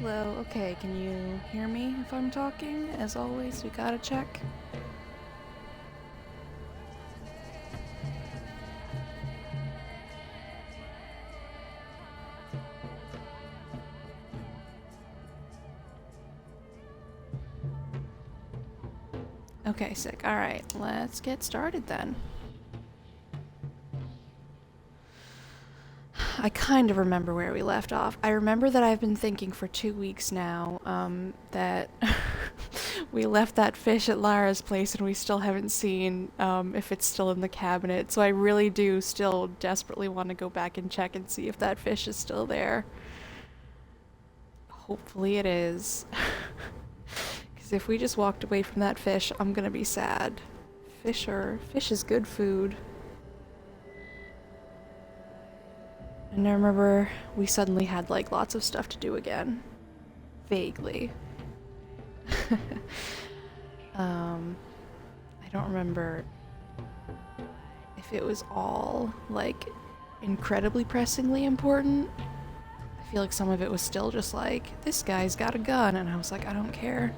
Hello, okay, can you hear me if I'm talking? As always, we gotta check. Okay, sick. Alright, let's get started then. I kind of remember where we left off. I remember that I've been thinking for 2 weeks now, that we left that fish at Lara's place and we still haven't seen, if it's still in the cabinet. So I really do still desperately want to go back and check and see if that fish is still there. Hopefully it is. Because if we just walked away from that fish, I'm gonna be sad. Fish is good food. And I remember we suddenly had like lots of stuff to do again. Vaguely. I don't remember if it was all like incredibly pressingly important. I feel like some of it was still just like, this guy's got a gun, and I was like, I don't care.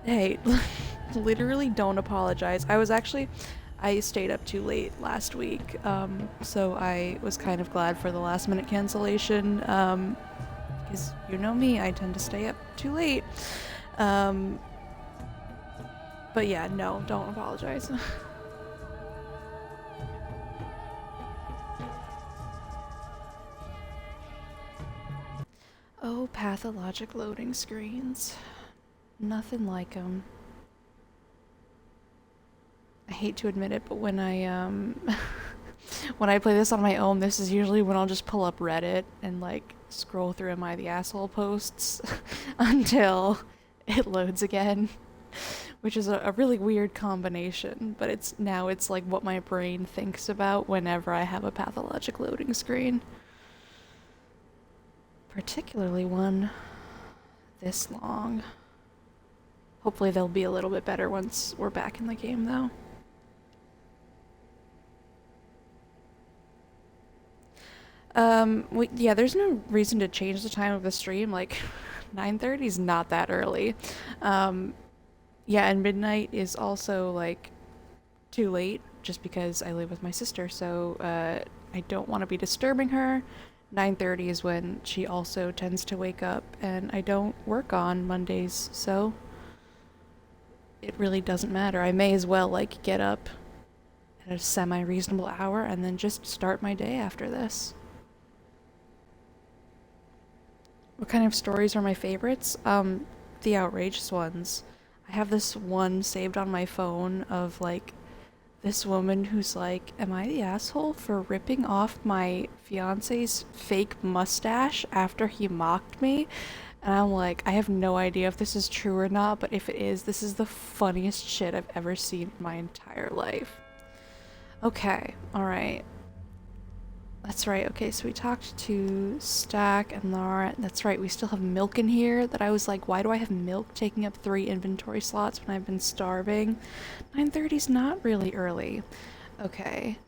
Hey, literally don't apologize. I stayed up too late last week, so I was kind of glad for the last minute cancellation, because you know me, I tend to stay up too late. But yeah, no, don't apologize. Oh, pathologic loading screens. Nothing like them. I hate to admit it, but when when I play this on my own, this is usually when I'll just pull up Reddit and like scroll through Am I the Asshole posts until it loads again, which is a really weird combination, but it's like what my brain thinks about whenever I have a pathologic loading screen. Particularly one this long. Hopefully they'll be a little bit better once we're back in the game though. Yeah, there's no reason to change the time of the stream. Like, 9:30 is not that early. Um, yeah, and midnight is also like too late just because I live with my sister, so I don't want to be disturbing her. 9:30 is when she also tends to wake up, and I don't work on Mondays, so it really doesn't matter. I may as well like get up at a semi-reasonable hour and then just start my day after this. What kind of stories are my favorites? The outrageous ones. I have this one saved on my phone of like this woman who's like, am I the asshole for ripping off my fiance's fake mustache after he mocked me? And I'm like, I have no idea if this is true or not, but if it is, this is the funniest shit I've ever seen in my entire life. Okay, alright. That's right. Okay, so we talked to Stack and Laura. That's right, we still have milk in here that I was like, why do I have milk taking up 3 inventory slots when I've been starving? 9:30's not really early. Okay,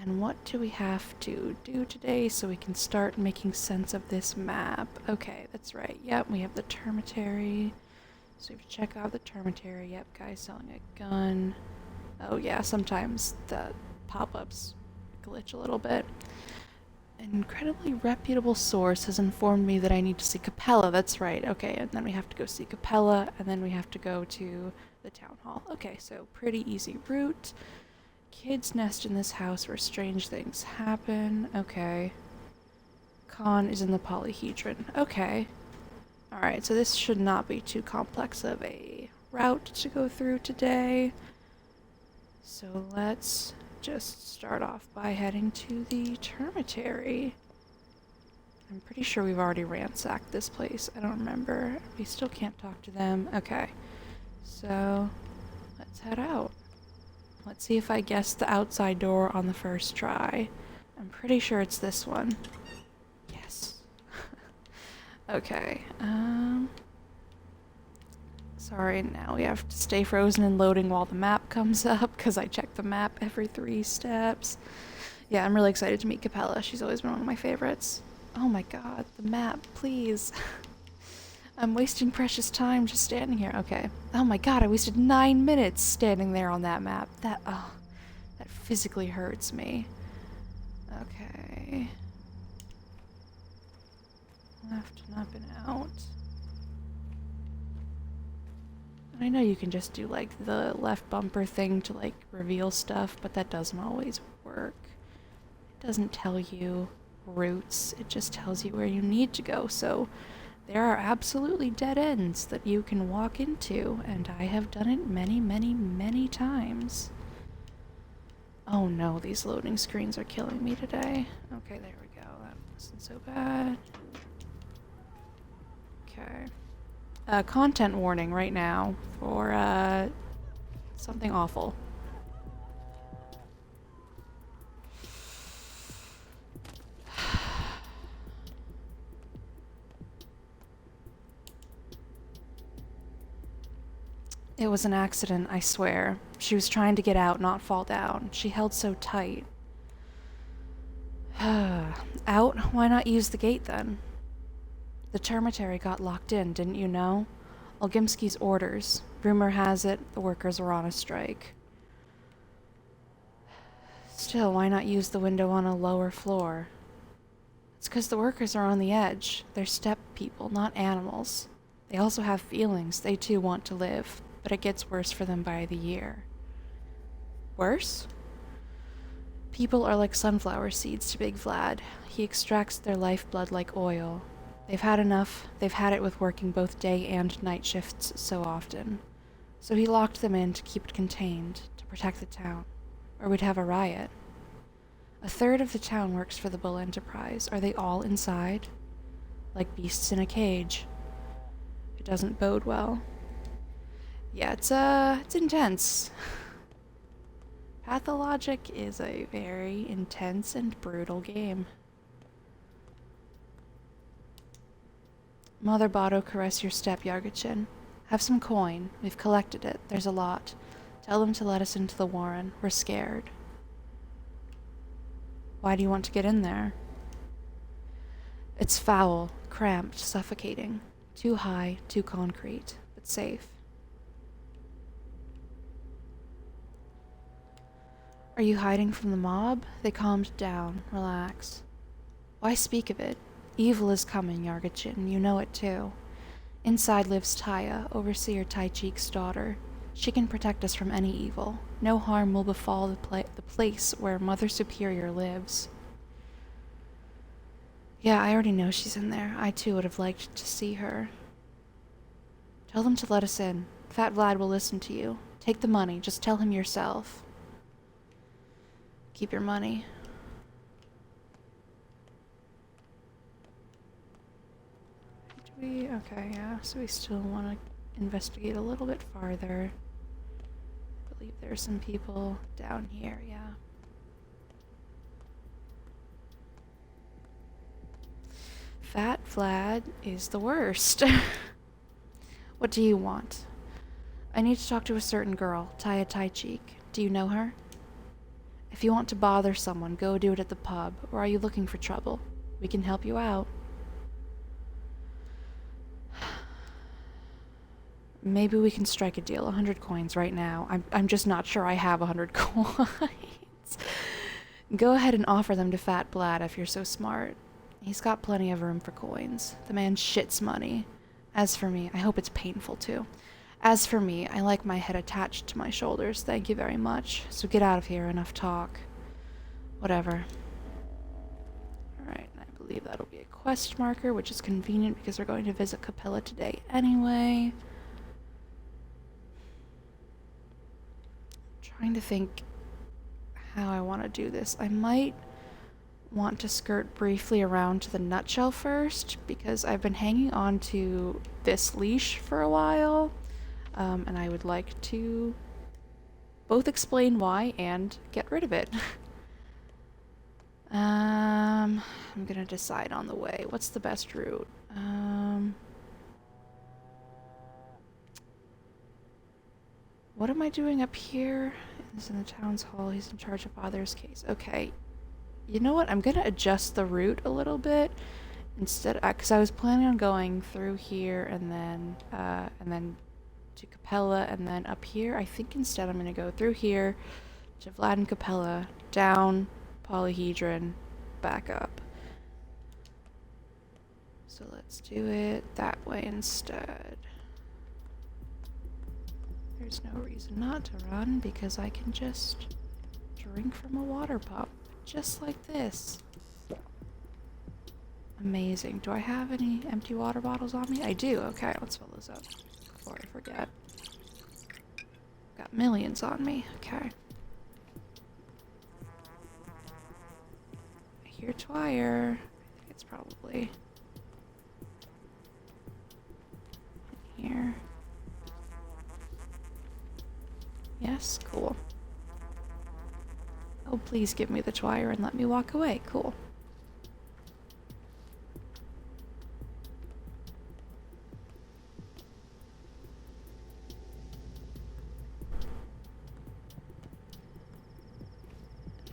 and what do we have to do today so we can start making sense of this map? Okay, that's right. Yep, we have the termitary. So we have to check out the termitary. Yep, guy selling a gun. Oh yeah, sometimes the pop-ups glitch a little bit. An incredibly reputable source has informed me that I need to see Capella. That's right. Okay, and then we have to go see Capella, and then we have to go to the town hall. Okay, so pretty easy route. Kids nest in this house where strange things happen. Okay. Khan is in the polyhedron. Okay. Alright, so this should not be too complex of a route to go through today. So let's just start off by heading to the termitary. I'm pretty sure we've already ransacked this place. I don't remember. We still can't talk to them. Okay. So, let's head out. Let's see if I guessed the outside door on the first try. I'm pretty sure it's this one. Yes. Okay. Sorry, now we have to stay frozen and loading while the map comes up, because I check the map every 3 steps. Yeah, I'm really excited to meet Capella. She's always been one of my favorites. Oh my god, the map, please. I'm wasting precious time just standing here. Okay. Oh my god, I wasted 9 minutes standing there on that map. That physically hurts me. Okay. Left and up and out. I know you can just do like the left bumper thing to like reveal stuff, but that doesn't always work. It doesn't tell you routes, it just tells you where you need to go, so there are absolutely dead ends that you can walk into, and I have done it many, many, many times. Oh no, these loading screens are killing me today. Okay, there we go. That wasn't so bad. Okay. Content warning right now for, something awful. It was an accident, I swear. She was trying to get out, not fall down. She held so tight. Out? Why not use the gate then? The termitary got locked in, didn't you know? Olgimski's orders. Rumor has it the workers were on a strike. Still, why not use the window on a lower floor? It's 'cause the workers are on the edge. They're steppe people, not animals. They also have feelings. They too want to live, but it gets worse for them by the year. Worse? People are like sunflower seeds to Big Vlad. He extracts their lifeblood like oil. They've had enough. They've had it with working both day and night shifts so often. So he locked them in to keep it contained, to protect the town. Or we'd have a riot. A third of the town works for the Bull Enterprise. Are they all inside? Like beasts in a cage. It doesn't bode well. Yeah, it's intense. Pathologic is a very intense and brutal game. Mother Botto, caress your step, Yargachin. Have some coin. We've collected it. There's a lot. Tell them to let us into the Warren. We're scared. Why do you want to get in there? It's foul, cramped, suffocating. Too high, too concrete, but safe. Are you hiding from the mob? They calmed down. Relax. Why speak of it? Evil is coming, Yargachin. You know it too. Inside lives Taya, Overseer Taichik's daughter. She can protect us from any evil. No harm will befall the place where Mother Superior lives. Yeah, I already know she's in there. I too would have liked to see her. Tell them to let us in. Fat Vlad will listen to you. Take the money. Just tell him yourself. Keep your money. Okay, yeah, so we still want to investigate a little bit farther. I believe there's some people down here, yeah. Fat Vlad is the worst. What do you want? I need to talk to a certain girl, Taya Taichik. Do you know her? If you want to bother someone, go do it at the pub, or are you looking for trouble? We can help you out. Maybe we can strike a deal. 100 coins right now. I'm just not sure I have 100 coins. Go ahead and offer them to Fat Vlad if you're so smart. He's got plenty of room for coins. The man shits money. As for me, I hope it's painful too. As for me, I like my head attached to my shoulders. Thank you very much. So get out of here. Enough talk. Whatever. Alright, I believe that'll be a quest marker, which is convenient because we're going to visit Capella today anyway. Trying to think how I want to do this. I might want to skirt briefly around to the nutshell first, because I've been hanging on to this leash for a while, and I would like to both explain why and get rid of it. I'm gonna decide on the way. What's the best route? What am I doing up here? He's in the town's hall. He's in charge of father's case. Okay. You know what? I'm gonna adjust the route a little bit instead, because I was planning on going through here and then to Capella and then up here. I think instead I'm gonna go through here to Vlad and Capella, down Polyhedron, back up. So let's do it that way instead. There's no reason not to run because I can just drink from a water pump, just like this. Amazing. Do I have any empty water bottles on me? I do. Okay, let's fill those up before I forget. Got millions on me. Okay. I hear Twire. I think it's probably in here. Yes, cool. Oh, please give me the Twire and let me walk away. Cool.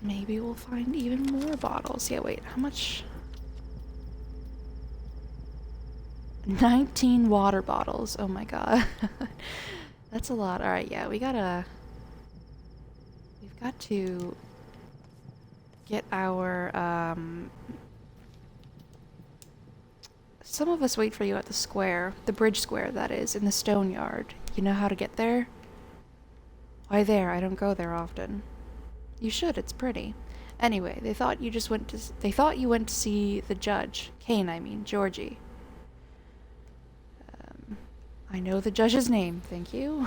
Maybe we'll find even more bottles. Yeah, wait, how much? 19 water bottles. Oh my god. That's a lot. Alright, yeah, we've got to get our, some of us wait for you at the square. The bridge square, that is, in the stone yard. You know how to get there? Why there? I don't go there often. You should, it's pretty. Anyway, they thought you went to see the judge. Kane, I mean, Georgie. I know the judge's name, thank you.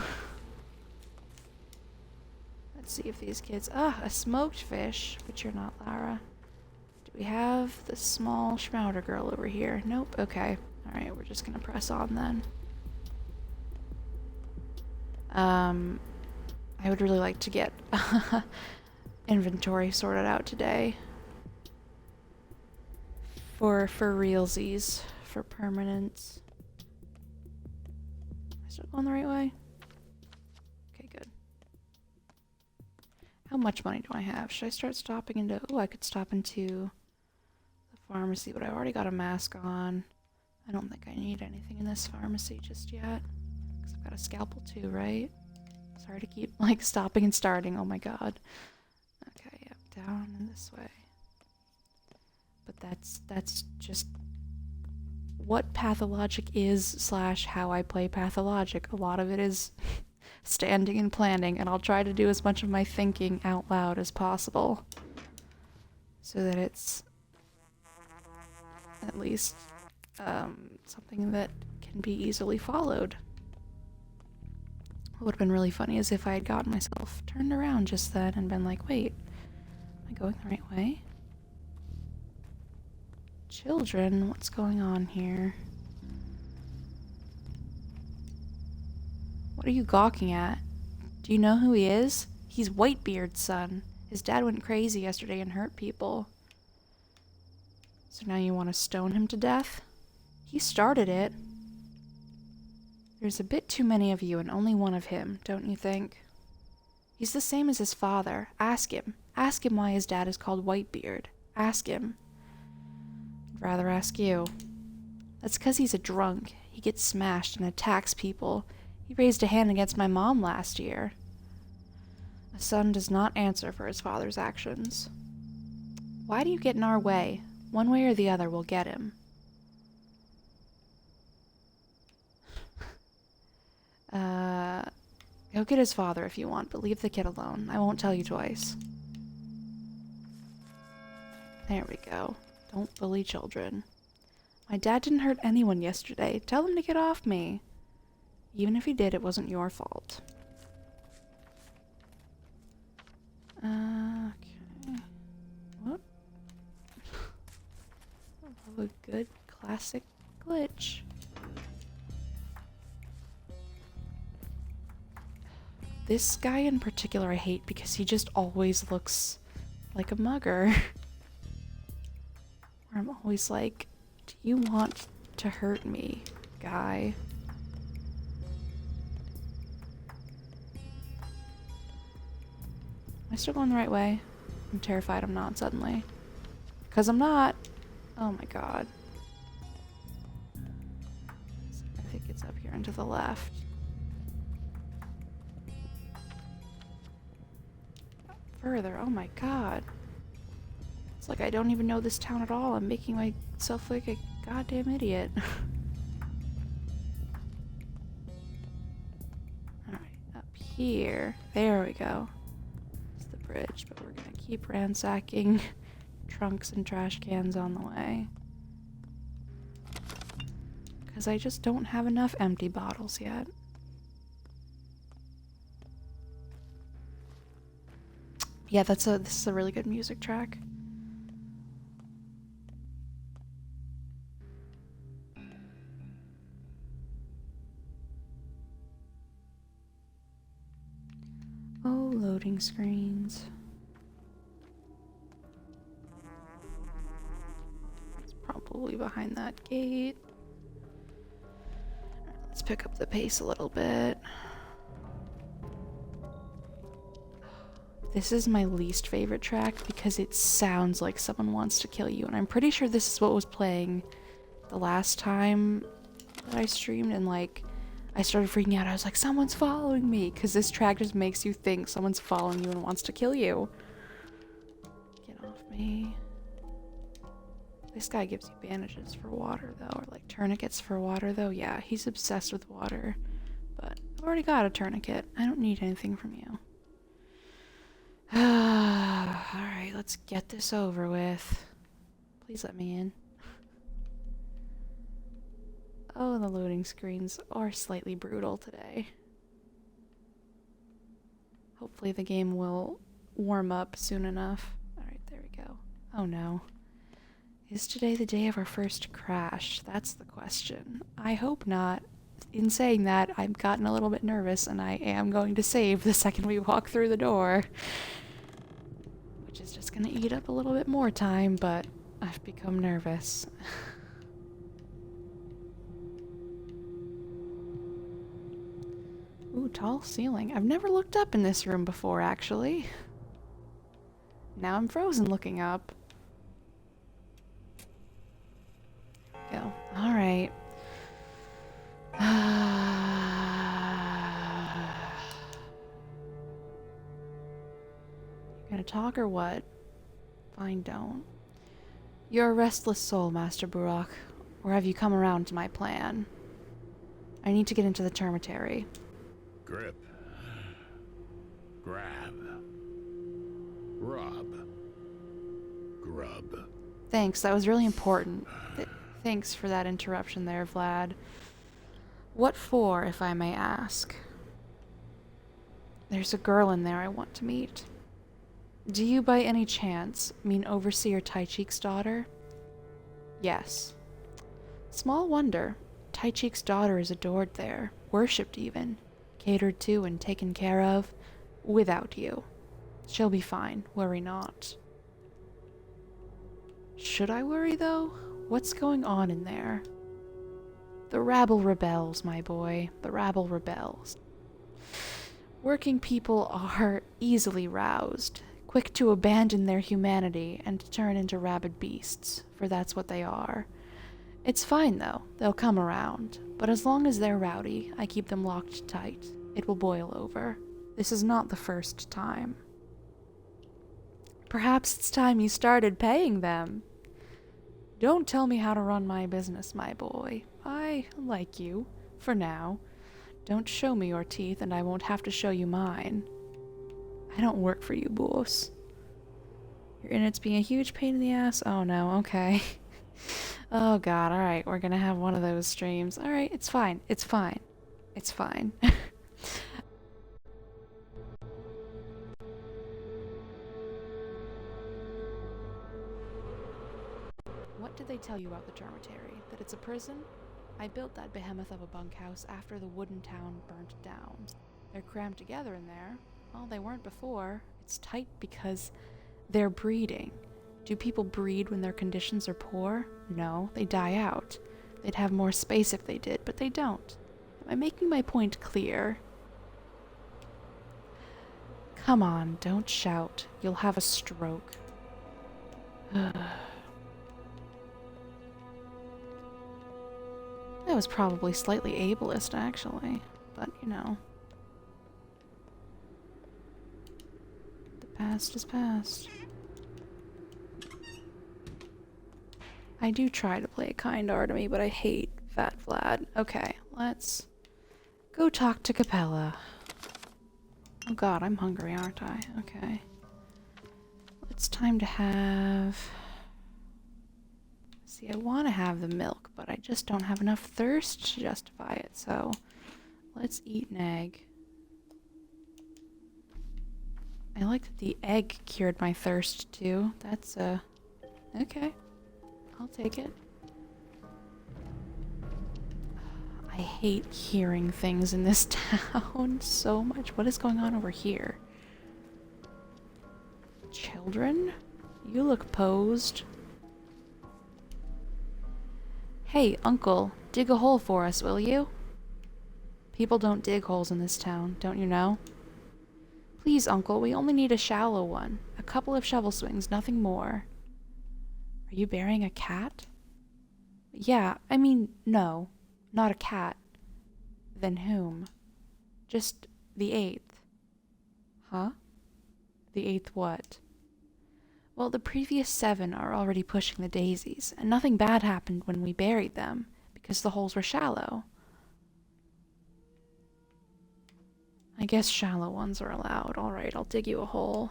Let's see if these kids... Ah, a smoked fish, but you're not Lara. Do we have the small Schmouder girl over here? Nope, okay. Alright, we're just gonna press on then. I would really like to get inventory sorted out today. For realsies. For permanence. Still going the right way? Okay, good. How much money do I have? Should I start stopping into... Oh, I could stop into the pharmacy, but I already got a mask on. I don't think I need anything in this pharmacy just yet. Because I've got a scalpel too, right? Sorry to keep, like, stopping and starting. Oh my god. Okay, yep, down and this way. But that's just... what Pathologic is / how I play Pathologic. A lot of it is standing and planning, and I'll try to do as much of my thinking out loud as possible. So that it's at least something that can be easily followed. What would have been really funny is if I had gotten myself turned around just then and been like, wait, am I going the right way? Children, what's going on here? What are you gawking at? Do you know who he is? He's Whitebeard's son. His dad went crazy yesterday and hurt people. So now you want to stone him to death? He started it. There's a bit too many of you and only one of him, don't you think? He's the same as his father. Ask him. Ask him why his dad is called Whitebeard. Ask him. I'd rather ask you. That's 'cause he's a drunk. He gets smashed and attacks people. He raised a hand against my mom last year. A son does not answer for his father's actions. Why do you get in our way? One way or the other, we'll get him. Go get his father if you want, but leave the kid alone. I won't tell you twice. There we go. Don't bully children. My dad didn't hurt anyone yesterday. Tell him to get off me. Even if he did, it wasn't your fault. Okay. What? Oh, a good classic glitch. This guy in particular I hate because he just always looks like a mugger. Where I'm always like, do you want to hurt me, guy? Am I still going the right way? I'm terrified I'm not suddenly. 'Cause I'm not. Oh my god. I think it's up here and to the left. Further. Oh my god. It's like I don't even know this town at all. I'm making myself like a goddamn idiot. Alright, up here. There we go. It's the bridge, but we're gonna keep ransacking trunks and trash cans on the way. Because I just don't have enough empty bottles yet. Yeah, this is a really good music track. Oh, loading screens. It's probably behind that gate. Let's pick up the pace a little bit. This is my least favorite track because it sounds like someone wants to kill you, and I'm pretty sure this is what was playing the last time that I streamed, and like I started freaking out. I was like, someone's following me, because this track just makes you think someone's following you and wants to kill you. Get off me. This guy gives you bandages for water though, or like tourniquets for water though. Yeah, he's obsessed with water, but I've already got a tourniquet. I don't need anything from you. Alright, let's get this over with. Please let me in. Oh, the loading screens are slightly brutal today. Hopefully the game will warm up soon enough. Alright, there we go. Oh no. Is today the day of our first crash? That's the question. I hope not. In saying that, I've gotten a little bit nervous and I am going to save the second we walk through the door. Which is just gonna eat up a little bit more time, but I've become nervous. Ooh, tall ceiling. I've never looked up in this room before, actually. Now I'm frozen looking up. Go. Alright. Gonna talk or what? Fine, don't. You're a restless soul, Master Burak. Or have you come around to my plan? I need to get into the termitary. Grip. Grab. Rub. Grub. Thanks, that was really important. Thanks for that interruption there, Vlad. What for, if I may ask? There's a girl in there I want to meet. Do you by any chance mean Overseer Taichik's daughter? Yes. Small wonder. Taichik's daughter is adored there, worshipped even, catered to and taken care of, without you. She'll be fine, worry not. Should I worry, though? What's going on in there? The rabble rebels, my boy. The rabble rebels. Working people are easily roused, quick to abandon their humanity and to turn into rabid beasts, for that's what they are. It's fine, though. They'll come around. But as long as they're rowdy, I keep them locked tight. It will boil over. This is not the first time. Perhaps it's time you started paying them. Don't tell me how to run my business, my boy. I like you. For now. Don't show me your teeth and I won't have to show you mine. I don't work for you, boss. Your innards being a huge pain in the ass? Oh no, okay. Oh god, alright, we're gonna have one of those streams. Alright, it's fine, it's fine. It's fine. What did they tell you about the dormitory? That it's a prison? I built that behemoth of a bunkhouse after the wooden town burnt down. They're crammed together in there. Well, they weren't before. It's tight because they're breeding. Do people breed when their conditions are poor? No, they die out. They'd have more space if they did, but they don't. Am I making my point clear? Come on, don't shout. You'll have a stroke. that was probably slightly ableist, actually. But, you know. The past is past. I do try to play a kind Artemy, but I hate Fat Vlad. Okay, let's go talk to Capella. Oh god, I'm hungry, aren't I? Okay. It's time to have... See, I want to have the milk, but I just don't have enough thirst to justify it, so let's eat an egg. I like that the egg cured my thirst, too. That's, okay. I'll take it. I hate hearing things in this town so much. What is going on over here? Children? You look posed. Hey, uncle, dig a hole for us, will you? People don't dig holes in this town, don't you know? Please, uncle, we only need a shallow one. A couple of shovel swings, nothing more. Are you burying a cat? Yeah, I mean, no. Not a cat. Then whom? Just the 8th. Huh? The 8th what? Well, the previous 7 are already pushing the daisies, and nothing bad happened when we buried them, because the holes were shallow. I guess shallow ones are allowed. Alright, I'll dig you a hole.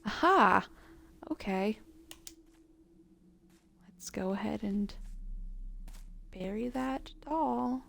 Aha! Okay. Let's go ahead and bury that doll.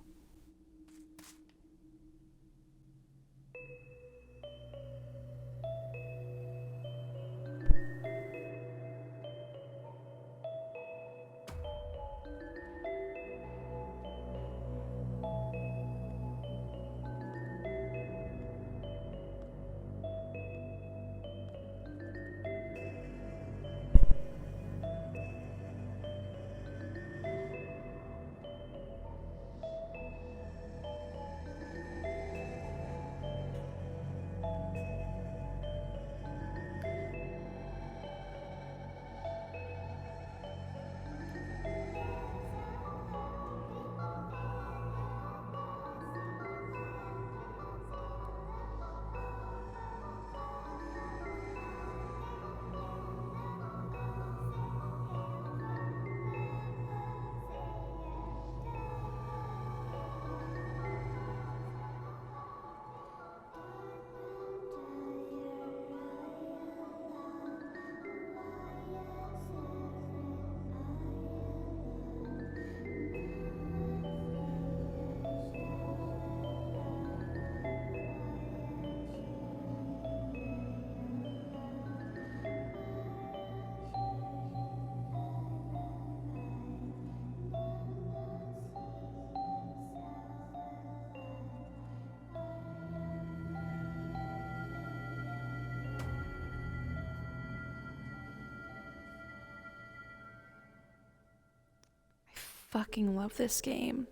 Fucking love this game.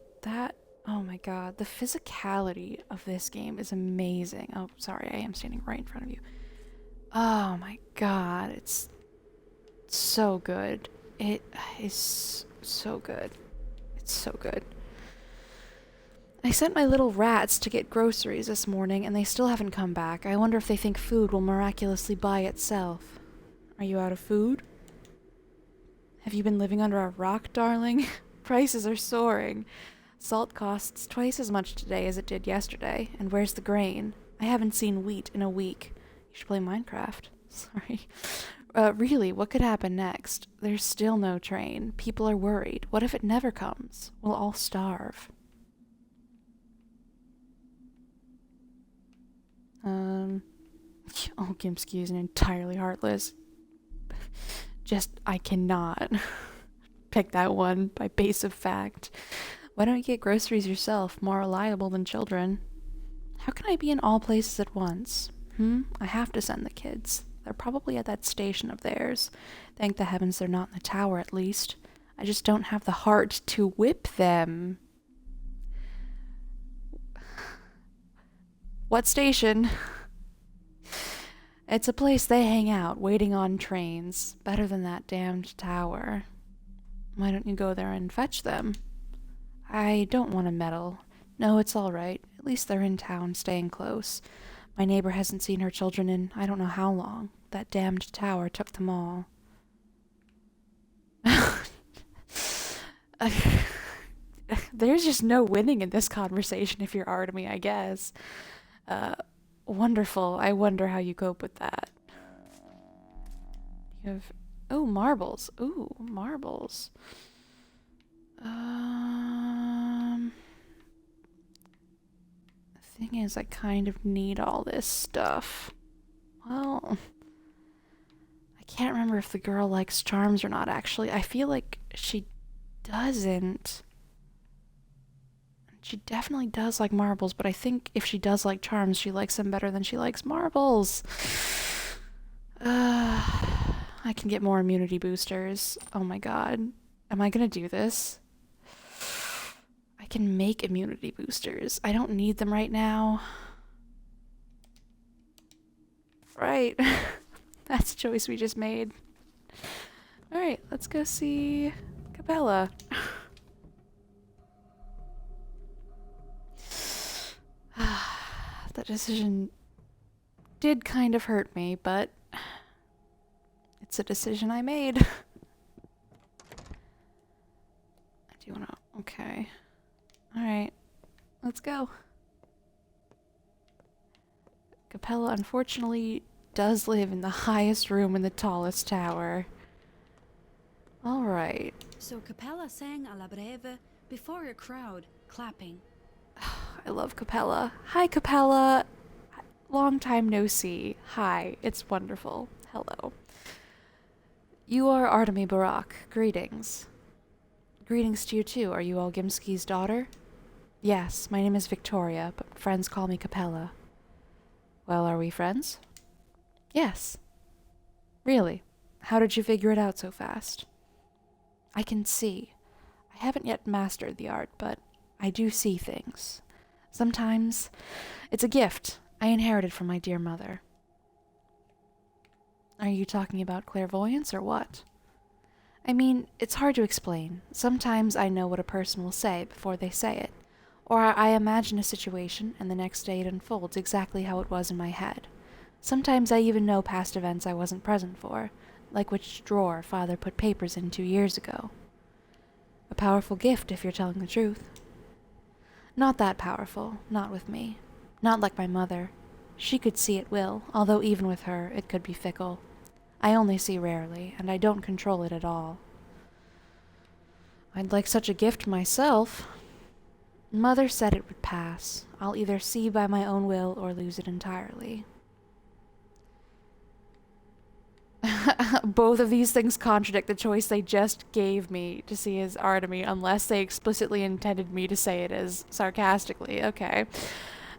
Oh my god, the physicality of this game is amazing. Oh, sorry, I am standing right in front of you. Oh my god, it's so good. It is so good. It's so good. I sent my little rats to get groceries this morning, and they still haven't come back. I wonder if they think food will miraculously buy itself. Are you out of food? Have you been living under a rock, darling? Prices are soaring. Salt costs twice as much today as it did yesterday. And where's the grain? I haven't seen wheat in a week. You should play Minecraft. Sorry. Really, what could happen next? There's still no train. People are worried. What if it never comes? We'll all starve. Oh, Gimsky is entirely heartless. I cannot pick that one by base of fact. Why don't you get groceries yourself? More reliable than children. How can I be in all places at once? I have to send the kids. They're probably at that station of theirs. Thank the heavens they're not in the tower, at least. I just don't have the heart to whip them. What station? It's a place they hang out, waiting on trains. Better than that damned tower. Why don't you go there and fetch them? I don't want to meddle. No, it's all right. At least they're in town, staying close. My neighbor hasn't seen her children in I don't know how long. That damned tower took them all. There's just no winning in this conversation if you're Artemy, I guess. Wonderful. I wonder how you cope with that. You have... Oh, marbles. Ooh, marbles. The thing is, I kind of need all this stuff. Well, I can't remember if the girl likes charms or not, actually. I feel like she doesn't. She definitely does like marbles, but I think if she does like charms, she likes them better than she likes marbles. I can get more immunity boosters. Oh my god. Am I gonna do this? I can make immunity boosters. I don't need them right now. Right. That's a choice we just made. Alright, let's go see Capella. That decision did kind of hurt me, but it's a decision I made. I do wanna... Okay. Alright. Let's go. Capella, unfortunately, does live in the highest room in the tallest tower. Alright. So Capella sang alla breve before a crowd, clapping. I love Capella. Hi, Capella. Long time no see. Hi, it's wonderful. Hello. You are Artemy Barak. Greetings. Greetings to you too. Are you Olgimski's daughter? Yes, my name is Victoria, but friends call me Capella. Well, are we friends? Yes. Really? How did you figure it out so fast? I can see. I haven't yet mastered the art, but I do see things. Sometimes it's a gift I inherited from my dear mother. Are you talking about clairvoyance or what? I mean, it's hard to explain. Sometimes I know what a person will say before they say it, or I imagine a situation and the next day it unfolds exactly how it was in my head. Sometimes I even know past events I wasn't present for, like which drawer Father put papers in 2 years ago. A powerful gift if you're telling the truth. Not that powerful, not with me. Not like my mother. She could see at will, although even with her, it could be fickle. I only see rarely, and I don't control it at all. I'd like such a gift myself. Mother said it would pass. I'll either see by my own will or lose it entirely. Both of these things contradict the choice they just gave me to see as Artemy, unless they explicitly intended me to say it as sarcastically. Okay.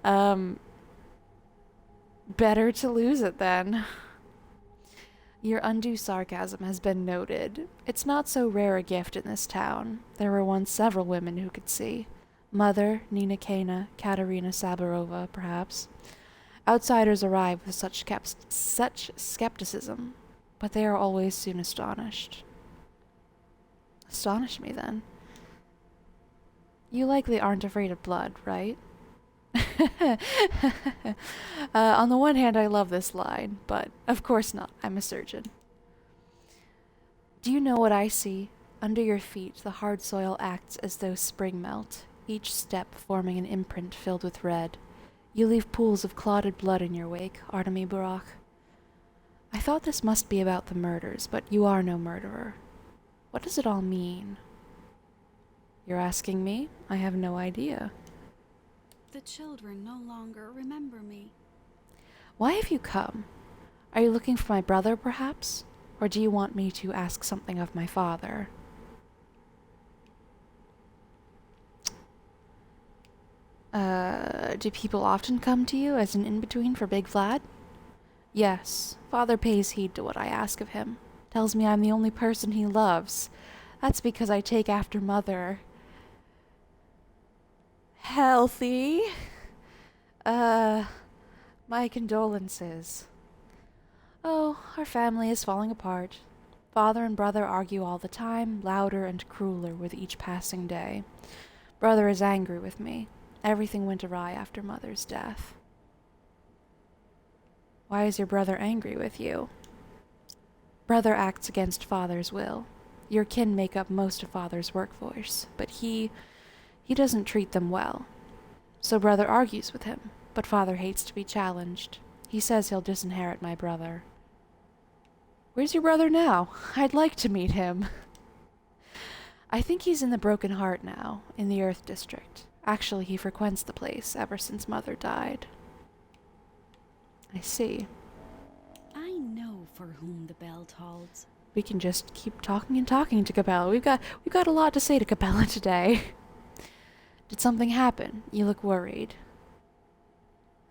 Better to lose it then. Your undue sarcasm has been noted. It's not so rare a gift in this town. There were once several women who could see. Mother, Nina Kana, Katerina Sabarova, perhaps. Outsiders arrive with such skepticism, but they are always soon astonished. Astonish me, then. You likely aren't afraid of blood, right? On the one hand, I love this line, but of course not. I'm a surgeon. Do you know what I see? Under your feet, the hard soil acts as though spring melt, each step forming an imprint filled with red. You leave pools of clotted blood in your wake, Artemy Barak. I thought this must be about the murders, but you are no murderer. What does it all mean? You're asking me? I have no idea. The children no longer remember me. Why have you come? Are you looking for my brother, perhaps? Or do you want me to ask something of my father? Do people often come to you as an in-between for Big Vlad? Yes, Father pays heed to what I ask of him. Tells me I'm the only person he loves. That's because I take after Mother. Healthy? My condolences. Oh, our family is falling apart. Father and brother argue all the time, louder and crueler with each passing day. Brother is angry with me. Everything went awry after Mother's death. Why is your brother angry with you? Brother acts against Father's will. Your kin make up most of Father's workforce, but he doesn't treat them well. So brother argues with him, but Father hates to be challenged. He says he'll disinherit my brother. Where's your brother now? I'd like to meet him. I think he's in the Broken Heart now, in the Earth District. Actually, he frequents the place ever since Mother died. I see. I know for whom the bell tolls. We can just keep talking and talking to Capella. We've got a lot to say to Capella today. Did something happen? You look worried.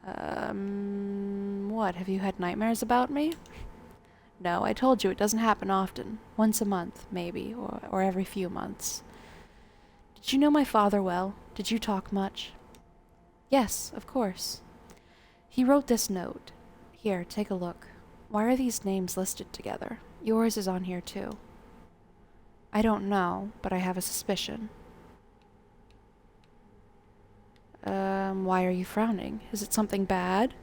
What? Have you had nightmares about me? No, I told you it doesn't happen often. Once a month, maybe, or every few months. Did you know my father well? Did you talk much? Yes, of course. He wrote this note. Here, take a look. Why are these names listed together? Yours is on here too. I don't know, but I have a suspicion. Why are you frowning? Is it something bad?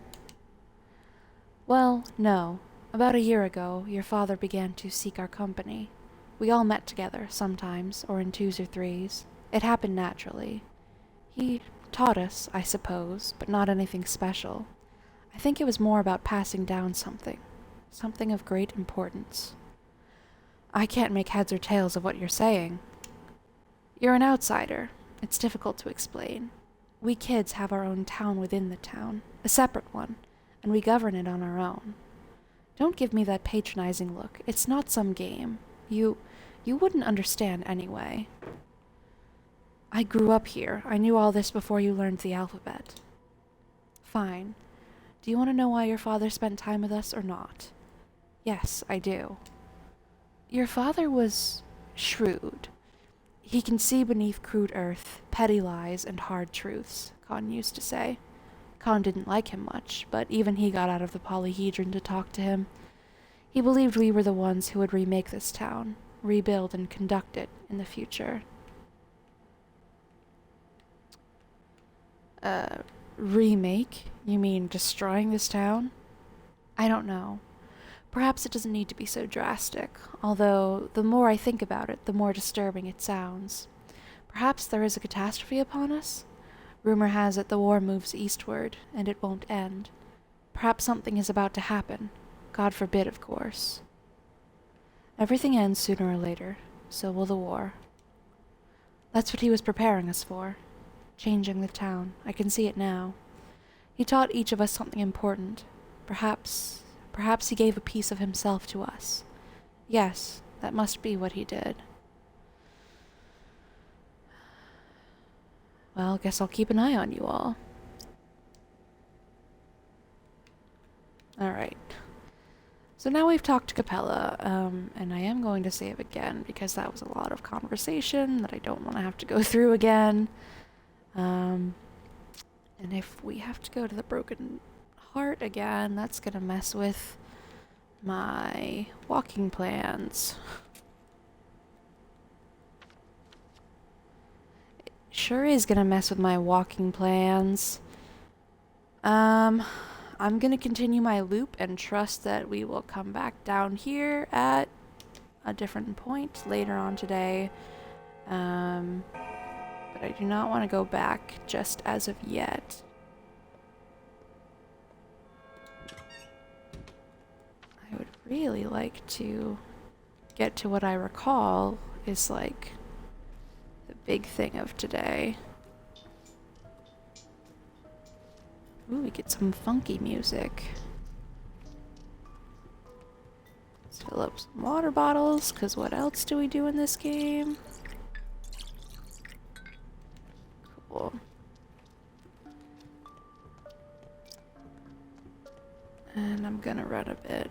Well, no. About a year ago, your father began to seek our company. We all met together, sometimes, or in twos or threes. It happened naturally. He taught us, I suppose, but not anything special. I think it was more about passing down something of great importance. I can't make heads or tails of what you're saying. You're an outsider. It's difficult to explain. We kids have our own town within the town, a separate one, and we govern it on our own. Don't give me that patronizing look. It's not some game. You wouldn't understand anyway. I grew up here. I knew all this before you learned the alphabet. Fine. Do you want to know why your father spent time with us or not? Yes, I do. Your father was shrewd. He can see beneath crude earth, petty lies, and hard truths, Khan used to say. Khan didn't like him much, but even he got out of the polyhedron to talk to him. He believed we were the ones who would remake this town, rebuild and conduct it in the future. Remake? You mean destroying this town? I don't know. Perhaps it doesn't need to be so drastic, although the more I think about it, the more disturbing it sounds. Perhaps there is a catastrophe upon us? Rumor has it the war moves eastward, and it won't end. Perhaps something is about to happen. God forbid, of course. Everything ends sooner or later. So will the war. That's what he was preparing us for. Changing the town. I can see it now. He taught each of us something important. Perhaps he gave a piece of himself to us. Yes, that must be what he did. Well, guess I'll keep an eye on you all. Alright. So now we've talked to Capella, and I am going to save again because that was a lot of conversation that I don't want to have to go through again. And if we have to go to the Broken Heart again, that's gonna mess with my walking plans. It sure is gonna mess with my walking plans. I'm gonna continue my loop and trust that we will come back down here at a different point later on today. But I do not want to go back just as of yet. I would really like to get to what I recall is like the big thing of today. Ooh, we get some funky music. Let's fill up some water bottles, because what else do we do in this game? Cool. And I'm gonna run a bit.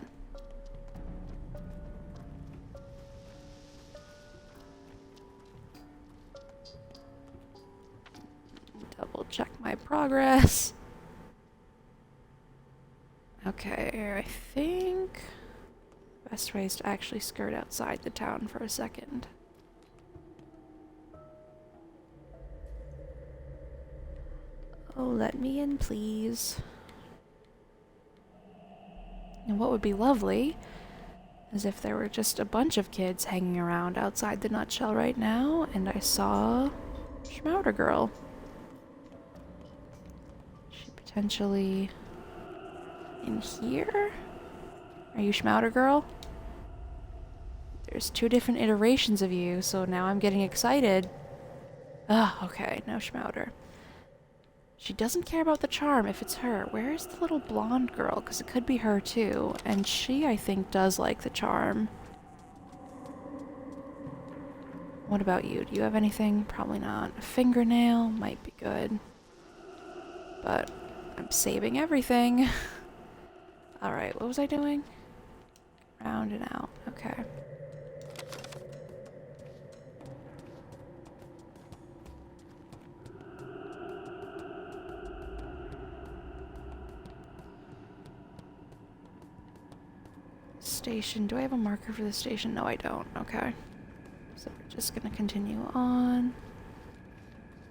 Double check my progress. Okay, I think Best way is to actually skirt outside the town for a second. Oh, let me in, please. And what would be lovely is if there were just a bunch of kids hanging around outside the nutshell right now, and I saw Schmouder Girl. She potentially in here? Are you Schmouder Girl? There's 2 different iterations of you, so now I'm getting excited. Ah, okay, no Schmouder. She doesn't care about the charm if it's her. Where is the little blonde girl? Because it could be her too. And she, I think, does like the charm. What about you? Do you have anything? Probably not. A fingernail might be good. But I'm saving everything. Alright, what was I doing? Round and out. Okay. Station. Do I have a marker for the station? No, I don't. Okay. So we're just gonna continue on.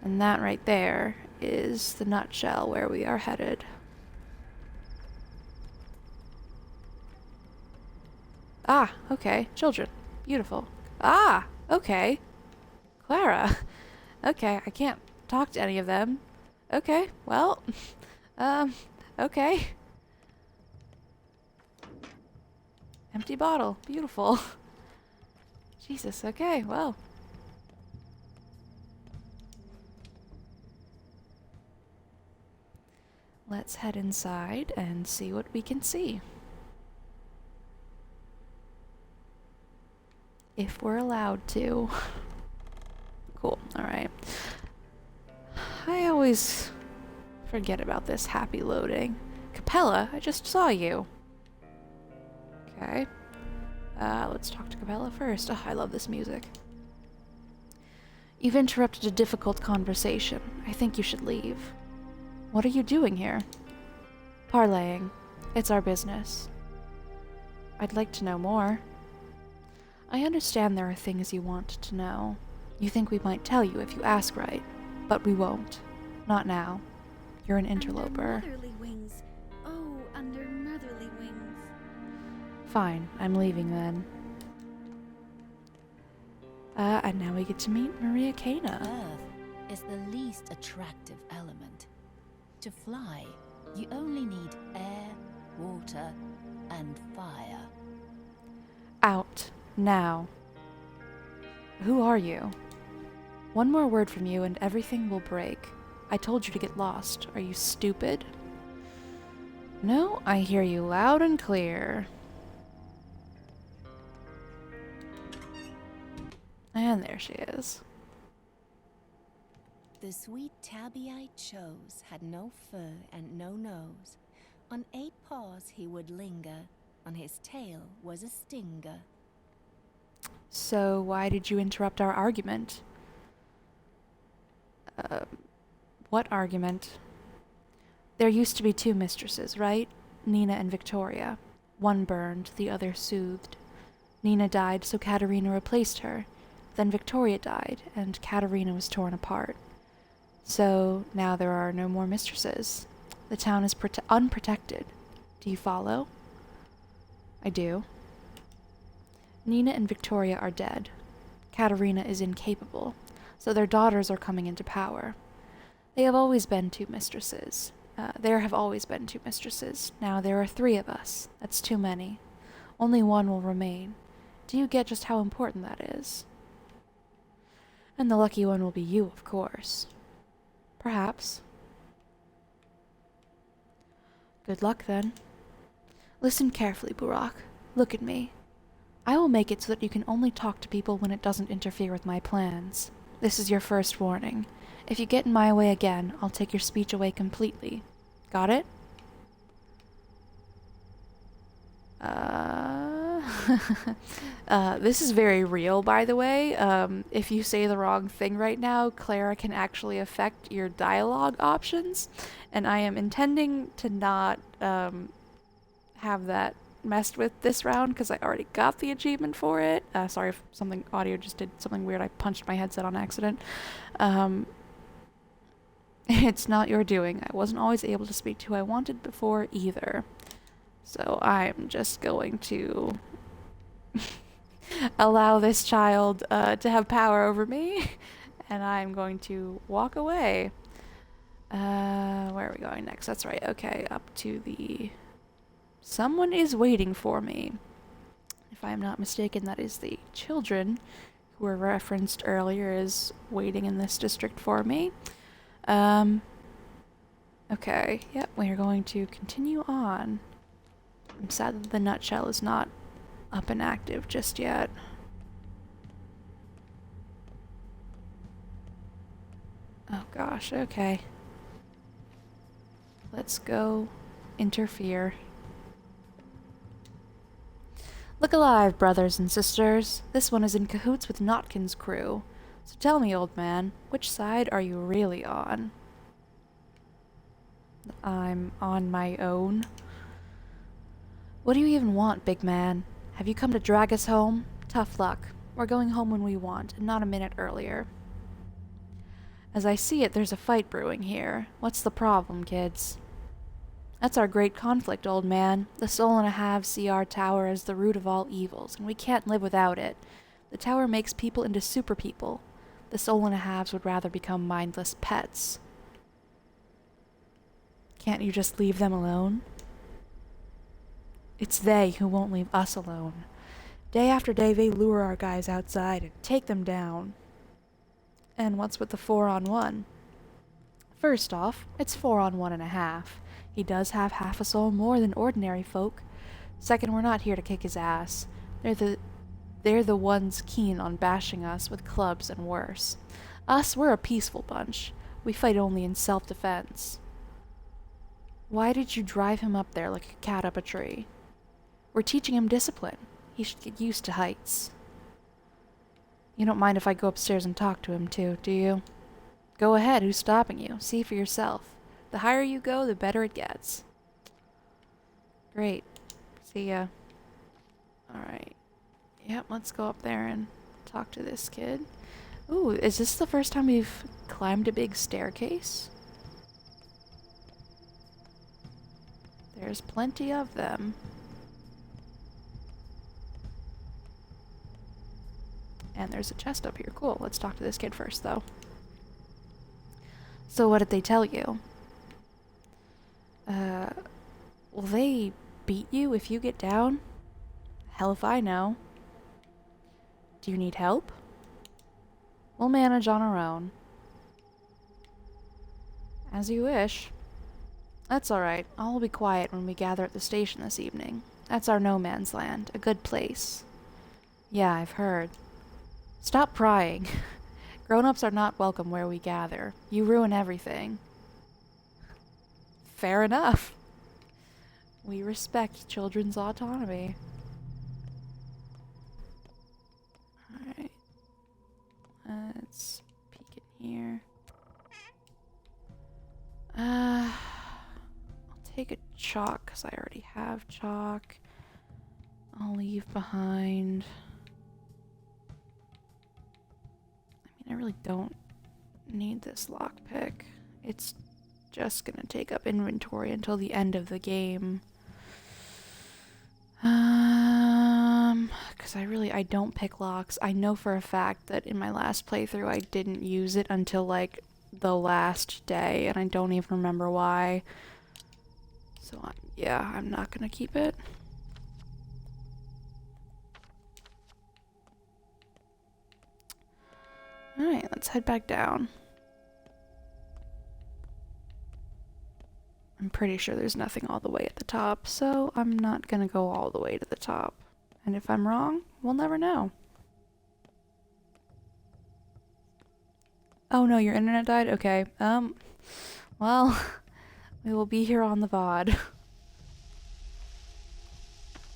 And that right there is the nutshell where we are headed. Ah, okay. Children. Beautiful. Ah, okay. Clara. Okay, I can't talk to any of them. Okay, well, okay. Empty bottle. Beautiful. Jesus, okay, well. Let's head inside and see what we can see. If we're allowed to. Cool, alright. I always forget about this happy loading. Capella, I just saw you. Okay. Let's talk to Capella first. Oh, I love this music. You've interrupted a difficult conversation. I think you should leave. What are you doing here? Parlaying. It's our business. I'd like to know more. I understand there are things you want to know. You think we might tell you if you ask right, but we won't. Not now. You're an interloper. Under motherly wings. Oh, under motherly wings. Fine, I'm leaving then. And now we get to meet Maria Cana. Earth is the least attractive element. To fly, you only need air, water, and fire. Out. Now. Who are you? One more word from you and everything will break. I told you to get lost. Are you stupid? No, I hear you loud and clear. And there she is. The sweet tabby I chose had no fur and no nose. On 8 paws he would linger. On his tail was a stinger. So why did you interrupt our argument? What argument? There used to be 2 mistresses, right? Nina and Victoria. One burned, the other soothed. Nina died, so Katerina replaced her. Then Victoria died, and Katerina was torn apart. So now there are no more mistresses. The town is unprotected. Do you follow? I do. Nina and Victoria are dead. Katerina is incapable, so their daughters are coming into power. There have always been 2 mistresses. Now there are 3 of us. That's too many. Only one will remain. Do you get just how important that is? And the lucky one will be you, of course. Perhaps. Good luck, then. Listen carefully, Burak. Look at me. I will make it so that you can only talk to people when it doesn't interfere with my plans. This is your first warning. If you get in my way again, I'll take your speech away completely. Got it? This is very real, by the way. If you say the wrong thing right now, Clara can actually affect your dialogue options, and I am intending to not have that messed with this round because I already got the achievement for it. Sorry if audio just did something weird. I punched my headset on accident. It's not your doing. I wasn't always able to speak to who I wanted before either. So I'm just going to allow this child to have power over me, and I'm going to walk away. Where are we going next? That's right. Okay, up to the... Someone is waiting for me. If I am not mistaken, that is the children who were referenced earlier as waiting in this district for me. Okay, yep, we are going to continue on. I'm sad that the nutshell is not up and active just yet. Oh gosh, okay. Let's go interfere. Look alive, brothers and sisters. This one is in cahoots with Notkin's crew. So tell me, old man, which side are you really on? I'm on my own. What do you even want, big man? Have you come to drag us home? Tough luck. We're going home when we want, and not a minute earlier. As I see it, there's a fight brewing here. What's the problem, kids? That's our great conflict, old man. The Soul and a Halves see our tower as the root of all evils, and we can't live without it. The tower makes people into super people. The Soul and a Halves would rather become mindless pets. Can't you just leave them alone? It's they who won't leave us alone. Day after day they lure our guys outside and take them down. And what's with the 4-on-1? First off, it's 4-on-1.5. He does have half a soul more than ordinary folk. Second, we're not here to kick his ass. They're the ones keen on bashing us with clubs and worse. Us, we're a peaceful bunch. We fight only in self-defense. Why did you drive him up there like a cat up a tree? We're teaching him discipline. He should get used to heights. You don't mind if I go upstairs and talk to him too, do you? Go ahead, who's stopping you? See for yourself. The higher you go, the better it gets. Great. See ya. Alright. Yep, let's go up there and talk to this kid. Ooh, is this the first time we've climbed a big staircase? There's plenty of them. And there's a chest up here. Cool. Let's talk to this kid first, though. So what did they tell you? Will they beat you if you get down? Hell if I know. Do you need help? We'll manage on our own. As you wish. That's alright. I'll be quiet when we gather at the station this evening. That's our no man's land. A good place. Yeah, I've heard. Stop prying. Grown-ups are not welcome where we gather. You ruin everything. Fair enough. We respect children's autonomy. Alright. Let's peek in here. I'll take a chalk, because I already have chalk. I'll leave behind... I really don't need this lockpick. It's just gonna take up inventory until the end of the game. Because I don't pick locks. I know for a fact that in my last playthrough I didn't use it until like the last day, and I don't even remember why. So yeah, I'm not gonna keep it. Alright, let's head back down. I'm pretty sure there's nothing all the way at the top, so I'm not gonna go all the way to the top. And if I'm wrong, we'll never know. Oh no, your internet died? Okay, well, we will be here on the VOD.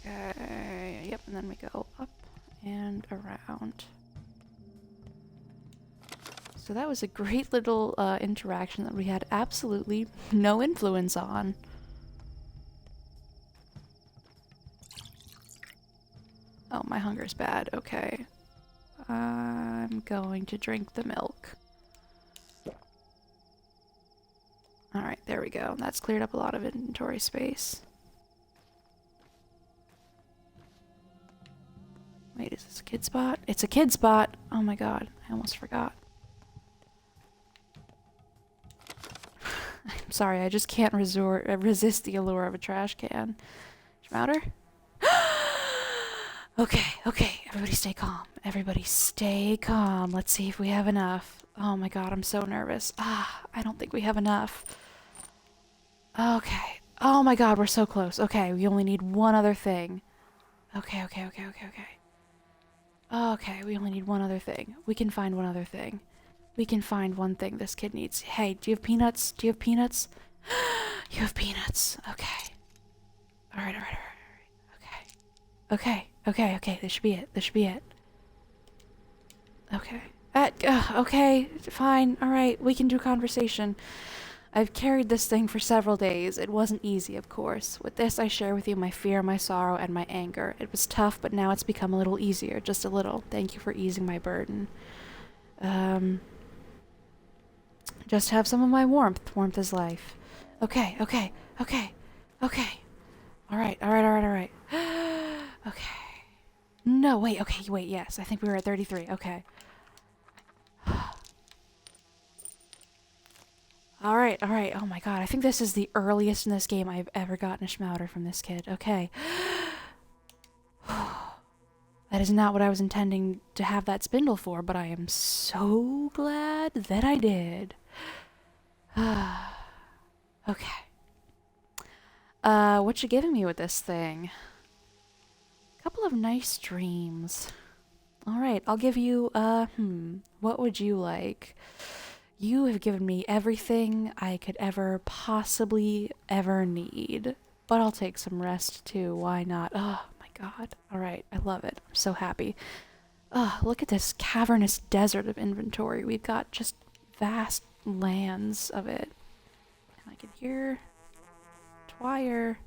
Okay, yep, and then we go up and around. So that was a great little interaction that we had absolutely no influence on. hunger's bad. Okay. I'm going to drink the milk. Alright, there we go. That's cleared up a lot of inventory space. Wait, is this a kid spot? It's a kid spot! Oh my god, I almost forgot. I'm sorry, I just can't resist the allure of a trash can. Schmouder? Okay, everybody stay calm. Everybody stay calm. Let's see if we have enough. Oh my god, I'm so nervous. I don't think we have enough. Okay. Oh my god, we're so close. Okay, we only need one other thing. Okay. Okay, we only need one other thing. We can find one other thing. We can find one thing this kid needs. Hey, do you have peanuts? Do you have peanuts? You have peanuts. Okay. Alright. Okay. This should be it. Okay. Okay, fine. Alright, we can do conversation. I've carried this thing for several days. It wasn't easy, of course. With this, I share with you my fear, my sorrow, and my anger. It was tough, but now it's become a little easier. Just a little. Thank you for easing my burden. Just have some of my warmth. Warmth is life. Okay. Alright. Okay. No, wait, yes. I think we were at 33. Okay. Alright. Oh my god, I think this is the earliest in this game I've ever gotten a Schmouder from this kid. Okay. That is not what I was intending to have that spindle for, but I am so glad that I did. Okay. What you giving me with this thing? Couple of nice dreams. Alright, I'll give you, what would you like? You have given me everything I could ever possibly ever need. But I'll take some rest too, why not? Oh my god. Alright, I love it. I'm so happy. Look at this cavernous desert of inventory. We've got just vast lands of it. And I can hear Twire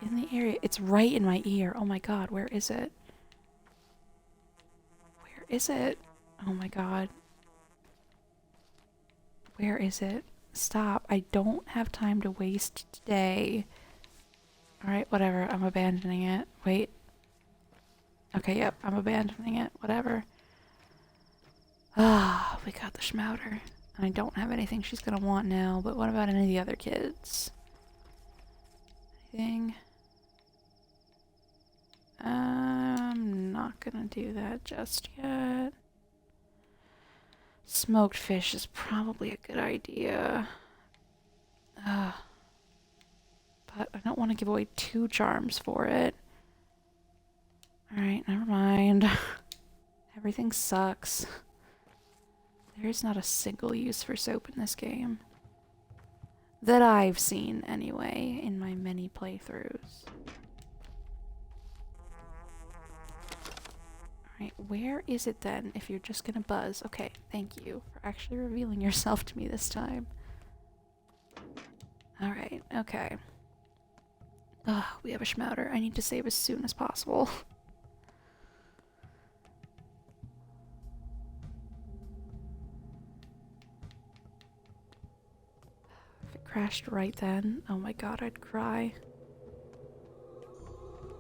in the area. It's right in my ear. Oh my god, where is it? Where is it? Oh my god. Where is it? Stop. I don't have time to waste today. Alright, whatever. I'm abandoning it. Wait. Okay, yep. I'm abandoning it. Whatever. We got the Schmouder. I don't have anything she's gonna want now, but what about any of the other kids? Anything? I'm not gonna do that just yet. Smoked fish is probably a good idea. But I don't want to give away 2 charms for it. Alright, never mind. Everything sucks. There's not a single use for soap in this game. That I've seen, anyway, in my many playthroughs. Alright, where is it then, if you're just gonna buzz? Okay, thank you for actually revealing yourself to me this time. Alright, okay. We have a Schmouder. I need to save as soon as possible. If it crashed right then, oh my god, I'd cry.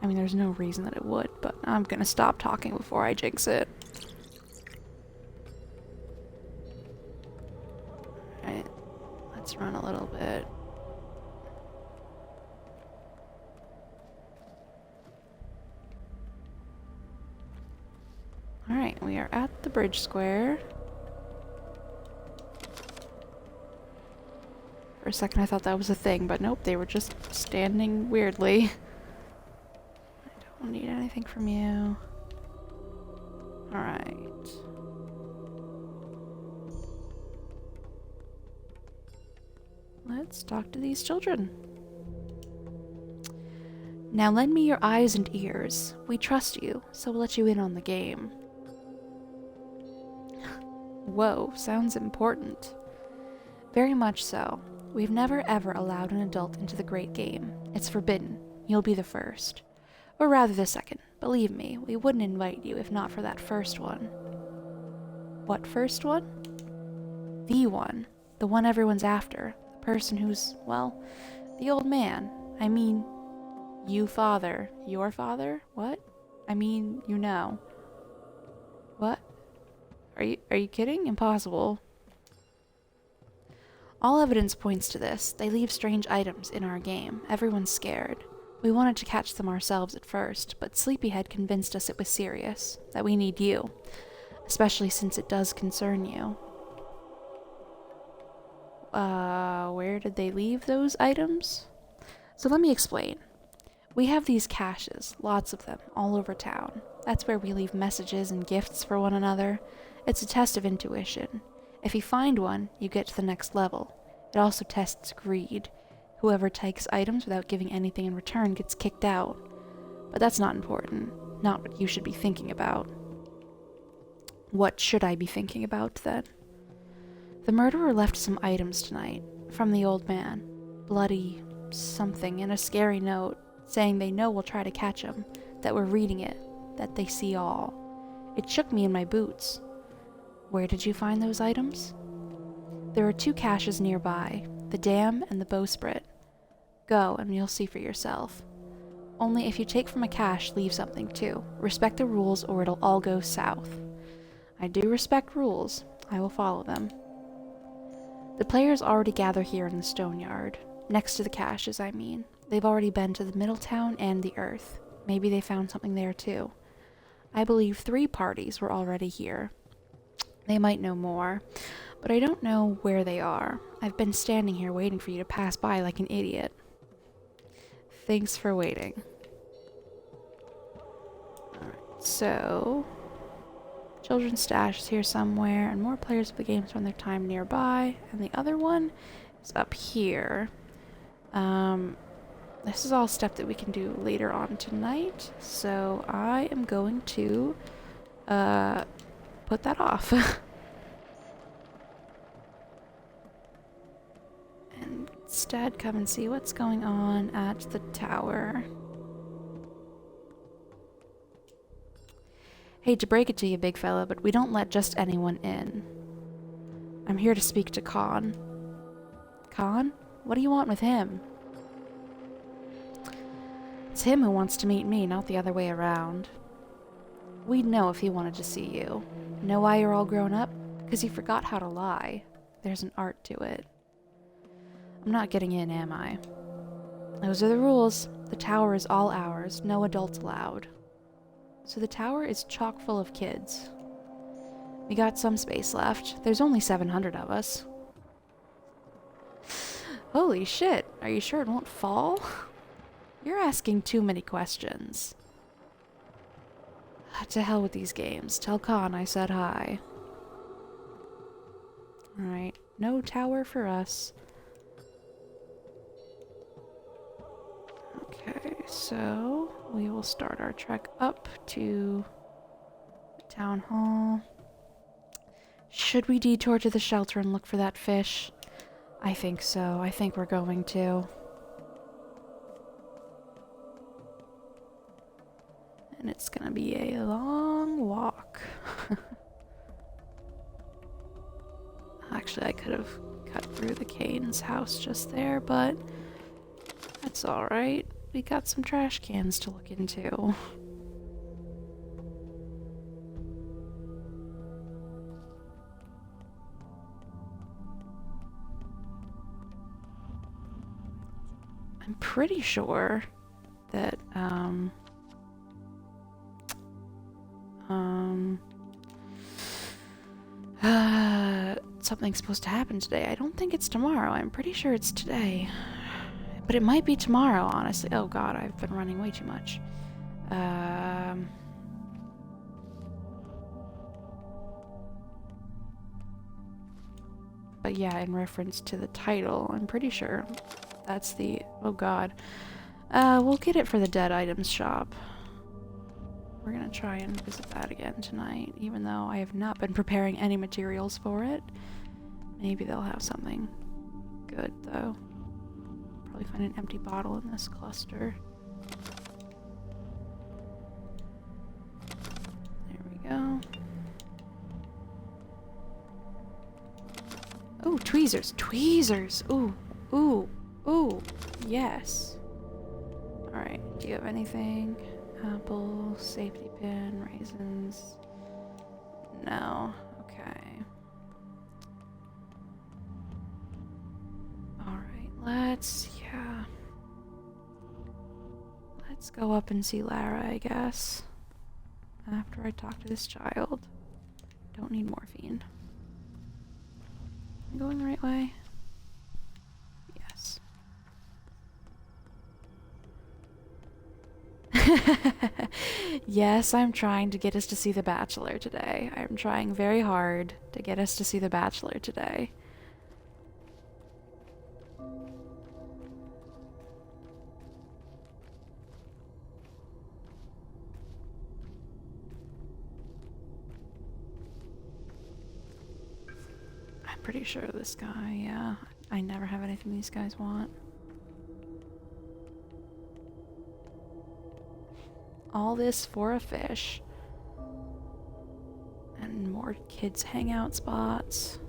I mean, there's no reason that it would, but I'm gonna stop talking before I jinx it. Alright, let's run a little bit. Alright, we are at the bridge square. For a second I thought that was a thing, but nope, they were just standing weirdly. I don't need anything from you. Alright. Let's talk to these children. Now lend me your eyes and ears. We trust you, so we'll let you in on the game. Whoa, sounds important. Very much so. We've never ever allowed an adult into the great game. It's forbidden. You'll be the first. Or rather the second, Believe me, we wouldn't invite you if not for that first one. What first one? The one. The one everyone's after. The person who's, well, the old man. I mean, you father. Your father? What? I mean, you know. What? Are you kidding? Impossible. All evidence points to this. They leave strange items in our game. Everyone's scared. We wanted to catch them ourselves at first, but Sleepyhead convinced us it was serious, that we need you, especially since it does concern you. Where did they leave those items? So let me explain. We have these caches, lots of them, all over town. That's where we leave messages and gifts for one another. It's a test of intuition. If you find one, you get to the next level. It also tests greed. Whoever takes items without giving anything in return gets kicked out. But that's not important. Not what you should be thinking about. What should I be thinking about, then? The murderer left some items tonight, from the old man. Bloody something and a scary note, saying they know we'll try to catch him, that we're reading it, that they see all. It shook me in my boots. Where did you find those items? There are 2 caches nearby, the dam and the bowsprit. Go, and you'll see for yourself. Only if you take from a cache, leave something too. Respect the rules, or it'll all go south. I do respect rules. I will follow them. The players already gather here in the stone yard. Next to the caches, I mean. They've already been to the middle town and the earth. Maybe they found something there too. I believe 3 parties were already here. They might know more, but I don't know where they are. I've been standing here waiting for you to pass by like an idiot. Thanks for waiting. Alright, so... Children's stash is here somewhere, and more players of the game spend their time nearby, and the other one is up here. This is all stuff that we can do later on tonight, so I am going to put that off. And instead come and see what's going on at the tower. Hate to break it to you, big fella, but we don't let just anyone in. I'm here to speak to Khan. Khan? What do you want with him? It's him who wants to meet me, not the other way around. We'd know if he wanted to see you. Know why you're all grown up? Because you forgot how to lie. There's an art to it. I'm not getting in, am I? Those are the rules. The tower is all ours. No adults allowed. So the tower is chock full of kids. We got some space left. There's only 700 of us. Holy shit. Are you sure it won't fall? You're asking too many questions. To hell with these games. Tell Khan I said hi. Alright. No tower for us. Okay, so we will start our trek up to the town hall. Should we detour to the shelter and look for that fish? I think so. I think we're going to. And it's gonna be a long walk. Actually, I could have cut through the Kane's house just there, but that's alright. We got some trash cans to look into. I'm pretty sure that, something's supposed to happen today. I don't think it's tomorrow. I'm pretty sure it's today. But it might be tomorrow, honestly. Oh god, I've been running way too much. But yeah, in reference to the title, I'm pretty sure that's the... Oh god. We'll get it for the dead items shop. We're gonna try and visit that again tonight, even though I have not been preparing any materials for it. Maybe they'll have something good, though. Probably find an empty bottle in this cluster. Oh, tweezers. Tweezers. Ooh. Ooh. Ooh. Yes. Alright. Do you have anything? Apple, safety pin, raisins. No. Okay. Alright. Yeah. Let's go up and see Lara, I guess. After I talk to this child. Don't need morphine. Am I going the right way? Yes. Yes, I'm trying to get us to see The Bachelor today. I'm trying very hard to get us to see The Bachelor today. I'm pretty sure this guy, yeah. I never have anything these guys want. All this for a fish. And more kids' hangout spots.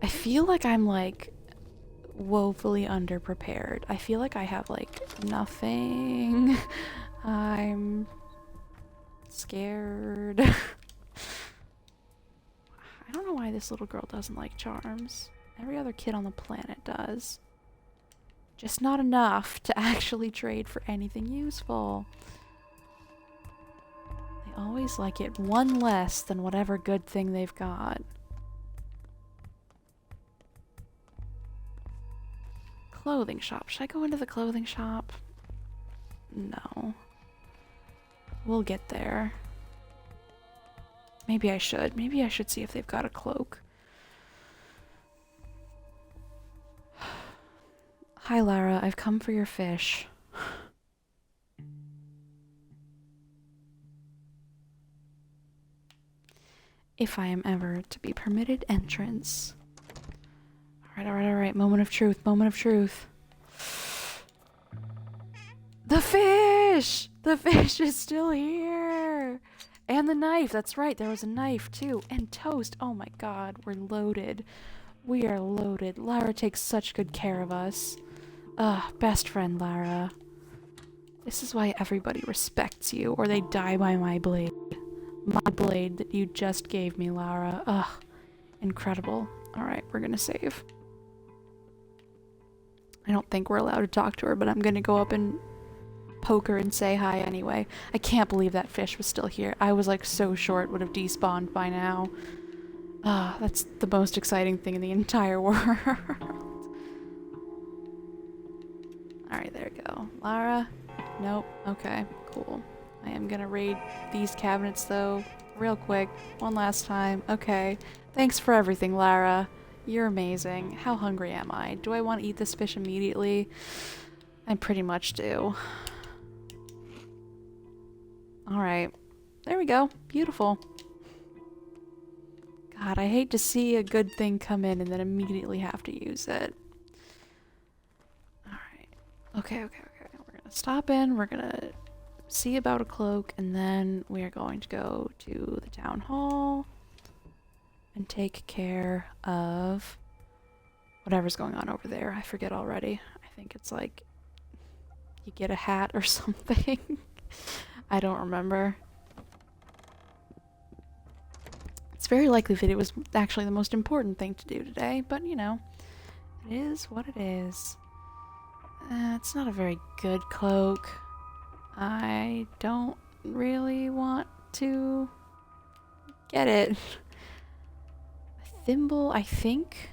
I feel like I'm like woefully underprepared. I feel like I have like nothing. I'm scared. I don't know why this little girl doesn't like charms. Every other kid on the planet does. Just not enough to actually trade for anything useful. They always like it one less than whatever good thing they've got. Clothing shop. Should I go into the clothing shop? No. We'll get there. Maybe I should. Maybe I should see if they've got a cloak. Hi, Lara. I've come for your fish. If I am ever to be permitted entrance. Alright. Moment of truth. Moment of truth. The fish! The fish is still here! And the knife. That's right. There was a knife, too. And toast. Oh my god. We're loaded. We are loaded. Lara takes such good care of us. Best friend, Lara. This is why everybody respects you, or they die by my blade. My blade that you just gave me, Lara. Ugh. Incredible. Alright, we're gonna save. I don't think we're allowed to talk to her, but I'm gonna go up and poke her and say hi anyway. I can't believe that fish was still here. I was like so sure it would have despawned by now. That's the most exciting thing in the entire world. Alright, there we go. Lara? Nope. Okay, cool. I am gonna raid these cabinets though, real quick, one last time. Okay. Thanks for everything, Lara. You're amazing. How hungry am I? Do I want to eat this fish immediately? I pretty much do. Alright. There we go. Beautiful. God, I hate to see a good thing come in and then immediately have to use it. Alright. Okay. We're gonna stop in, we're gonna see about a cloak, and then we are going to go to the town hall and take care of whatever's going on over there. I forget already. I think it's like you get a hat or something. I don't remember. It's very likely that it was actually the most important thing to do today, but you know, it is what it is. It's not a very good cloak. I don't really want to get it. A thimble, I think,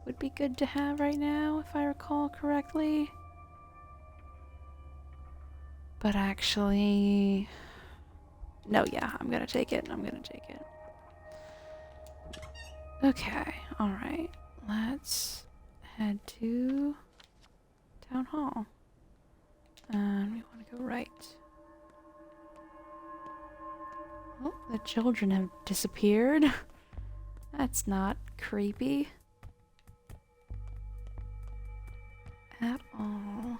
would be good to have right now, if I recall correctly. But actually... No, yeah, I'm gonna take it. Okay, alright. Let's head to town hall. And we want to go right. Oh, the children have disappeared. That's not creepy at all.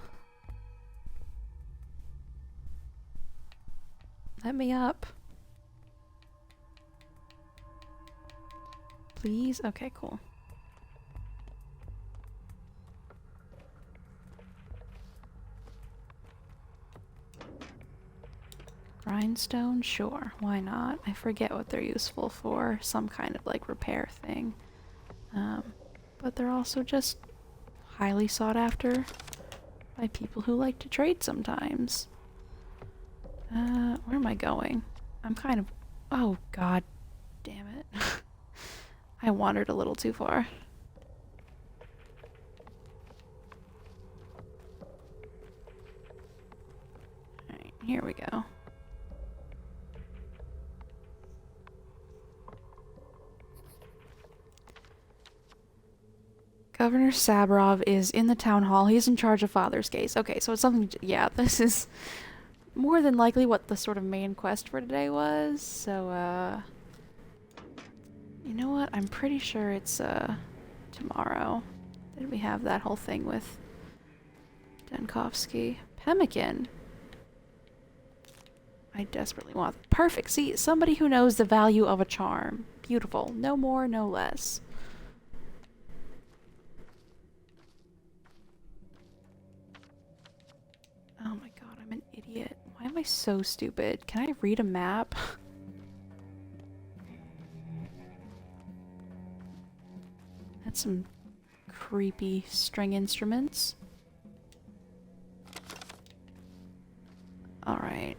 Let me up. Please? Okay, cool. Grindstone? Sure, why not? I forget what they're useful for. Some kind of like repair thing. But they're also just highly sought after by people who like to trade sometimes. Where am I going? I'm kind of... Oh, god damn it. I wandered a little too far. Alright, here we go. Governor Sabrov is in the town hall. He's in charge of Father's case. Okay, so it's something... Yeah, this is more than likely what the sort of main quest for today was. So, you know what? I'm pretty sure it's, tomorrow. Did we have that whole thing with Denkovsky? Pemmican. I desperately want... Perfect! See, somebody who knows the value of a charm. Beautiful. No more, no less. Oh my god, I'm an idiot. Why am I so stupid? Can I read a map? That's some creepy string instruments. Alright.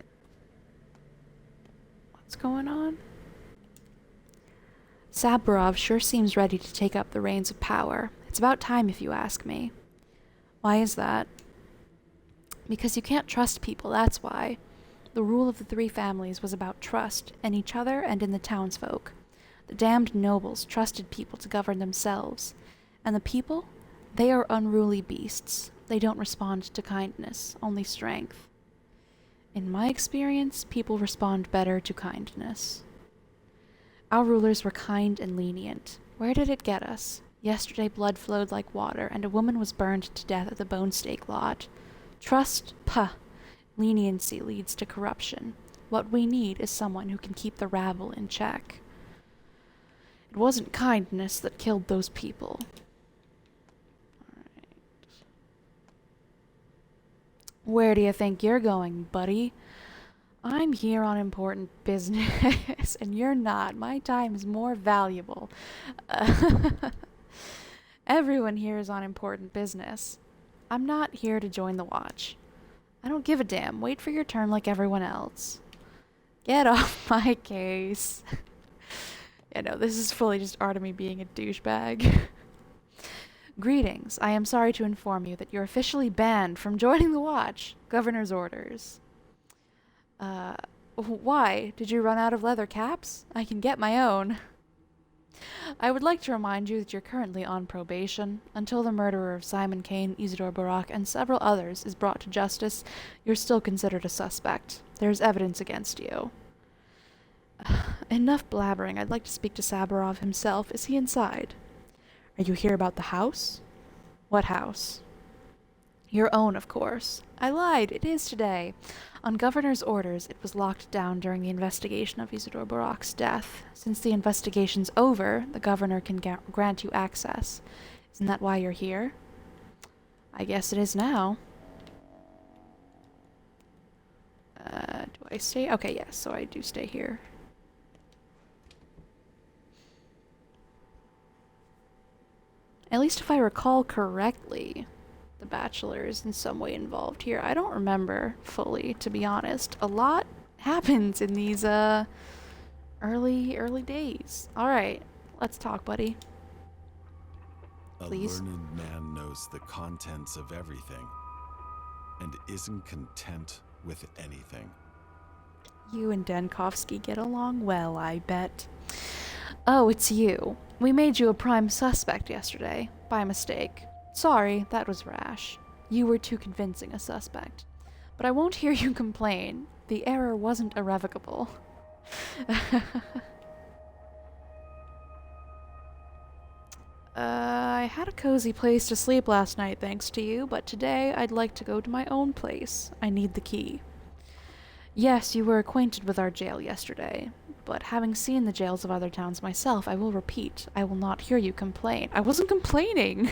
What's going on? Saburov sure seems ready to take up the reins of power. It's about time if you ask me. Why is that? Because you can't trust people, that's why. The rule of the three families was about trust, in each other and in the townsfolk. The damned nobles trusted people to govern themselves. And the people? They are unruly beasts. They don't respond to kindness, only strength. In my experience, people respond better to kindness. Our rulers were kind and lenient. Where did it get us? Yesterday blood flowed like water, and a woman was burned to death at the bone stake lot. Trust? Puh. Leniency leads to corruption. What we need is someone who can keep the rabble in check. It wasn't kindness that killed those people. Alright. Where do you think you're going, buddy? I'm here on important business, and you're not. My time is more valuable. Everyone here is on important business. I'm not here to join the watch. I don't give a damn. Wait for your turn like everyone else. Get off my case. Yeah, no, this is fully just Artemy being a douchebag. Greetings. I am sorry to inform you that you're officially banned from joining the watch. Governor's orders. Why? Did you run out of leather caps? I can get my own. I would like to remind you that you're currently on probation. Until the murderer of Simon Kane, Isidore Barak, and several others is brought to justice, you're still considered a suspect. There's evidence against you. Enough blabbering. I'd like to speak to Saburov himself. Is he inside? Are you here about the house? What house? Your own, of course. I lied. It is today. On Governor's orders, it was locked down during the investigation of Isidore Barak's death. Since the investigation's over, the Governor can grant you access. Isn't that why you're here? I guess it is now. Do I stay? Okay, yes, so I do stay here. At least if I recall correctly, the Bachelor is in some way involved here. I don't remember fully, to be honest. A lot happens in these, early days. Alright, let's talk, buddy. Please. A learned man knows the contents of everything, and isn't content with anything. You and Denkovsky get along well, I bet. Oh, it's you. We made you a prime suspect yesterday, by mistake. Sorry, that was rash. You were too convincing a suspect. But I won't hear you complain. The error wasn't irrevocable. I had a cozy place to sleep last night thanks to you, but today I'd like to go to my own place. I need the key. Yes, you were acquainted with our jail yesterday, but having seen the jails of other towns myself, I will repeat, I will not hear you complain. I wasn't complaining!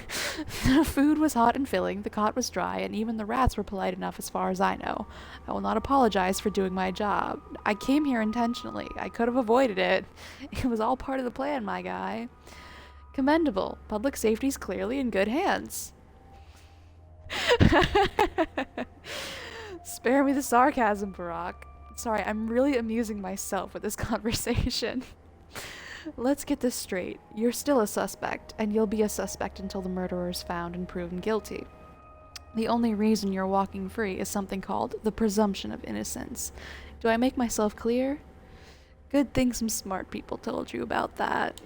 The food was hot and filling, the cot was dry, and even the rats were polite enough as far as I know. I will not apologize for doing my job. I came here intentionally. I could have avoided it. It was all part of the plan, my guy. Commendable. Public safety's clearly in good hands. Spare me the sarcasm, Barack. Sorry, I'm really amusing myself with this conversation. Let's get this straight. You're still a suspect, and you'll be a suspect until the murderer is found and proven guilty. The only reason you're walking free is something called the presumption of innocence. Do I make myself clear? Good thing some smart people told you about that.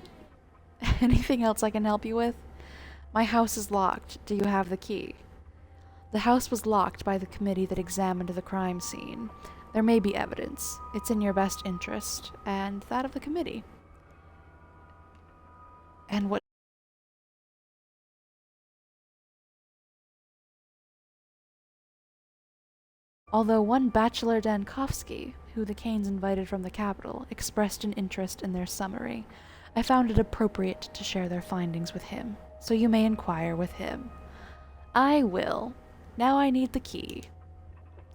Anything else I can help you with? My house is locked. Do you have the key? The house was locked by the committee that examined the crime scene. There may be evidence. It's in your best interest, and that of the committee. And what? Although one Bachelor Dankovsky, who the Kanes invited from the capital, expressed an interest in their summary, I found it appropriate to share their findings with him, so you may inquire with him. I will. Now I need the key.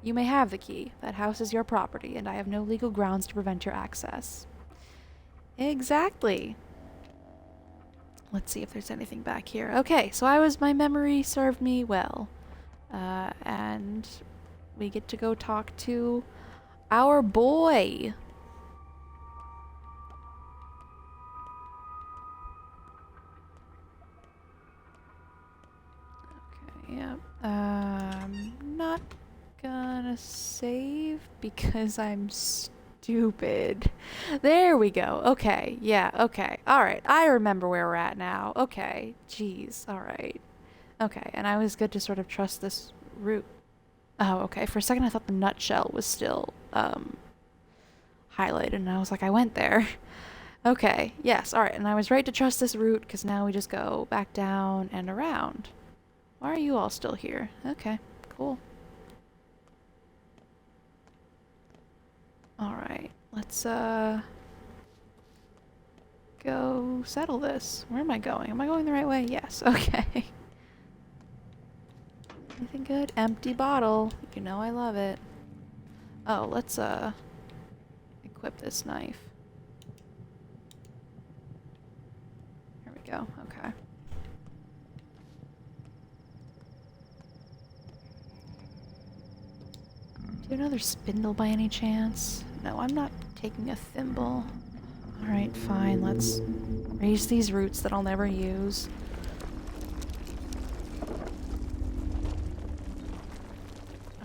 You may have the key. That house is your property, and I have no legal grounds to prevent your access. Exactly. Let's see if there's anything back here. Okay, so my memory served me well. And we get to go talk to our boy. Okay, yep. Not gonna save because I'm stupid. There we go. Okay, yeah, okay. Alright, I remember where we're at now. Okay, jeez, alright. Okay, and I was good to sort of trust this route. Oh, okay. For a second I thought the nutshell was still, highlighted, and I was like, I went there. Okay, yes, alright, and I was right to trust this route, because now we just go back down and around. Why are you all still here? Okay, cool. Alright, let's, go settle this. Where am I going? Am I going the right way? Yes, okay. Anything good? Empty bottle. You know I love it. Oh, let's, equip this knife. Here we go, okay. Do you have another spindle by any chance? No, I'm not taking a thimble. Alright, fine, let's raise these roots that I'll never use.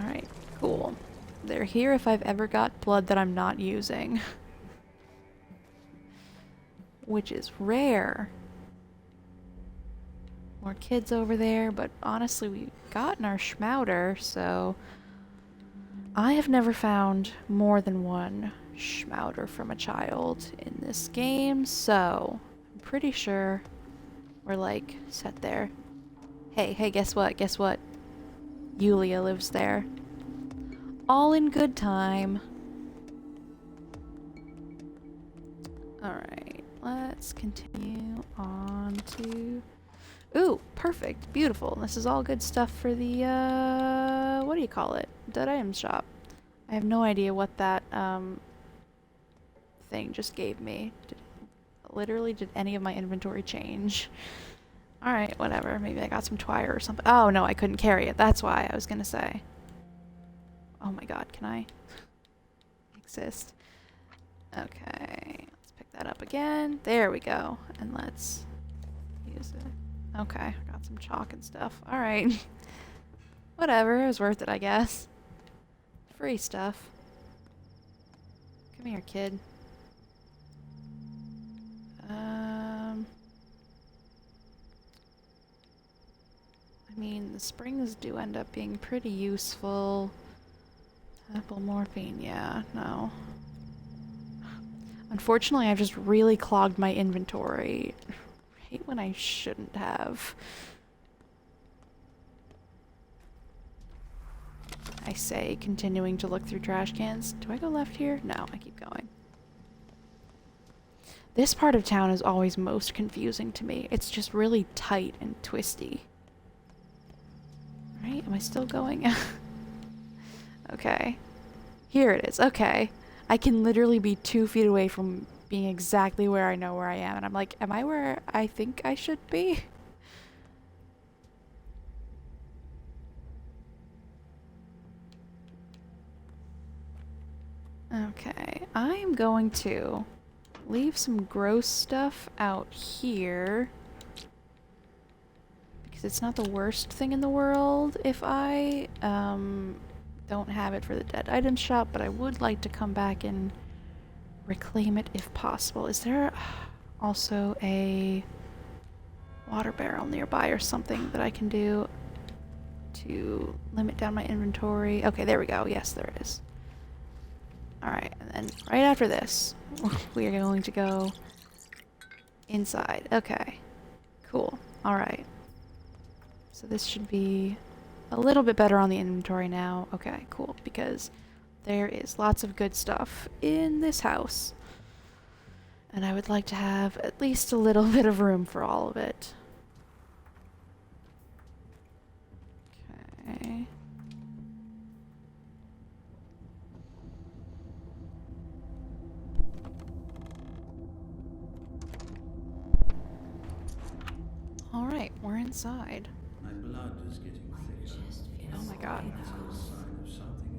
Alright, cool. They're here if I've ever got blood that I'm not using. Which is rare. More kids over there, but honestly we've gotten our schmouder, so... I have never found more than one schmouder from a child in this game, so I'm pretty sure we're like set there. Hey, guess what? Guess what? Yulia lives there. All in good time. Alright, let's continue on to... Ooh, perfect. Beautiful. This is all good stuff for the, what do you call it? Dead item shop. I have no idea what that, thing just gave me. Literally, did any of my inventory change? Alright, whatever. Maybe I got some twire or something. Oh, no, I couldn't carry it. That's why I was gonna say. Oh my god, can I exist? Okay, let's pick that up again. There we go. And let's use it. Okay, got some chalk and stuff. Alright. Whatever, it was worth it, I guess. Free stuff. Come here, kid. I mean, the springs do end up being pretty useful. Apple morphine, yeah, no. Unfortunately, I've just really clogged my inventory. Right when I shouldn't have. I say, continuing to look through trash cans. Do I go left here? No, I keep going. This part of town is always most confusing to me. It's just really tight and twisty. Right? Am I still going? Okay. Here it is. Okay. I can literally be 2 feet away from being exactly where I know where I am. And I'm like, am I where I think I should be? Okay. I am going to leave some gross stuff out here. Because it's not the worst thing in the world if I, don't have it for the dead item shop, but I would like to come back and reclaim it if possible. Is there also a water barrel nearby or something that I can do to limit down my inventory? Okay, there we go. Yes, there is. Alright, and then right after this, we are going to go inside. Okay, cool. Alright. So this should be a little bit better on the inventory now. Okay, cool, because there is lots of good stuff in this house. And I would like to have at least a little bit of room for all of it. Okay. Alright, we're inside. My blood is getting thicker. Oh my god.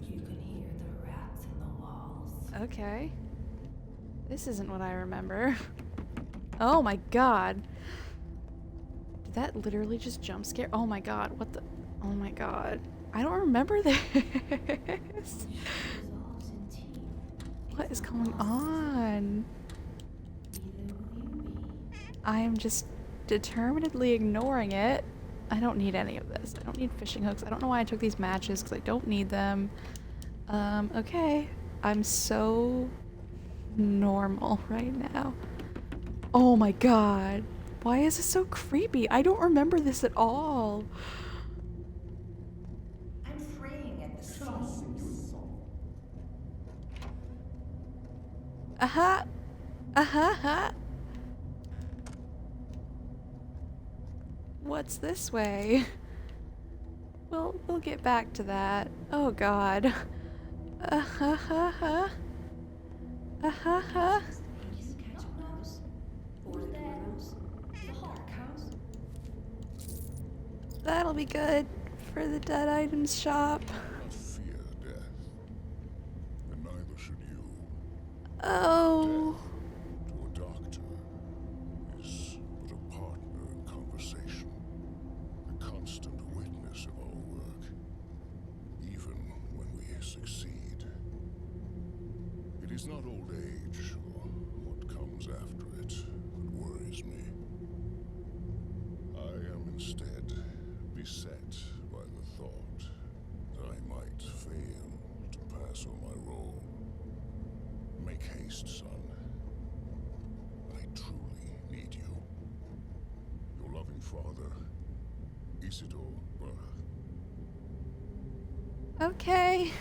You can hear the rats in the walls. Okay. This isn't what I remember. Oh my god. Did that literally just jump scare? Oh my god, what the? Oh my god. I don't remember this. What is going on? I am just determinedly ignoring it. I don't need any of this. I don't need fishing hooks. I don't know why I took these matches because I don't need them. Okay. I'm so normal right now. Oh my god. Why is this so creepy? I don't remember this at all. I'm fraying at the seams. Uh-huh. Uh-huh. What's this way? We'll get back to that. Oh god. Uh-huh. Uh-huh. That'll be good for the dead items shop. Not fear death, and neither should you. Oh. To a doctor is but a partner in conversation, a constant witness of our work, even when we succeed. It is not old age or what comes after it that worries me. I am instead beset by the thought that I might fail to pass on my role. Make haste, son. I truly need you. Your loving father, Isidore Burr. Okay.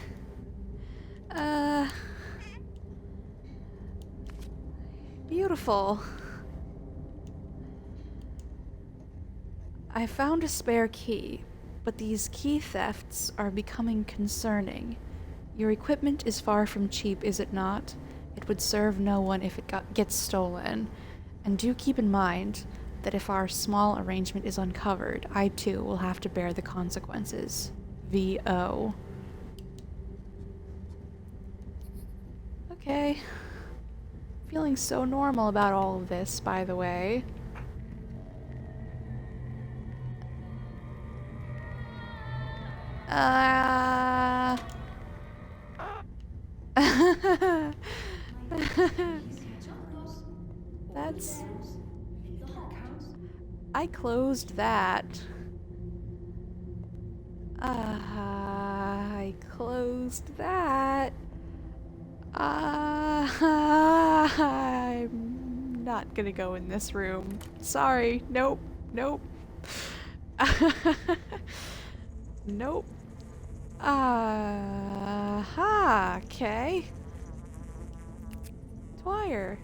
Beautiful. I found a spare key, but these key thefts are becoming concerning. Your equipment is far from cheap, is it not? It would serve no one if it gets stolen. And do keep in mind that if our small arrangement is uncovered, I too will have to bear the consequences. V.O. Okay. Feeling so normal about all of this, by the way. That's... I closed that. I closed that. I'm not gonna go in this room. Sorry. Nope. Nope. Nope. Okay. Dwyer.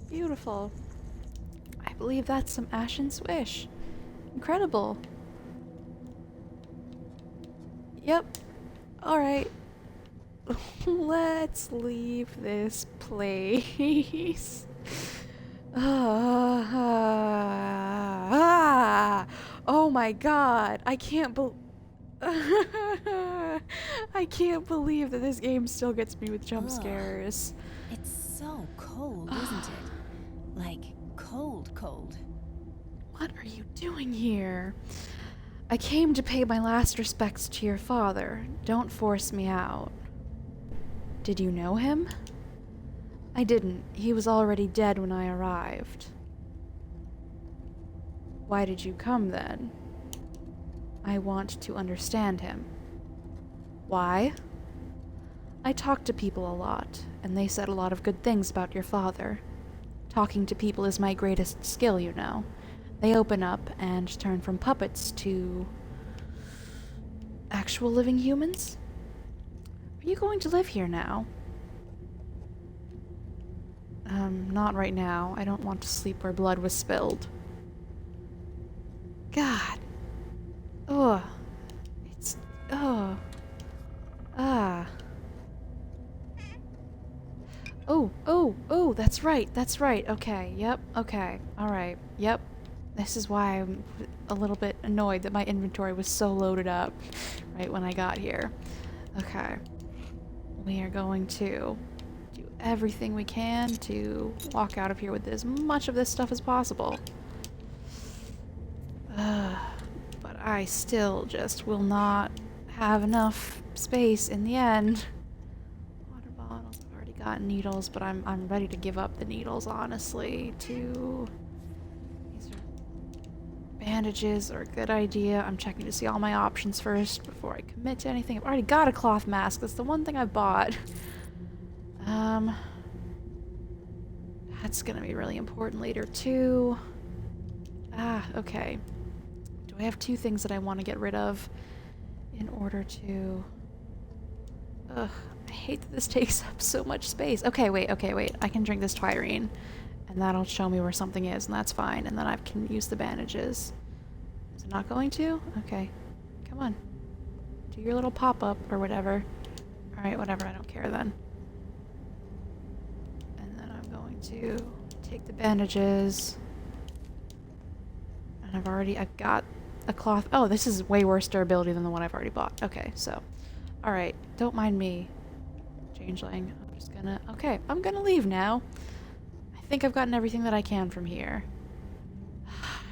Beautiful. I believe that's some Ashen Swish. Incredible. Yep. Alright. Let's leave this place. Oh my god. I can't I can't believe that this game still gets me with jump Ugh. scares. It's so cold, isn't it? Like, cold, cold. What are you doing here? I came to pay my last respects to your father. Don't force me out. Did you know him? I didn't. He was already dead when I arrived. Why did you come then? I want to understand him. Why? I talked to people a lot, and they said a lot of good things about your father. Talking to people is my greatest skill, you know. They open up and turn from puppets to actual living humans? Are you going to live here now? Not right now. I don't want to sleep where blood was spilled. God. Ugh. It's... Ugh. Ah. Oh, that's right, okay, yep, okay, alright, yep. This is why I'm a little bit annoyed that my inventory was so loaded up right when I got here. Okay. We are going to do everything we can to walk out of here with as much of this stuff as possible. But I still just will not have enough space in the end. Water bottles, I've already got needles, but I'm ready to give up the needles, honestly, to... These are... Bandages are a good idea. I'm checking to see all my options first before I commit to anything. I've already got a cloth mask. That's the one thing I bought. That's gonna be really important later, too. Okay. Do I have two things that I want to get rid of in order to... Ugh, I hate that this takes up so much space. Okay, wait. I can drink this Twyrene, and that'll show me where something is, and that's fine. And then I can use the bandages. Is it not going to? Okay. Come on. Do your little pop-up, or whatever. Alright, whatever, I don't care then. And then I'm going to take the bandages. And I've got a cloth. Oh, this is way worse durability than the one I've already bought. Okay, so. Alright, don't mind me, changeling. I'm just gonna... Okay, I'm gonna leave now. I think I've gotten everything that I can from here.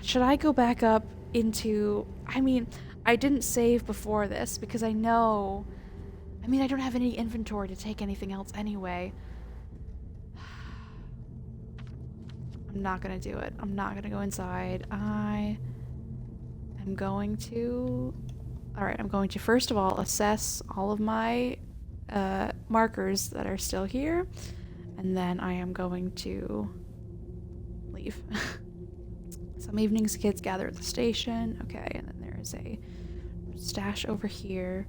Should I go back up into... I mean, I didn't save before this because I know... I mean, I don't have any inventory to take anything else anyway. I'm not gonna do it. I'm not gonna go inside. I am going to... Alright, I'm going to first of all assess all of my markers that are still here, and then I am going to leave. Some evenings kids gather at the station. Okay, and then there is a stash over here.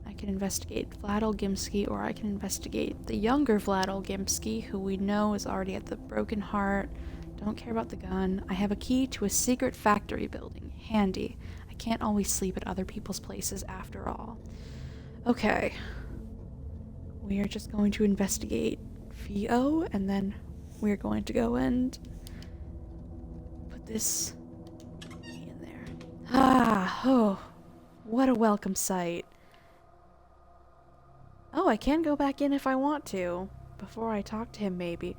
I can investigate Vlad Olgimsky, or I can investigate the younger Vlad Olgimsky, who we know is already at the Broken Heart. Don't care about the gun. I have a key to a secret factory building. Handy. I can't always sleep at other people's places after all. Okay. We are just going to investigate VO, and then we're going to go and put this in there. Oh. What a welcome sight. Oh, I can go back in if I want to. Before I talk to him, maybe.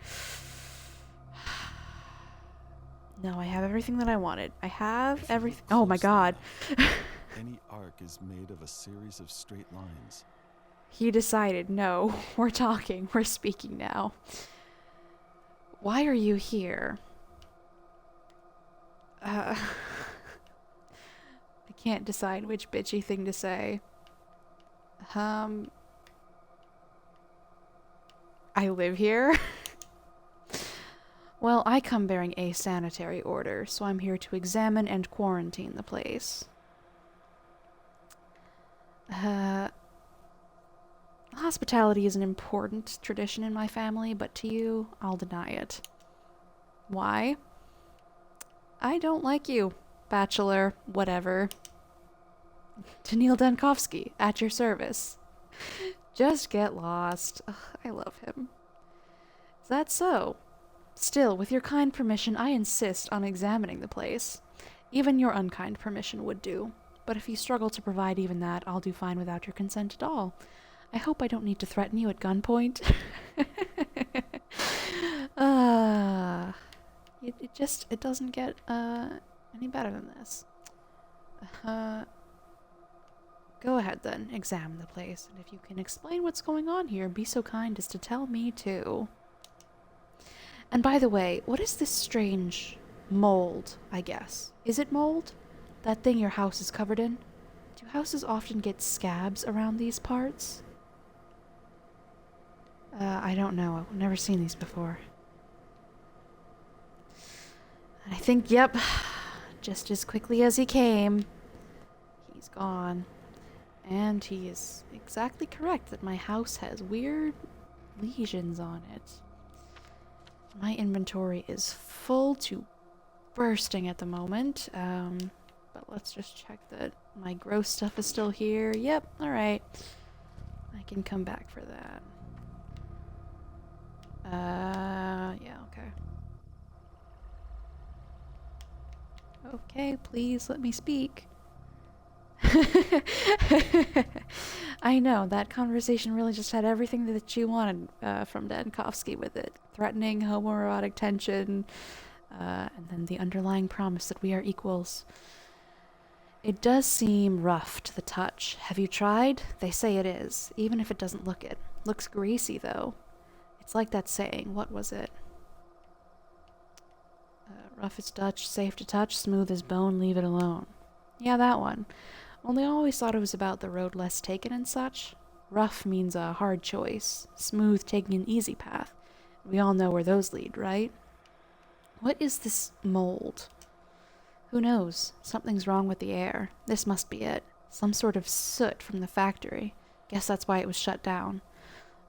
No, I have everything that I wanted. I have everything. Oh my god. Any arc is made of a series of straight lines. He decided, no, we're talking. We're speaking now. Why are you here? I can't decide which bitchy thing to say. I live here? Well, I come bearing a sanitary order, so I'm here to examine and quarantine the place. Hospitality is an important tradition in my family, but to you, I'll deny it. Why? I don't like you, bachelor, whatever. Daniil Dankovsky, at your service. Just get lost. Ugh, I love him. Is that so? Still, with your kind permission, I insist on examining the place. Even your unkind permission would do. But if you struggle to provide even that, I'll do fine without your consent at all. I hope I don't need to threaten you at gunpoint. It doesn't get, any better than this. Go ahead then, examine the place, and if you can explain what's going on here, be so kind as to tell me too. And by the way, what is this strange mold, I guess? Is it mold? That thing your house is covered in? Do houses often get scabs around these parts? I don't know. I've never seen these before. And I think, yep, just as quickly as he came, he's gone. And he is exactly correct that my house has weird lesions on it. My inventory is full to bursting at the moment, but let's just check that my gross stuff is still here. Yep, alright. I can come back for that. Yeah, okay. Okay, please let me speak. I know, that conversation really just had everything that you wanted from Dankovsky with it. Threatening, homoerotic tension, and then the underlying promise that we are equals. It does seem rough to the touch. Have you tried? They say it is, even if it doesn't look it. Looks greasy, though. It's like that saying, what was it? Rough as Dutch, safe to touch, smooth as bone, leave it alone. Yeah, that one. Only I always thought it was about the road less taken and such. Rough means a hard choice, smooth taking an easy path. We all know where those lead, right? What is this mold? Who knows? Something's wrong with the air. This must be it. Some sort of soot from the factory. Guess that's why it was shut down.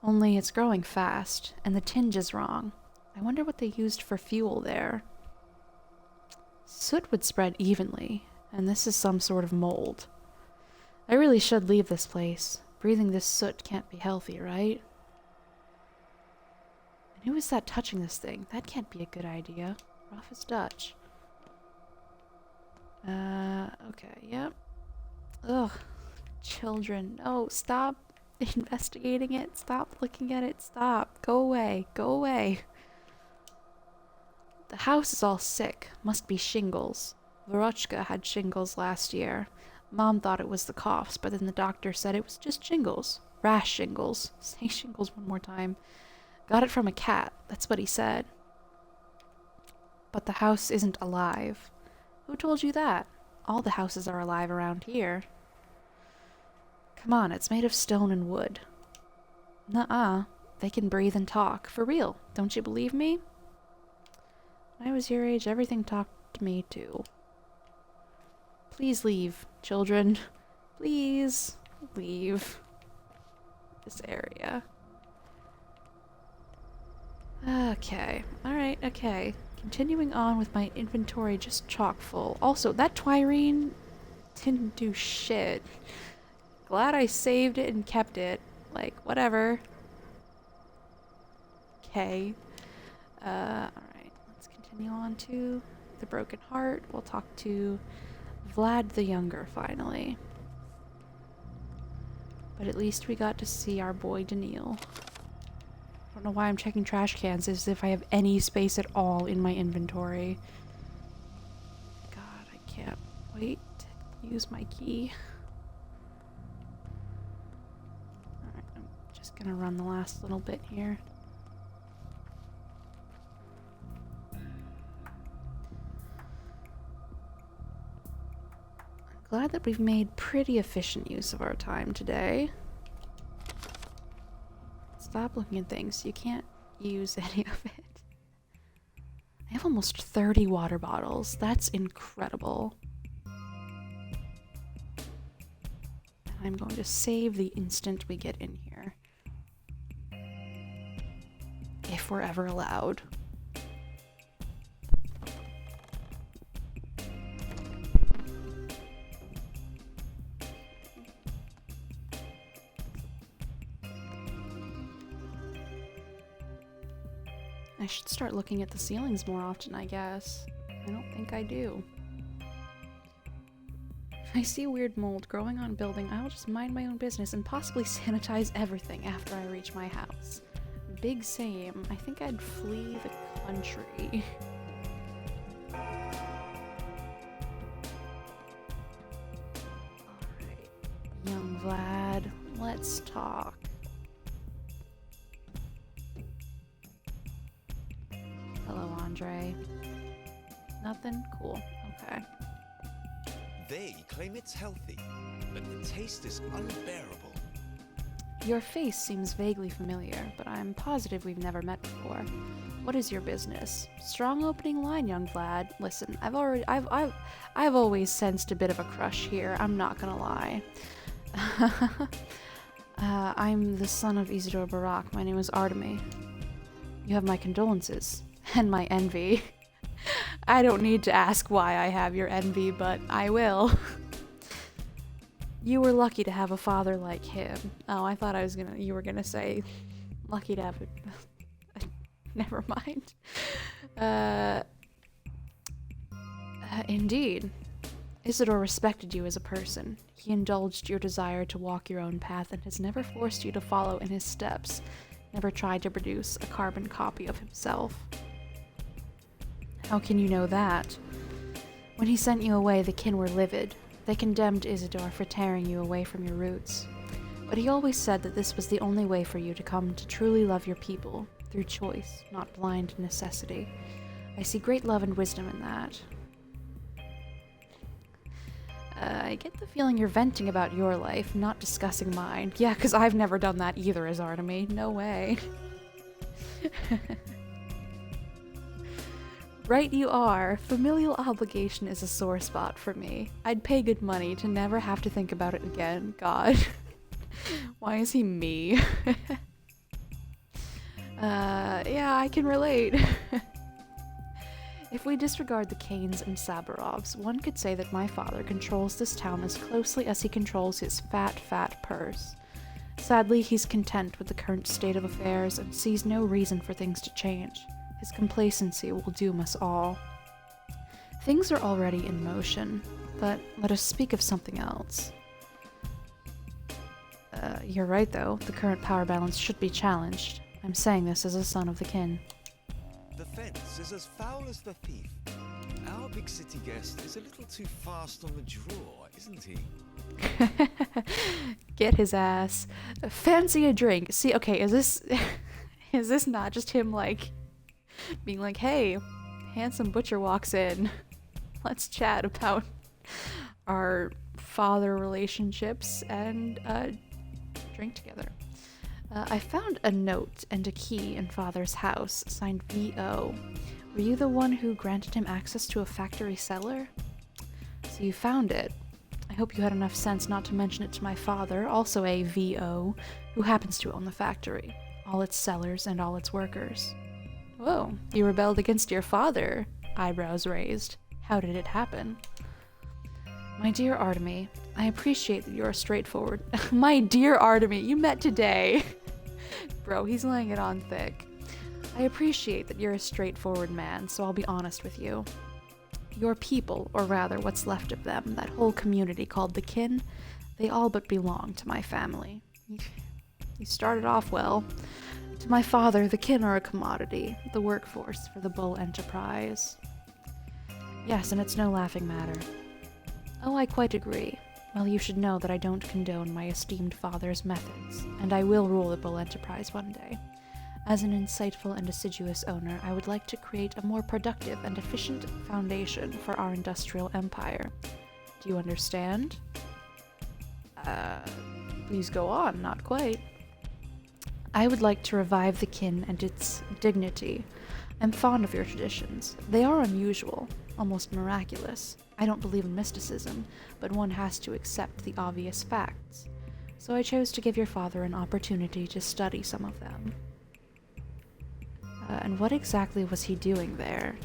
Only it's growing fast, and the tinge is wrong. I wonder what they used for fuel there. Soot would spread evenly, and this is some sort of mold. I really should leave this place. Breathing this soot can't be healthy, right? And who is that touching this thing? That can't be a good idea. Rough as Dutch. Okay, yep. Ugh. Children. No, stop investigating it. Stop looking at it. Stop. Go away. Go away. The house is all sick. Must be shingles. Vorochka had shingles last year. Mom thought it was the coughs, but then the doctor said it was just shingles. Rash shingles. Say shingles one more time. Got it from a cat. That's what he said. But the house isn't alive. Who told you that? All the houses are alive around here. Come on, it's made of stone and wood. Nuh-uh. They can breathe and talk. For real. Don't you believe me? When I was your age, everything talked to me, too. Please leave, children. Please leave this area. Okay. Alright, okay. Continuing on with my inventory just chock full. Also, that Twirene didn't do shit. Glad I saved it and kept it. Like, whatever. Okay. Alright. Let's continue on to the Broken Heart. We'll talk to Vlad the Younger, finally. But at least we got to see our boy Daniil. I don't know why I'm checking trash cans as if I have any space at all in my inventory. God, I can't wait to use my key. Alright, I'm just gonna run the last little bit here. Glad that we've made pretty efficient use of our time today. Stop looking at things. You can't use any of it. I have almost 30 water bottles. That's incredible. I'm going to save the instant we get in here. if we're ever allowed. I should start looking at the ceilings more often, I guess. I don't think I do. If I see weird mold growing on building, I will just mind my own business and possibly sanitize everything after I reach my house. Big same. I think I'd flee the country. Alright, young Vlad, let's talk. Hello, Andre. Nothing? Cool. Okay. They claim it's healthy, but the taste is unbearable. Your face seems vaguely familiar, but I'm positive we've never met before. What is your business? Strong opening line, young Vlad. Listen, I've always sensed a bit of a crush here. I'm not gonna lie. I'm the son of Isidore Barak. My name is Artemy. You have my condolences. And my envy. I don't need to ask why I have your envy, but I will. You were lucky to have a father like him. Oh, I thought you were gonna say lucky to have a never mind. Indeed. Isidore respected you as a person. He indulged your desire to walk your own path and has never forced you to follow in his steps. Never tried to produce a carbon copy of himself. How can you know that? When he sent you away, the kin were livid. They condemned Isidore for tearing you away from your roots. But he always said that this was the only way for you to come to truly love your people, through choice, not blind necessity. I see great love and wisdom in that. I get the feeling you're venting about your life, not discussing mine. Yeah, because I've never done that either as Artemy. No way. Right you are. Familial obligation is a sore spot for me. I'd pay good money to never have to think about it again. God. Why is he me? Yeah, I can relate. If we disregard the Kanes and Sabarovs, one could say that my father controls this town as closely as he controls his fat purse. Sadly, he's content with the current state of affairs and sees no reason for things to change. His complacency will doom us all. Things are already in motion, but let us speak of something else. You're right, though. The current power balance should be challenged. I'm saying this as a son of the kin. The fence is as foul as the thief. Our big city guest is a little too fast on the draw, isn't he? Get his ass. Fancy a drink. See, okay, is this not just him, like, being like, hey, handsome butcher walks in. Let's chat about our father relationships and drink together. I found a note and a key in father's house, signed V.O. Were you the one who granted him access to a factory cellar? So you found it. I hope you had enough sense not to mention it to my father, also a V.O., who happens to own the factory, all its cellars and all its workers. Whoa, you rebelled against your father, eyebrows raised. How did it happen? My dear Artemy, I appreciate that you're straightforward. My dear Artemy, you met today. Bro, he's laying it on thick. I appreciate that you're a straightforward man, so I'll be honest with you. Your people, or rather what's left of them, that whole community called the kin, they all but belong to my family. You started off well. To my father, the kin are a commodity, the workforce for the Bull Enterprise. Yes, and it's no laughing matter. Oh, I quite agree. Well, you should know that I don't condone my esteemed father's methods, and I will rule the Bull Enterprise one day. As an insightful and assiduous owner, I would like to create a more productive and efficient foundation for our industrial empire. Do you understand? Please go on, not quite. I would like to revive the kin and its dignity. I'm fond of your traditions. They are unusual, almost miraculous. I don't believe in mysticism, but one has to accept the obvious facts. So I chose to give your father an opportunity to study some of them. And what exactly was he doing there?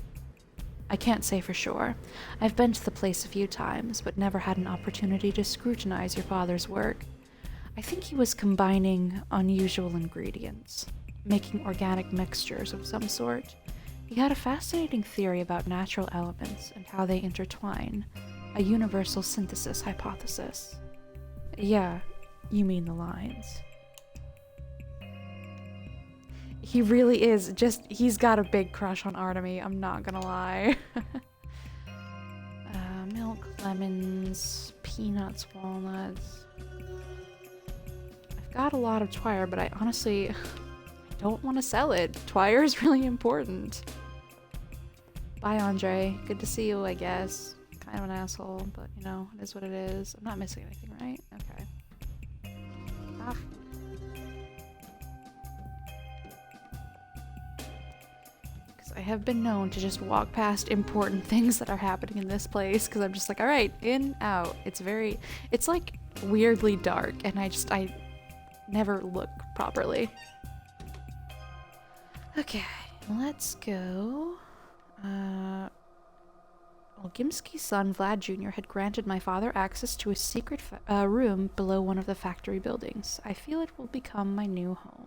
I can't say for sure. I've been to the place a few times, but never had an opportunity to scrutinize your father's work. I think he was combining unusual ingredients, making organic mixtures of some sort. He had a fascinating theory about natural elements and how they intertwine, a universal synthesis hypothesis. Yeah, you mean the lines. He really is he's got a big crush on Artemy, I'm not gonna lie. Milk, lemons, peanuts, walnuts. I've got a lot of Twire, but I honestly don't want to sell it. Twire is really important. Bye, Andre. Good to see you, I guess. Kind of an asshole, but you know, it is what it is. I'm not missing anything, right? Okay. Ah. I have been known to just walk past important things that are happening in this place because I'm just like, all right, in, out. It's like weirdly dark and I never look properly. Okay, let's go. Gimski's son, Vlad Jr., had granted my father access to a secret room below one of the factory buildings. I feel it will become my new home.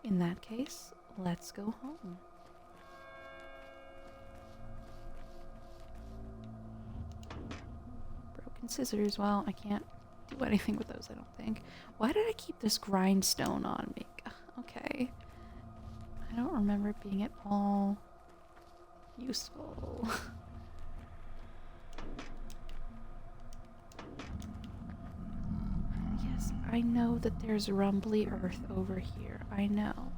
In that case, let's go home. Scissors. Well, I can't do anything with those, I don't think. Why did I keep this grindstone on me? Okay. I don't remember it being at all useful. Yes, I know that there's rumbly earth over here. I know.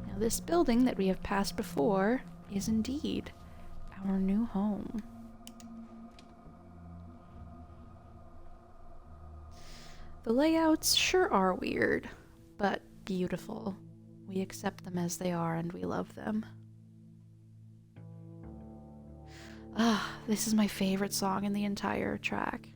Now, this building that we have passed before is indeed our new home. The layouts sure are weird, but beautiful. We accept them as they are and we love them. Ah, this is my favorite song in the entire track.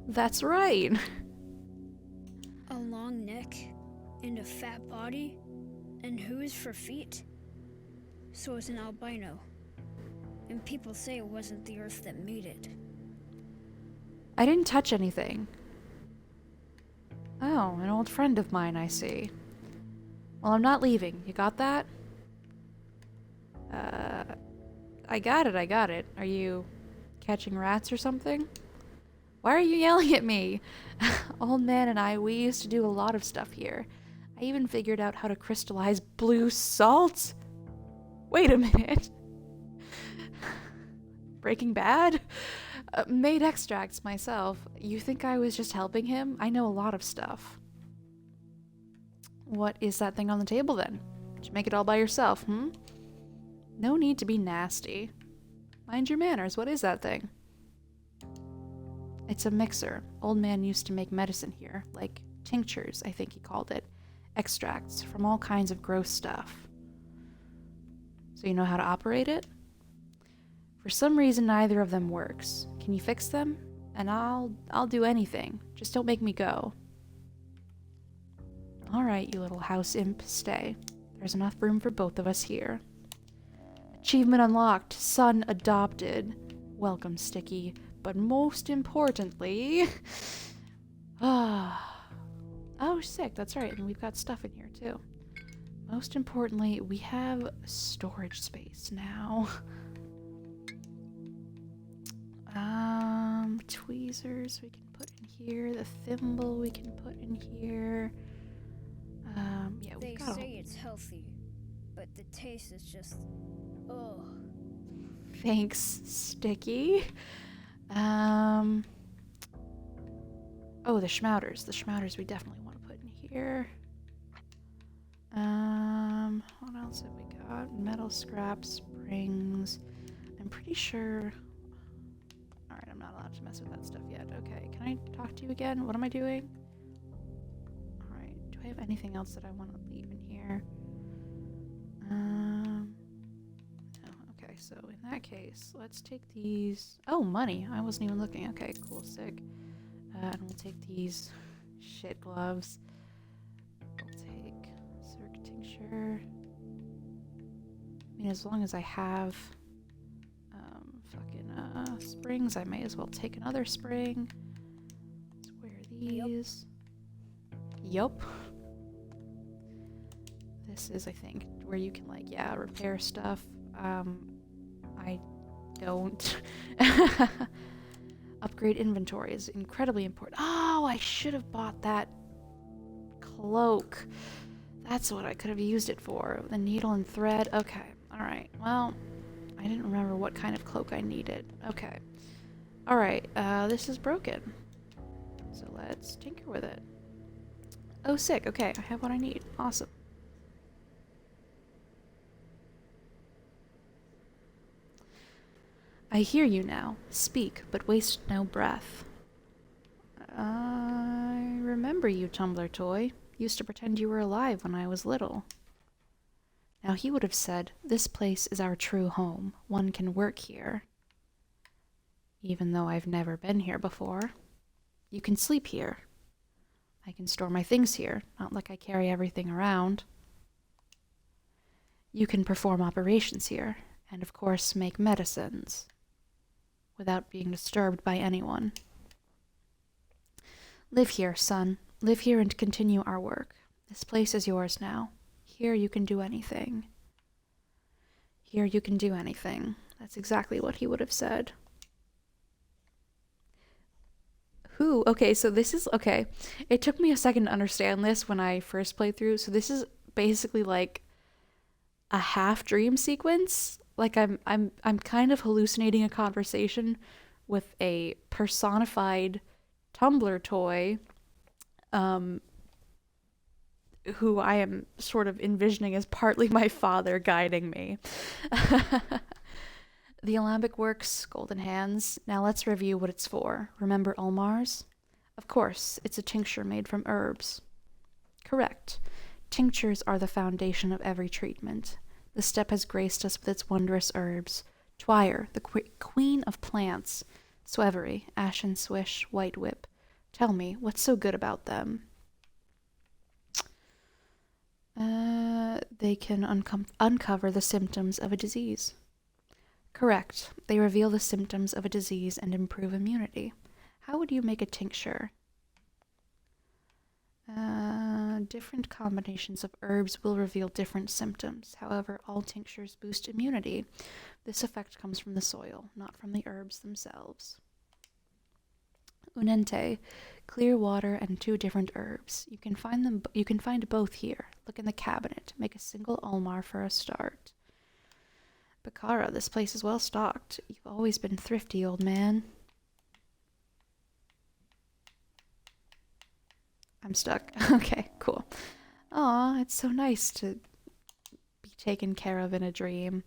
That's right. A long neck and a fat body, and hooves for feet. So it's an albino. And people say it wasn't the Earth that made it. I didn't touch anything. Oh, an old friend of mine, I see. Well, I'm not leaving. You got that? I got it. Are you catching rats or something? Why are you yelling at me? Old man and I, we used to do a lot of stuff here. I even figured out how to crystallize blue salt. Wait a minute. Breaking Bad? Made extracts myself. You think I was just helping him? I know a lot of stuff. What is that thing on the table then? Did you make it all by yourself, No need to be nasty. Mind your manners, what is that thing? It's a mixer. Old man used to make medicine here, like tinctures, I think he called it. Extracts from all kinds of gross stuff. So you know how to operate it? For some reason, neither of them works. Can you fix them? And I'll do anything. Just don't make me go. All right, you little house imp, stay. There's enough room for both of us here. Achievement unlocked. Son adopted. Welcome, Sticky. But most importantly... Oh, sick, that's right, and we've got stuff in here, too. Most importantly, we have storage space now. Tweezers we can put in here, the thimble we can put in here. Yeah, we've got They say it's healthy, but the taste is just... ugh. Thanks, Sticky. Oh, the schmouters. The schmouters we definitely want to put in here. What else have we got? Metal scrap springs. I'm pretty sure... Alright, I'm not allowed to mess with that stuff yet. Okay, can I talk to you again? What am I doing? Alright, do I have anything else that I want to leave in here? No. Okay, So in that case, let's take these. Oh, money. I wasn't even looking. Okay, cool, sick. And we'll take these shit gloves. We'll take Circ tincture. I mean, as long as I have fucking springs, I may as well take another spring. Let's wear these. Yup. This is, I think, where you can, like, yeah, repair stuff. I don't. Upgrade inventory is incredibly important. Oh, I should have bought that cloak. That's what I could have used it for. The needle and thread. Okay. Alright. Well, I didn't remember what kind of cloak I needed. Okay. Alright. This is broken. So let's tinker with it. Oh, sick. Okay. I have what I need. Awesome. I hear you now. Speak, but waste no breath. I remember you, Tumbler Toy. Used to pretend you were alive when I was little. Now he would have said, this place is our true home. One can work here. Even though I've never been here before. You can sleep here. I can store my things here, not like I carry everything around. You can perform operations here, and of course make medicines, without being disturbed by anyone. Live here, son. Live here and continue our work. This place is yours now. Here you can do anything. Here you can do anything. That's exactly what he would have said. Who? Okay, so this is, okay. It took me a second to understand this when I first played through. So this is basically like a half dream sequence. Like I'm kind of hallucinating a conversation with a personified Tumblr toy, who I am sort of envisioning as partly my father guiding me. The alembic works, golden hands. Now let's review what it's for. Remember Ulmar's? Of course, it's a tincture made from herbs. Correct. Tinctures are the foundation of every treatment. The step has graced us with its wondrous herbs. Twire, the queen of plants. Swevery, ashen swish, white whip. Tell me, what's so good about them? They can uncover the symptoms of a disease. Correct. They reveal the symptoms of a disease and improve immunity. How would you make a tincture? Different combinations of herbs will reveal different symptoms. However, all tinctures boost immunity. This effect comes from the soil, not from the herbs themselves. Unente, clear water and 2 different herbs. You can find both here. Look in the cabinet. Make a single Ulmar for a start. Bakara, this place is well stocked. You've always been thrifty, old man. I'm stuck. Okay, cool. Aw, it's so nice to be taken care of in a dream.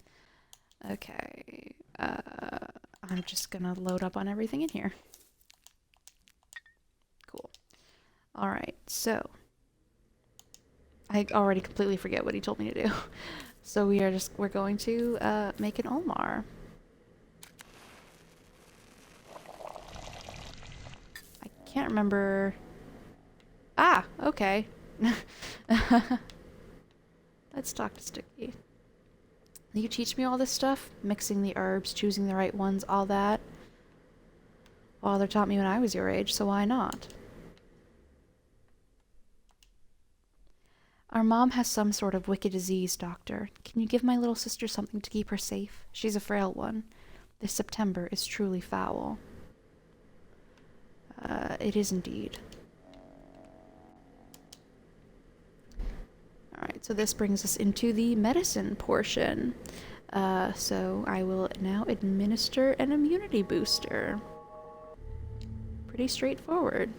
Okay, I'm just gonna load up on everything in here. Cool. Alright, so I already completely forget what he told me to do. So we're going to make an Ulmar. I can't remember. Ah, okay. Let's talk to Sticky. You teach me all this stuff? Mixing the herbs, choosing the right ones, all that? Father taught me when I was your age, so why not? Our mom has some sort of wicked disease, Doctor. Can you give my little sister something to keep her safe? She's a frail one. This September is truly foul. It is indeed. Alright, so this brings us into the medicine portion. So I will now administer an immunity booster. Pretty straightforward.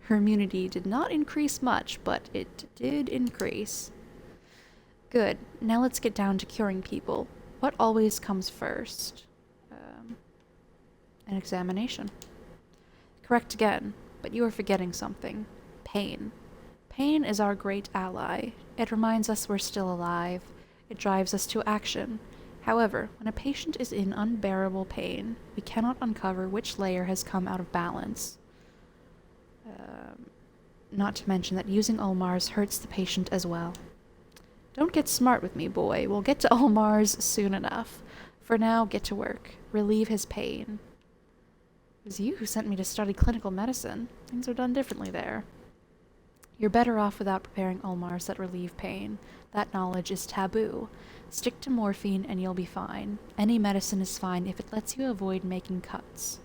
Her immunity did not increase much, but it did increase. Good. Now let's get down to curing people. What always comes first? An examination. Correct again, but you are forgetting something. Pain. Pain is our great ally. It reminds us we're still alive. It drives us to action. However, when a patient is in unbearable pain, we cannot uncover which layer has come out of balance. Not to mention that using Ulmars hurts the patient as well. Don't get smart with me, boy. We'll get to Ulmars soon enough. For now, get to work. Relieve his pain. It was you who sent me to study clinical medicine. Things are done differently there. You're better off without preparing Ulmars that relieve pain. That knowledge is taboo. Stick to morphine and you'll be fine. Any medicine is fine if it lets you avoid making cuts.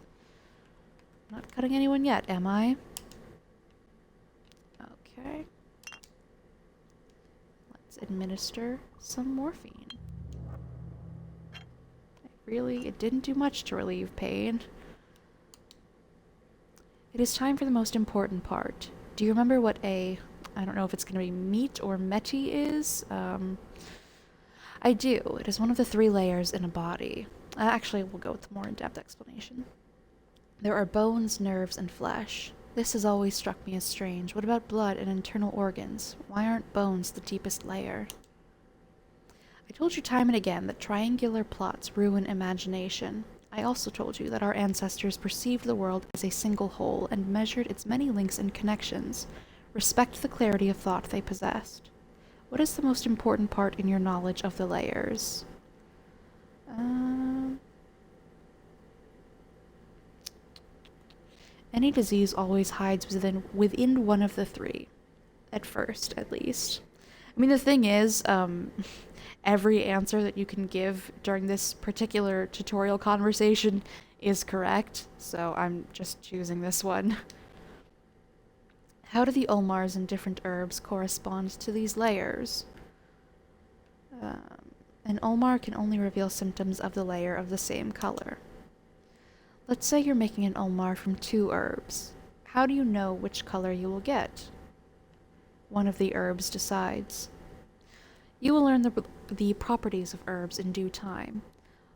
I'm not cutting anyone yet, am I? Okay. Let's administer some morphine. It didn't do much to relieve pain. It is time for the most important part. Do you remember what I don't know if it's going to be meat or meti is? I do. It is one of the 3 layers in a body. Actually, we'll go with the more in-depth explanation. There are bones, nerves, and flesh. This has always struck me as strange. What about blood and internal organs? Why aren't bones the deepest layer? I told you time and again that triangular plots ruin imagination. I also told you that our ancestors perceived the world as a single whole and measured its many links and connections. Respect the clarity of thought they possessed. What is the most important part in your knowledge of the layers? Any disease always hides within one of the 3. At first, at least. I mean, the thing is, every answer that you can give during this particular tutorial conversation is correct, so I'm just choosing this one. How do the Ulmars and different herbs correspond to these layers? An Ulmar can only reveal symptoms of the layer of the same color. Let's say you're making an Ulmar from 2 herbs. How do you know which color you will get? One of the herbs decides. You will learn the properties of herbs in due time.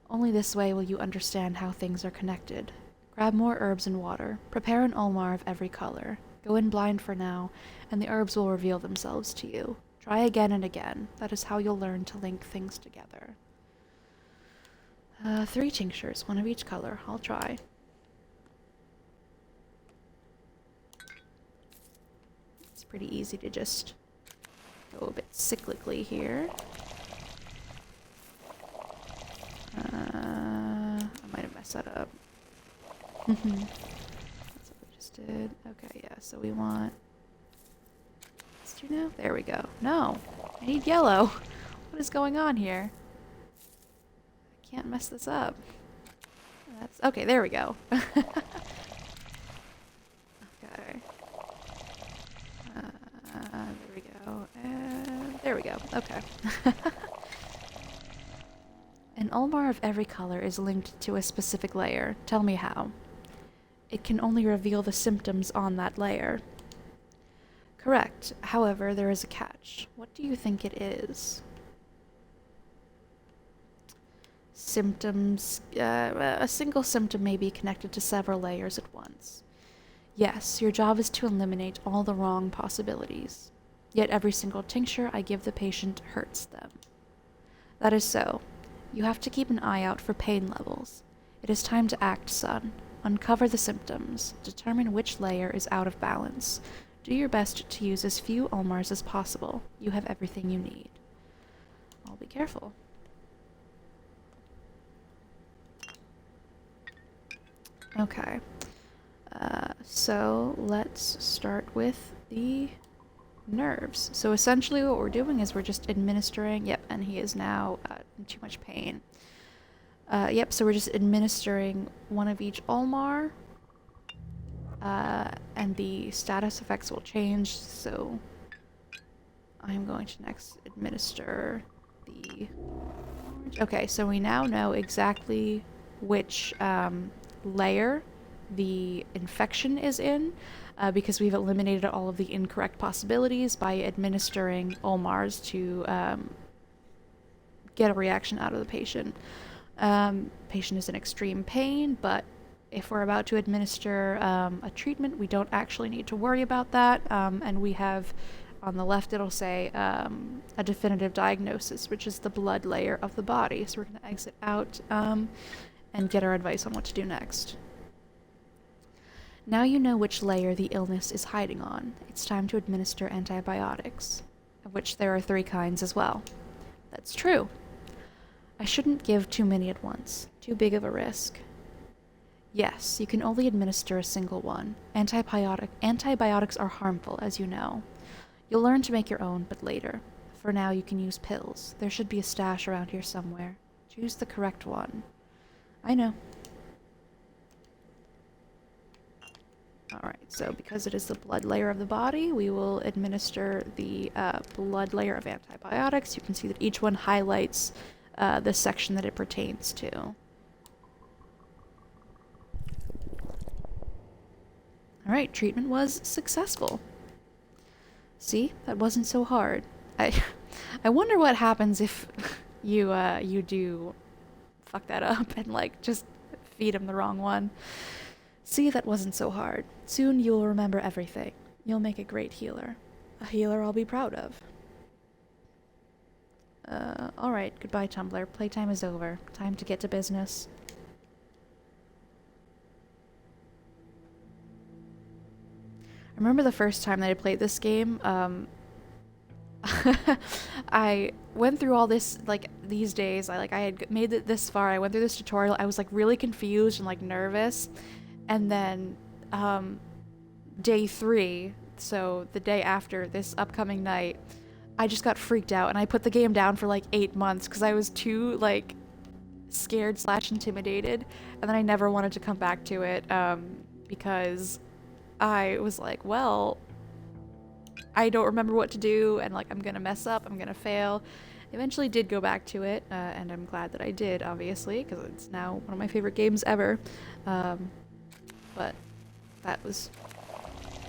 Only this way will you understand how things are connected. Grab more herbs and water. Prepare an Ulmar of every color. Go in blind for now, and the herbs will reveal themselves to you. Try again and again. That is how you'll learn to link things together. 3 tinctures, 1 of each color. I'll try. It's pretty easy to just go a bit cyclically here. I might have messed that up. That's what we just did. Okay, yeah, so we want... Let's do now? There we go. No! I need yellow! What is going on here? I can't mess this up. That's... Okay, there we go. Okay. There we go. And there we go. Okay. An Ulmar of every color is linked to a specific layer. Tell me how. It can only reveal the symptoms on that layer. Correct. However, there is a catch. What do you think it is? Symptoms. A single symptom may be connected to several layers at once. Yes, your job is to eliminate all the wrong possibilities. Yet every single tincture I give the patient hurts them. That is so. You have to keep an eye out for pain levels. It is time to act, son. Uncover the symptoms. Determine which layer is out of balance. Do your best to use as few Ulmars as possible. You have everything you need. I'll be careful. Okay. So let's start with the nerves. So essentially what we're doing is we're just administering, yep, and he is now in too much pain. Yep, so we're just administering one of each Ulmar, and the status effects will change, so I'm going to next administer the orange. Okay, so we now know exactly which layer the infection is in, because we've eliminated all of the incorrect possibilities by administering Ulmars to get a reaction out of the patient. Patient is in extreme pain, but if we're about to administer a treatment, we don't actually need to worry about that, and we have On the left, it'll say a definitive diagnosis, which is the blood layer of the body. So we're going to exit out and get our advice on what to do next. Now you know which layer the illness is hiding on. It's time to administer antibiotics, of which there are 3 kinds as well. That's true. I shouldn't give too many at once. Too big of a risk. Yes, you can only administer a single one. Antibiotics are harmful, as you know. You'll learn to make your own, but later. For now, you can use pills. There should be a stash around here somewhere. Choose the correct one. I know. Alright, so because it is the blood layer of the body, we will administer the blood layer of antibiotics. You can see that each one highlights the section that it pertains to. Alright, treatment was successful. See? That wasn't so hard. I wonder what happens if you do fuck that up and, like, just feed him the wrong one. See, that wasn't so hard. Soon you'll remember everything. You'll make a great healer. A healer I'll be proud of. Alright, goodbye, Tumblr. Playtime is over. Time to get to business. I remember the first time that I played this game, I went through all this, like, these days, I had made it this far, I went through this tutorial, I was, like, really confused and, like, nervous, and then, day 3, so the day after this upcoming night, I just got freaked out, and I put the game down for, like, 8 months, because I was too, like, scared/intimidated, and then I never wanted to come back to it, because I was like, well, I don't remember what to do, and, like, I'm gonna mess up, I'm gonna fail. Eventually did go back to it, and I'm glad that I did, obviously, because it's now one of my favorite games ever. But that was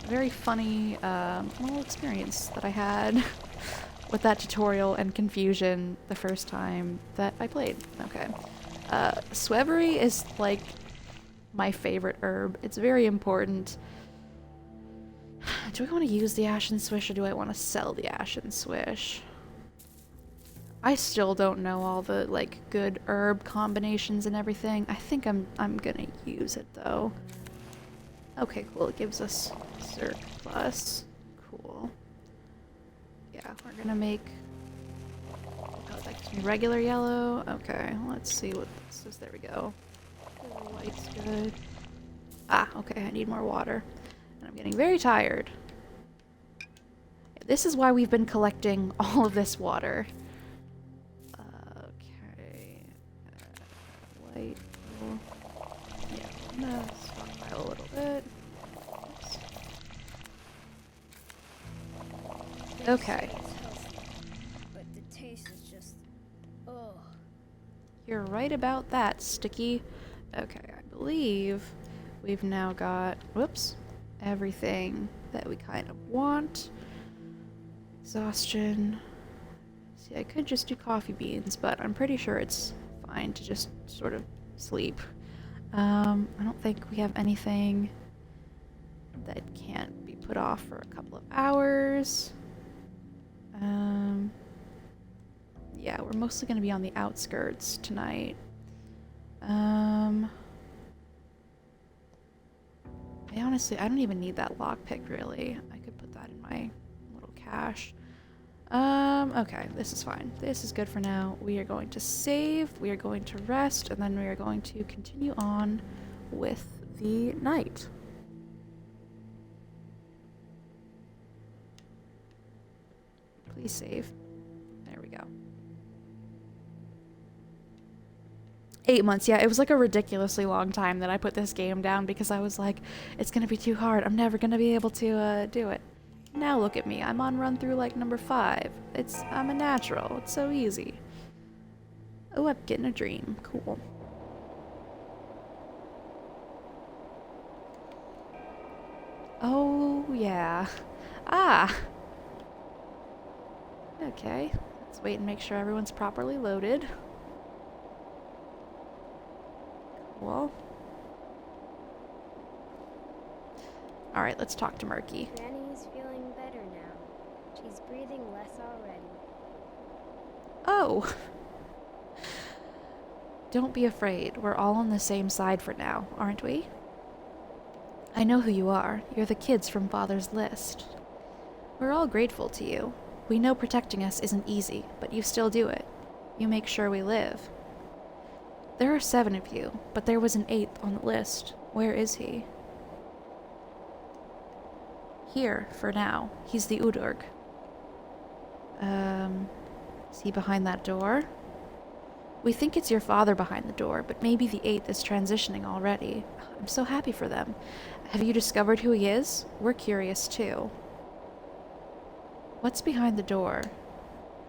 a very funny little experience that I had with that tutorial and confusion the first time that I played. Okay. Swevery is, like, my favorite herb. It's very important. Do I want to use the Ashen Swish, or do I want to sell the Ashen Swish? I still don't know all the, like, good herb combinations and everything. I think I'm gonna use it, though. Okay, cool. It gives us surplus. Cool. Yeah, we're gonna make... Oh, that gives me regular yellow. Okay, let's see what this is. There we go. White's good. Ah, okay, I need more water. And I'm getting very tired. This is why we've been collecting all of this water. Okay. White. Yeah, I'm gonna stockpile a little bit. Oops. Okay. But the taste is just... oh. You're right about that, Sticky. Okay, I believe we've now got... whoops. Everything that we kind of want. Exhaustion. See, I could just do coffee beans, but I'm pretty sure it's fine to just sort of sleep. I don't think we have anything that can't be put off for a couple of hours. Yeah, we're mostly going to be on the outskirts tonight. I don't even need that lockpick, really. I could put that in my little cache. Okay, this is fine. This is good for now. We are going to save, we are going to rest, and then we are going to continue on with the night. Please save. There we go. 8 months, yeah, it was like a ridiculously long time that I put this game down because I was like, it's gonna be too hard. I'm never gonna be able to do it. Now look at me. I'm on run through like number 5. I'm a natural. It's so easy. Oh, I'm getting a dream. Cool. Oh, yeah. Ah! Okay. Let's wait and make sure everyone's properly loaded. Cool. Alright, let's talk to Murky. Granny's feeling better now. She's He's breathing less already. Oh! Don't be afraid. We're all on the same side for now, aren't we? I know who you are. You're the kids from Father's list. We're all grateful to you. We know protecting us isn't easy, but you still do it. You make sure we live. There are 7 of you, but there was an 8th on the list. Where is he? Here, for now. He's the Udurg. Is he behind that door? We think it's your father behind the door, but maybe the 8th is transitioning already. I'm so happy for them. Have you discovered who he is? We're curious too. What's behind the door?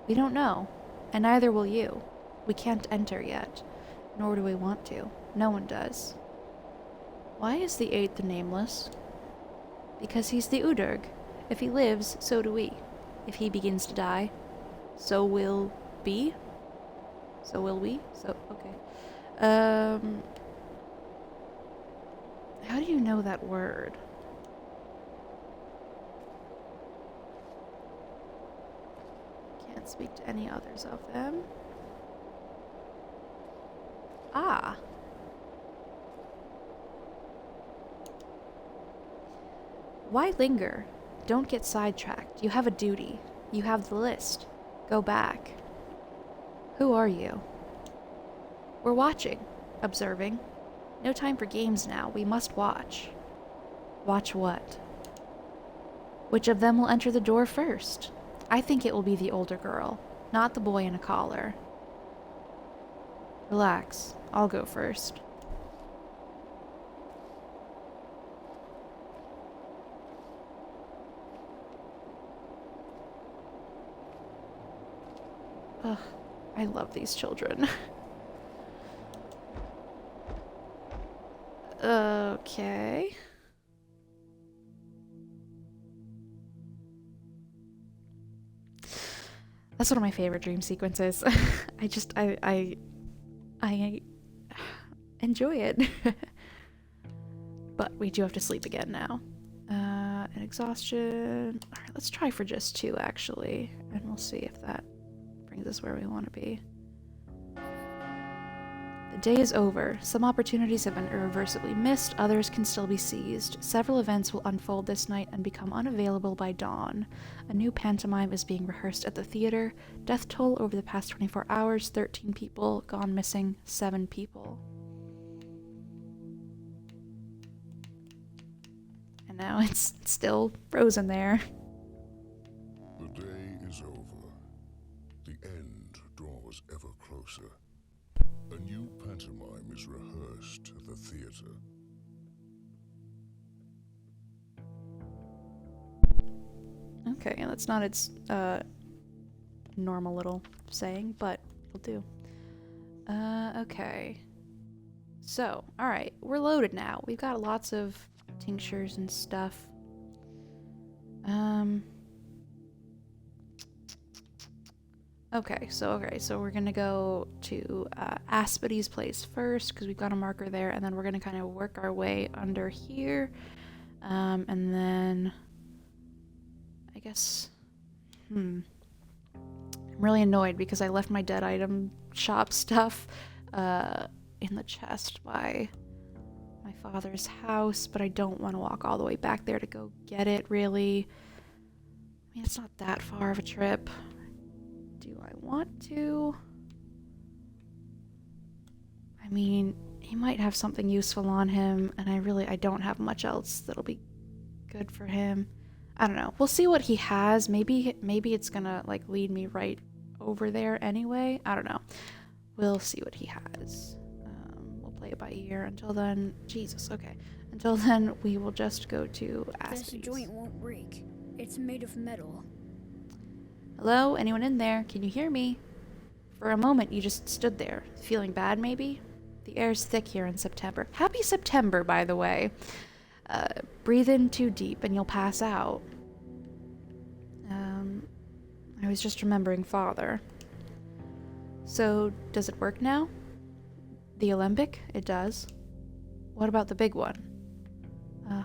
We don't know, and neither will you. We can't enter yet, nor do we want to. No one does. Why is the 8th nameless? Because he's the Udurg. If he lives, so do we. If he begins to die, so will be. So will we? So, okay. How do you know that word? Can't speak to any others of them. Ah. Why linger? Don't get sidetracked. You have a duty. You have the list. Go back. Who are you? We're watching. Observing. No time for games now. We must watch. Watch what? Which of them will enter the door first? I think it will be the older girl, not the boy in a collar. Relax. I'll go first. Ugh, I love these children. Okay. That's one of my favorite dream sequences. I enjoy it. But we do have to sleep again now. And exhaustion. Alright, let's try for just 2 actually. And we'll see if that brings us where we want to be. The day is over. Some opportunities have been irreversibly missed, others can still be seized. Several events will unfold this night and become unavailable by dawn. A new pantomime is being rehearsed at the theater. Death toll over the past 24 hours, 13 people. Gone missing, 7 people. And now it's still frozen there. The day is over. The end draws ever closer. A new pantomime is rehearsed at the theater. Okay, that's not its normal little saying, but it'll do. Okay. So, alright, we're loaded now. We've got lots of tinctures and stuff. Okay, so we're gonna go to Aspidy's place first, because we've got a marker there, and then we're gonna kind of work our way under here. And then I guess I'm really annoyed because I left my dead item shop stuff in the chest by my father's house, but I don't want to walk all the way back there to go get it, really. I mean, it's not that far of a trip. Do I want to? I mean, he might have something useful on him, and I don't have much else that'll be good for him. I don't know. We'll see what he has. Maybe it's gonna, like, lead me right over there anyway. I don't know. We'll see what he has. We'll play it by ear. Until then, Jesus, okay. Until then, we will just go to Aspidy's. This joint won't break. It's made of metal. Hello? Anyone in there? Can you hear me? For a moment, you just stood there. Feeling bad, maybe? The air's thick here in September. Happy September, by the way. Breathe in too deep and you'll pass out. I was just remembering Father. So, does it work now? The alembic? It does. What about the big one?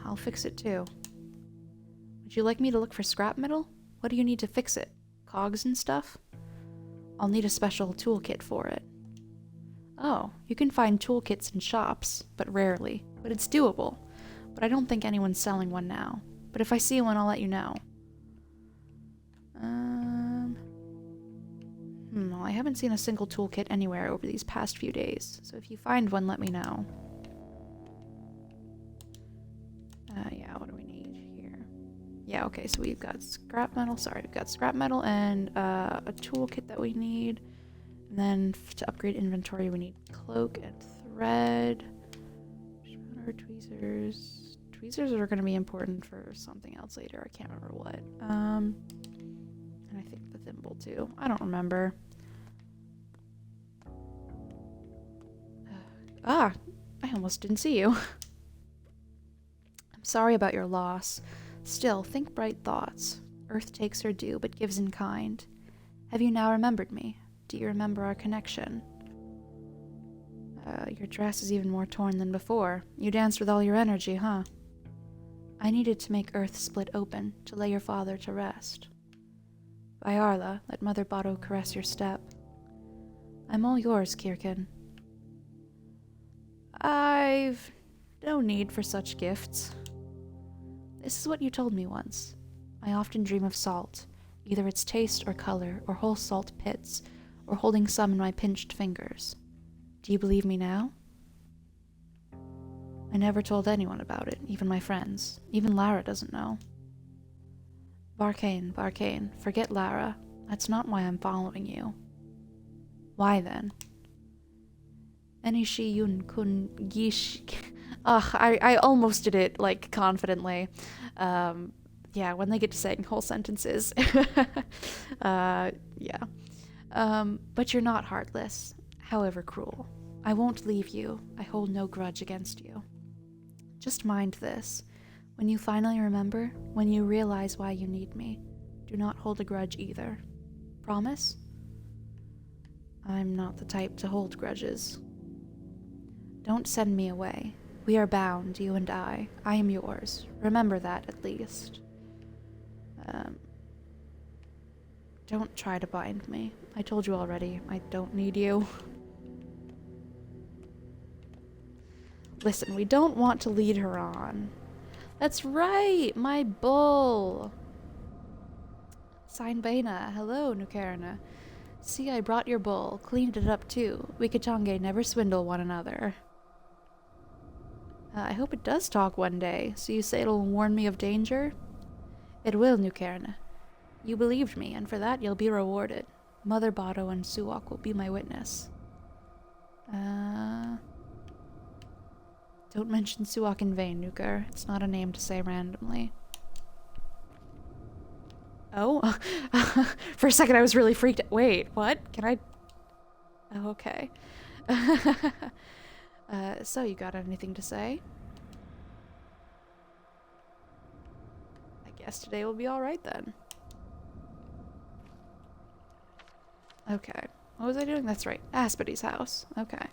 I'll fix it too. Would you like me to look for scrap metal? What do you need to fix it? Cogs and stuff? I'll need a special toolkit for it. Oh, you can find toolkits in shops, but rarely. But it's doable. But I don't think anyone's selling one now. But if I see one, I'll let you know. Well, I haven't seen a single toolkit anywhere over these past few days, so if you find one, let me know. Yeah, what do we need here? Yeah, okay, so we've got scrap metal. Sorry, we've got scrap metal and a toolkit that we need. And then to upgrade inventory, we need cloak and thread. Tweezers. Tweezers are going to be important for something else later. I can't remember what. And I think the thimble too. I don't remember. I almost didn't see you. I'm sorry about your loss. Still, think bright thoughts. Earth takes her due, but gives in kind. Have you now remembered me? Do you remember our connection? Your dress is even more torn than before. You danced with all your energy, huh? I needed to make Earth split open, to lay your father to rest. Vyarla, let Mother Botto caress your step. I'm all yours, Kirkin. I've no need for such gifts. This is what you told me once. I often dream of salt, either its taste or color, or whole salt pits, or holding some in my pinched fingers. Do you believe me now? I never told anyone about it, even my friends. Even Lara doesn't know. Barkane, forget Lara. That's not why I'm following you. Why then? Enishi yun kun gish. Ugh, I almost did it, like, confidently. Yeah, when they get to saying whole sentences. Yeah. But you're not heartless, however cruel. I won't leave you. I hold no grudge against you. Just mind this. When you finally remember, when you realize why you need me, do not hold a grudge either. Promise? I'm not the type to hold grudges. Don't send me away. We are bound, you and I. I am yours. Remember that, at least. Don't try to bind me. I told you already, I don't need you. Listen, we don't want to lead her on. That's right, my bull. Baina. Hello, Nukarana. See, I brought your bull. Cleaned it up, too. We Katange never swindle one another. I hope it does talk one day. So you say it'll warn me of danger? It will, Nukarana. You believed me, and for that you'll be rewarded. Mother Botto and Suwak will be my witness. Don't mention Suwak in vain, Nukar. It's not a name to say randomly. Oh? For a second I was really freaked out. Wait, what? Can I... Oh, okay. So you got anything to say? I guess today will be alright then. Okay. What was I doing? That's right. Aspidy's house. Okay.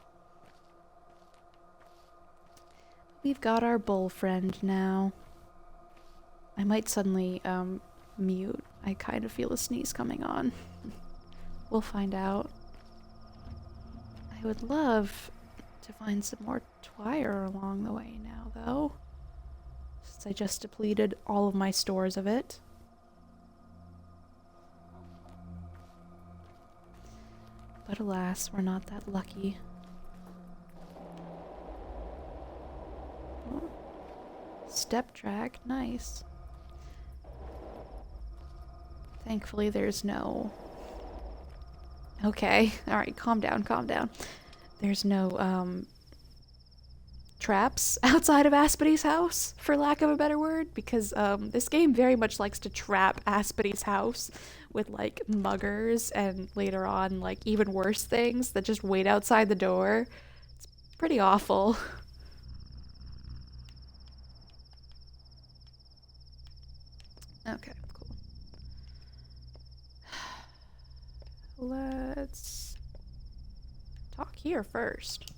We've got our bull friend now. I might suddenly, mute. I kind of feel a sneeze coming on. We'll find out. I would love to find some more twire along the way now, though. Since I just depleted all of my stores of it. But alas, we're not that lucky. Oh. Step track, nice. Thankfully there's no... Okay, alright, calm down, calm down. There's no, traps outside of Aspidy's house, for lack of a better word, because, this game very much likes to trap Aspidy's house with, like, muggers and later on, like, even worse things that just wait outside the door. It's pretty awful. Okay, cool. Let's talk here first.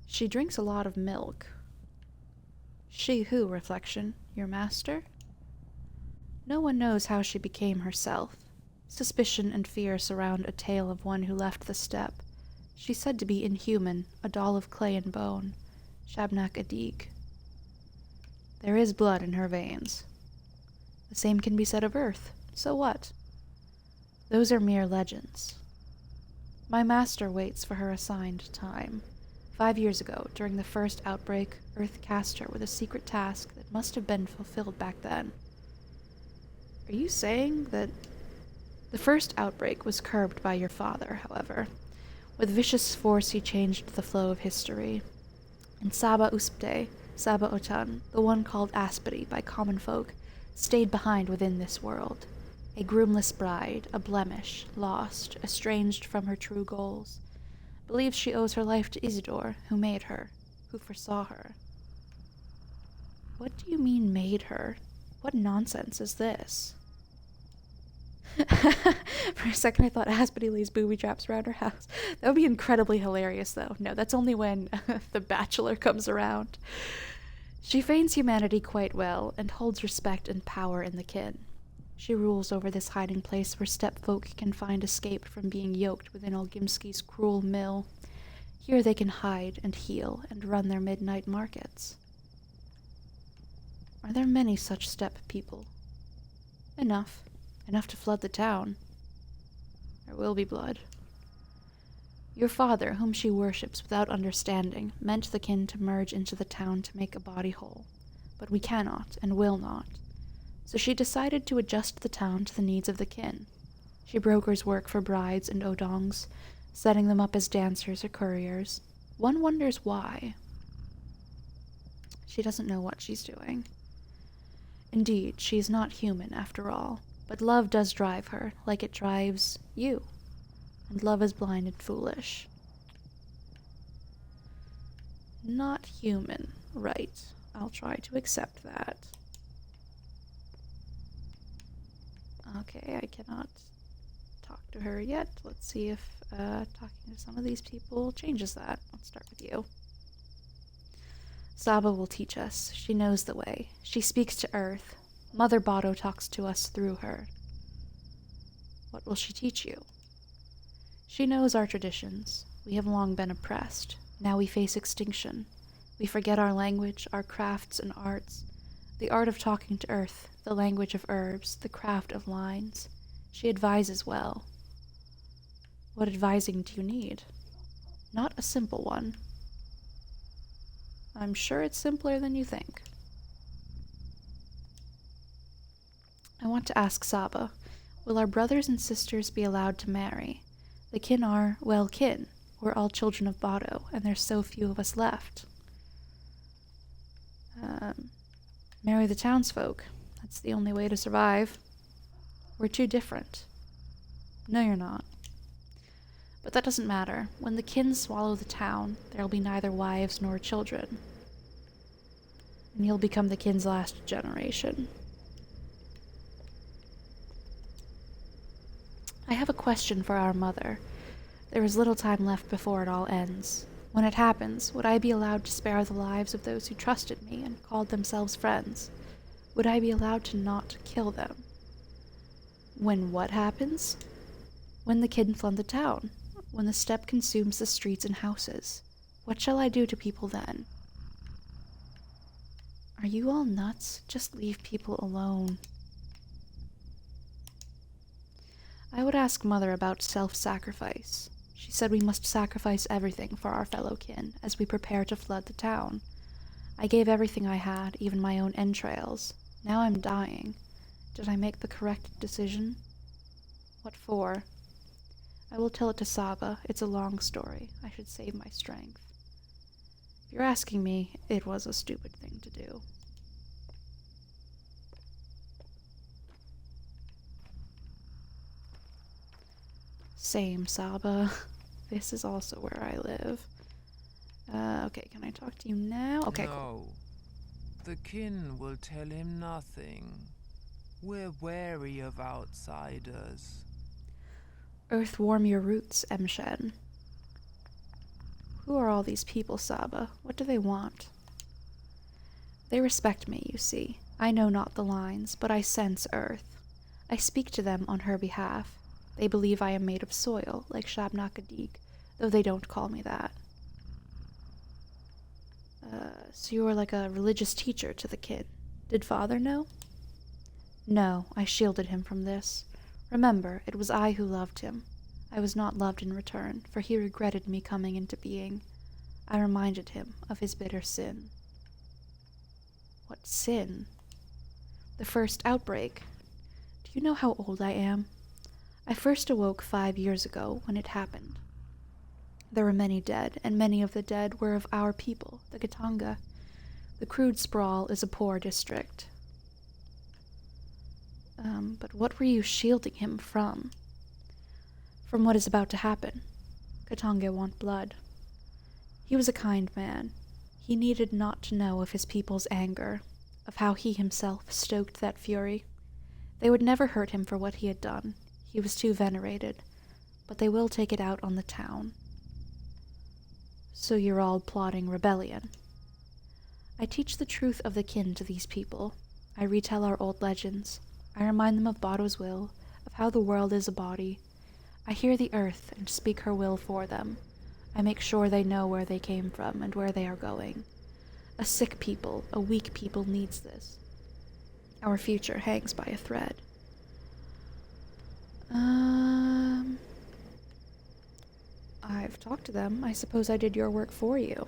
She drinks a lot of milk. She who, reflection? Your master? No one knows how she became herself. Suspicion and fear surround a tale of one who left the steppe. She's said to be inhuman, a doll of clay and bone. Shabnak Adig. There is blood in her veins. The same can be said of Earth. So what? Those are mere legends. My master waits for her assigned time. 5 years ago, during the first outbreak, Earth cast her with a secret task that must have been fulfilled back then. Are you saying that the first outbreak was curbed by your father, however? With vicious force he changed the flow of history. And Saba Uspte, Saba Otan, the one called Asperi by common folk, stayed behind within this world. A groomless bride, a blemish, lost, estranged from her true goals. Believes she owes her life to Isidore, who made her, who foresaw her. What do you mean made her? What nonsense is this? For a second I thought Aspity lays booby traps around her house. That would be incredibly hilarious, though. No, that's only when the bachelor comes around. She feigns humanity quite well, and holds respect and power in the kin. She rules over this hiding place where stepfolk can find escape from being yoked within Olgimski's cruel mill. Here they can hide and heal and run their midnight markets. Are there many such steppe people? Enough. Enough to flood the town. There will be blood. Your father, whom she worships without understanding, meant the kin to merge into the town to make a body whole. But we cannot and will not. So she decided to adjust the town to the needs of the kin. She brokers work for brides and odongs, setting them up as dancers or couriers. One wonders why. She doesn't know what she's doing. Indeed, she is not human after all, but love does drive her, like it drives you. And love is blind and foolish. Not human, right. I'll try to accept that. Okay, I cannot talk to her yet. Let's see if talking to some of these people changes that. Let's start with you. Saba will teach us. She knows the way. She speaks to Earth. Mother Bado talks to us through her. What will she teach you? She knows our traditions. We have long been oppressed. Now we face extinction. We forget our language, our crafts and arts. The art of talking to Earth, the language of herbs, the craft of lines. She advises well. What advising do you need? Not a simple one. I'm sure it's simpler than you think. I want to ask Saba, will our brothers and sisters be allowed to marry? The kin are, well, kin. We're all children of Bado, and there's so few of us left. Marry the townsfolk. That's the only way to survive. We're too different. No, you're not. But that doesn't matter. When the kin swallow the town, there'll be neither wives nor children. And you'll become the kin's last generation. I have a question for our mother. There is little time left before it all ends. When it happens, would I be allowed to spare the lives of those who trusted me and called themselves friends? Would I be allowed to not kill them? When what happens? When the kin flood the town. When the steppe consumes the streets and houses. What shall I do to people then? Are you all nuts? Just leave people alone. I would ask Mother about self-sacrifice. She said we must sacrifice everything for our fellow kin as we prepare to flood the town. I gave everything I had, even my own entrails. Now I'm dying. Did I make the correct decision? What for? I will tell it to Saba. It's a long story. I should save my strength. If you're asking me, it was a stupid thing to do. Same, Saba. This is also where I live. Okay, can I talk to you now? Okay, cool. No. The kin will tell him nothing. We're wary of outsiders. Earth warm your roots, Emshen. Who are all these people, Saba? What do they want? They respect me, you see. I know not the lines, but I sense earth. I speak to them on her behalf. They believe I am made of soil, like Shabnakadig, though they don't call me that. So you are like a religious teacher to the kid. Did father know? No, I shielded him from this. Remember, it was I who loved him. I was not loved in return, for he regretted me coming into being. I reminded him of his bitter sin. What sin? The first outbreak. Do you know how old I am? I first awoke 5 years ago when it happened. There were many dead, and many of the dead were of our people, the Katanga. The crude sprawl is a poor district. But what were you shielding him from? From what is about to happen. Katanga want blood. He was a kind man. He needed not to know of his people's anger, of how he himself stoked that fury. They would never hurt him for what he had done. He was too venerated. But they will take it out on the town. So you're all plotting rebellion. I teach the truth of the kin to these people. I retell our old legends. I remind them of Bado's will, of how the world is a body. I hear the earth and speak her will for them. I make sure they know where they came from and where they are going. A sick people, a weak people needs this. Our future hangs by a thread. I've talked to them. I suppose I did your work for you.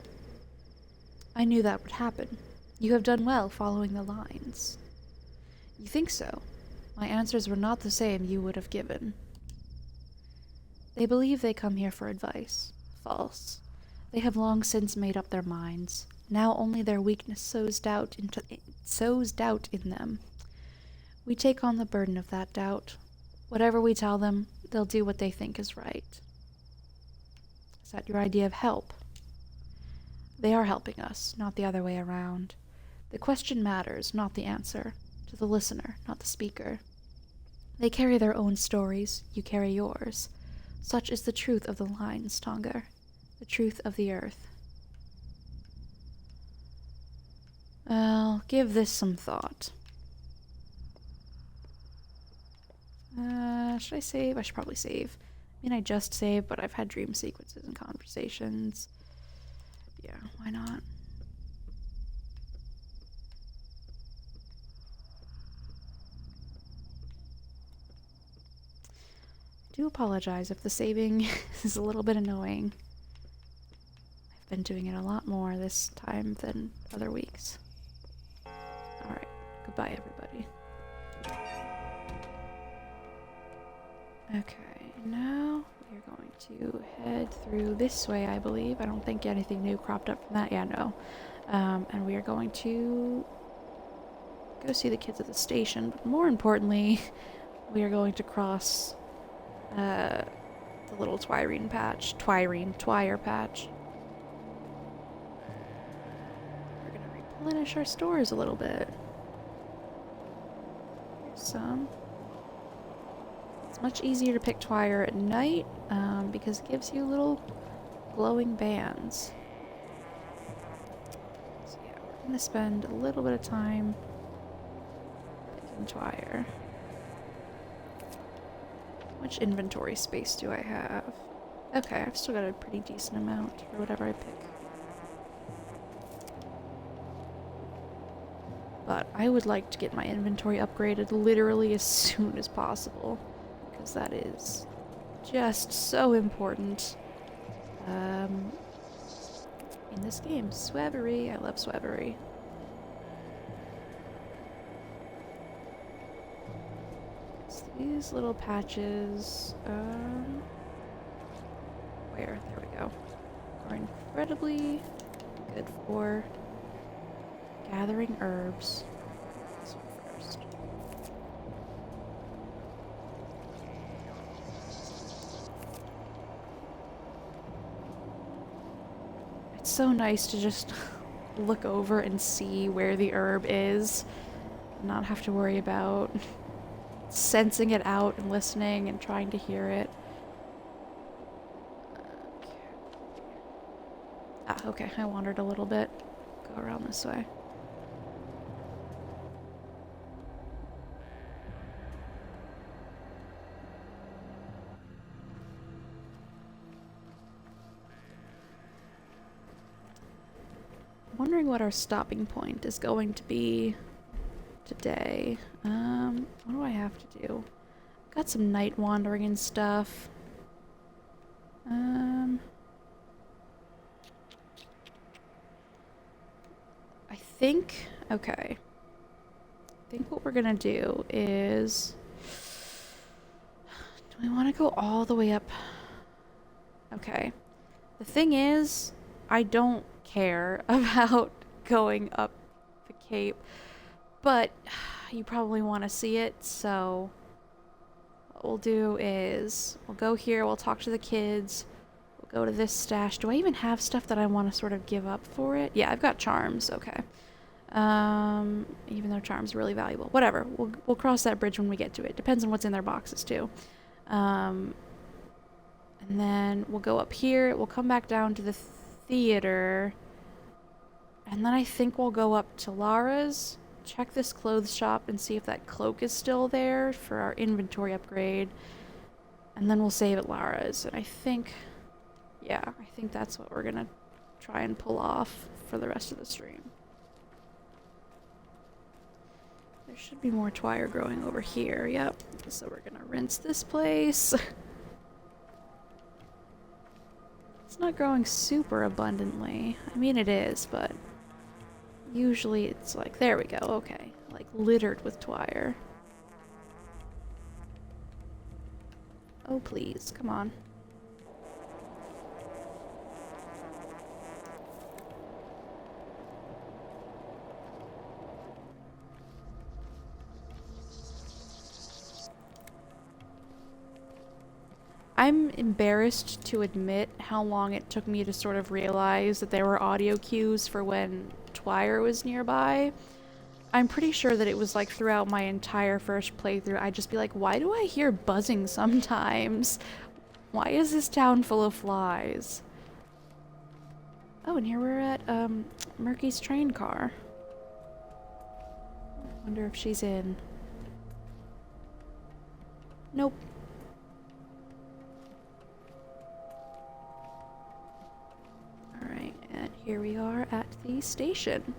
I knew that would happen. You have done well following the lines. You think so? My answers were not the same you would have given. They believe they come here for advice. False. They have long since made up their minds. Now only their weakness sows doubt in them. We take on the burden of that doubt. Whatever we tell them, they'll do what they think is right. Is that your idea of help? They are helping us, not the other way around. The question matters, not the answer. To the listener, not the speaker. They carry their own stories, you carry yours. Such is the truth of the lines, Tonga. The truth of the earth. I'll give this some thought. Should I save? I should probably save. I mean, I just saved, but I've had dream sequences and conversations. Yeah, why not? I do apologize if the saving is a little bit annoying. I've been doing it a lot more this time than other weeks. Alright, goodbye everybody. Okay, now we're going to head through this way, I believe. I don't think anything new cropped up from that. Yeah, no. And we are going to go see the kids at the station, but more importantly, we are going to cross the little Twire patch. We're gonna replenish our stores a little bit. Here's some. It's much easier to pick Twire at night, because it gives you little glowing bands. So yeah, we're gonna spend a little bit of time picking Twire. How much inventory space do I have? Okay, I've still got a pretty decent amount for whatever I pick. But I would like to get my inventory upgraded literally as soon as possible, because that is just so important in this game. Swavery, I love Swavery. It's these little patches, where? There we go. Are incredibly good for gathering herbs. This one first. It's so nice to just look over and see where the herb is. Not have to worry about sensing it out and listening and trying to hear it. Okay, I wandered a little bit. Go around this way. wondering what our stopping point is going to be today. What do I have to do? Got some night wandering and stuff. I think, okay. I think what we're gonna do is, do we want to go all the way up? Okay. The thing is, I don't care about going up the cape, but you probably want to see it, so what we'll do is we'll go here, we'll talk to the kids, we'll go to this stash. Do I even have stuff that I want to sort of give up for it? Yeah, I've got charms, okay. Even though charms are really valuable. Whatever, we'll cross that bridge when we get to it. Depends on what's in their boxes too. And then we'll go up here, we'll come back down to the theater, and then I think we'll go up to Lara's, check this clothes shop and see if that cloak is still there for our inventory upgrade, and then we'll save at Lara's. And I think, yeah, I think that's what we're gonna try and pull off for the rest of the stream. There should be more twire growing over here, yep. So we're gonna rinse this place. It's not growing super abundantly. I mean, it is, but usually it's like, there we go, okay. Like littered with twire. Oh, please, come on. I'm embarrassed to admit how long it took me to sort of realize that there were audio cues for when Twire was nearby. I'm pretty sure that it was like throughout my entire first playthrough, I'd just be like, why do I hear buzzing sometimes? Why is this town full of flies? Oh, and here we're at, Murky's train car. Wonder if she's in. Nope. Alright, and here we are at the station.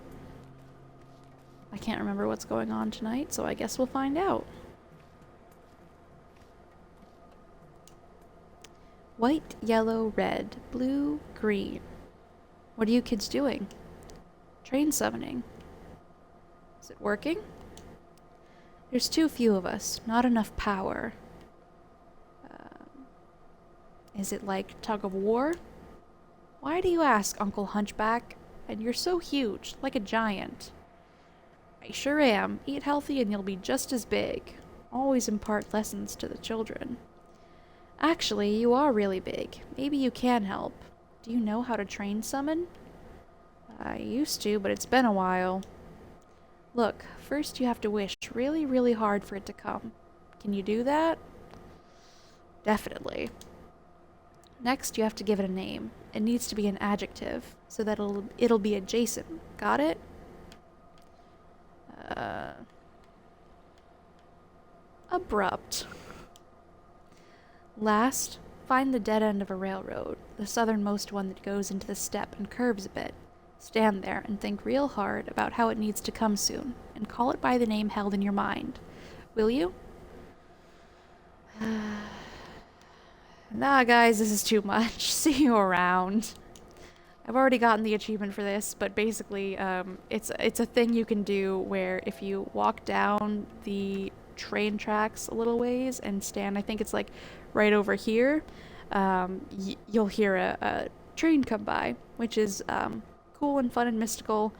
I can't remember what's going on tonight, so I guess we'll find out. White, yellow, red, blue, green. What are you kids doing? Train summoning. Is it working? There's too few of us, not enough power. Is it like tug of war? Why do you ask, Uncle Hunchback? And you're so huge, like a giant. I sure am. Eat healthy and you'll be just as big. Always impart lessons to the children. Actually, you are really big. Maybe you can help. Do you know how to train summon? I used to, but it's been a while. Look, first you have to wish really, really hard for it to come. Can you do that? Definitely. Next, you have to give it a name. It needs to be an adjective, so that it'll be adjacent. Got it? Abrupt. Last, find the dead end of a railroad, the southernmost one that goes into the steppe and curves a bit. Stand there and think real hard about how it needs to come soon, and call it by the name held in your mind. Will you? Nah, guys, this is too much. See you around. I've already gotten the achievement for this, but basically, it's a thing you can do where if you walk down the train tracks a little ways and stand, I think it's like right over here, you'll hear a train come by, which is cool and fun and mystical.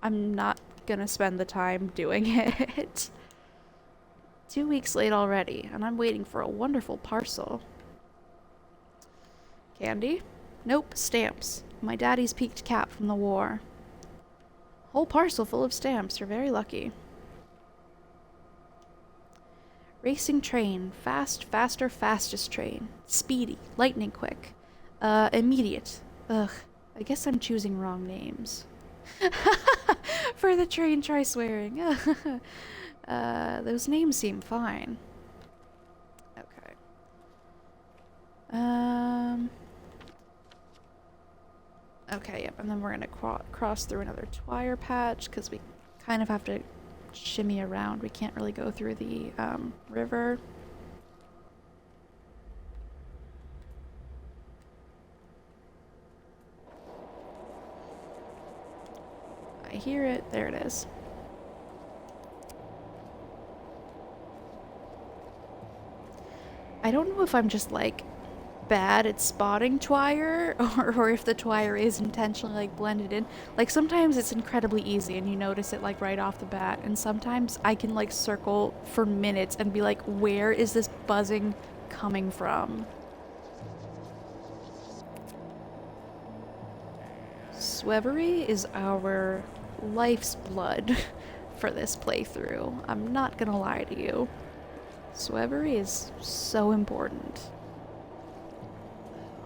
I'm not gonna spend the time doing it. 2 weeks late already, and I'm waiting for a wonderful parcel. Candy? Nope, stamps. My daddy's peaked cap from the war. Whole parcel full of stamps. You're very lucky. Racing train. Fast, faster, fastest train. Speedy. Lightning quick. Immediate. Ugh. I guess I'm choosing wrong names. For the train, try swearing. Those names seem fine. Okay. Okay, yep, and then we're gonna cross through another twire patch because we kind of have to shimmy around. We can't really go through the river. I hear it. There it is. I don't know if I'm just like bad at spotting twire or if the twire is intentionally like blended in. Like sometimes it's incredibly easy and you notice it like right off the bat, and sometimes I can like circle for minutes and be like, where is this buzzing coming from? Swevery is our life's blood for this playthrough. I'm not gonna lie to you. Swevery is so important.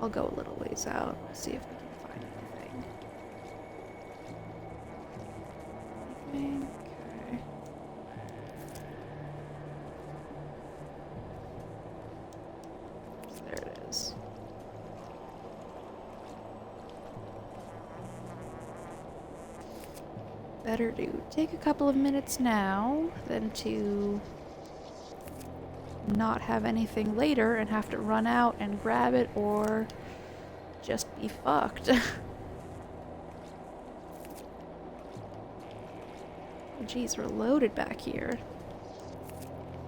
I'll go a little ways out, see if we can find anything. Anything? Okay. So there it is. Better to take a couple of minutes now than to not have anything later and have to run out and grab it or just be fucked. Oh, geez, we're loaded back here.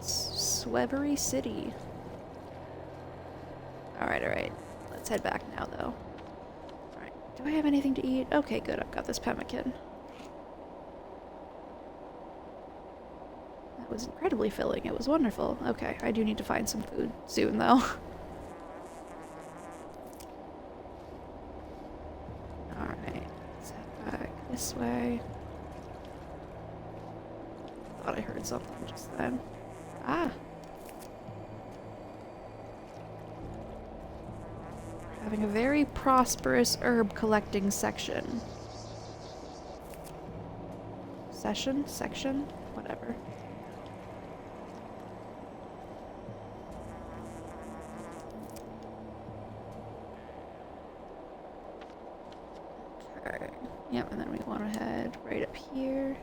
Swevery City. Alright. Let's head back now, though. Alright, do I have anything to eat? Okay, good, I've got this pemmican. That was incredibly filling. It was wonderful. Okay, I do need to find some food soon, though. Alright, let's head back this way. Thought I heard something just then. Ah! Having a very prosperous herb collecting section. Section? Whatever. Okay. Yep, and then we want to head right up here.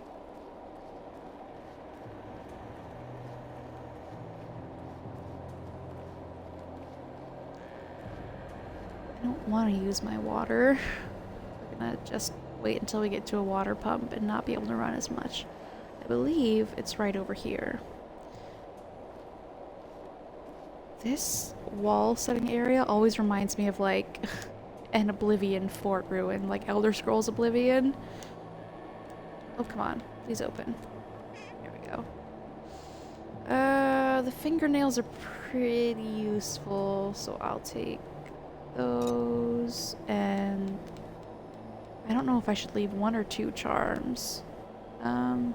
I don't want to use my water. We're gonna just wait until we get to a water pump and not be able to run as much. I believe it's right over here. This wall setting area always reminds me of like an Oblivion fort ruin, like Elder Scrolls Oblivion. Oh, come on. Please open. There we go. The fingernails are pretty useful, so I'll take those, and I don't know if I should leave 1 or 2 charms. I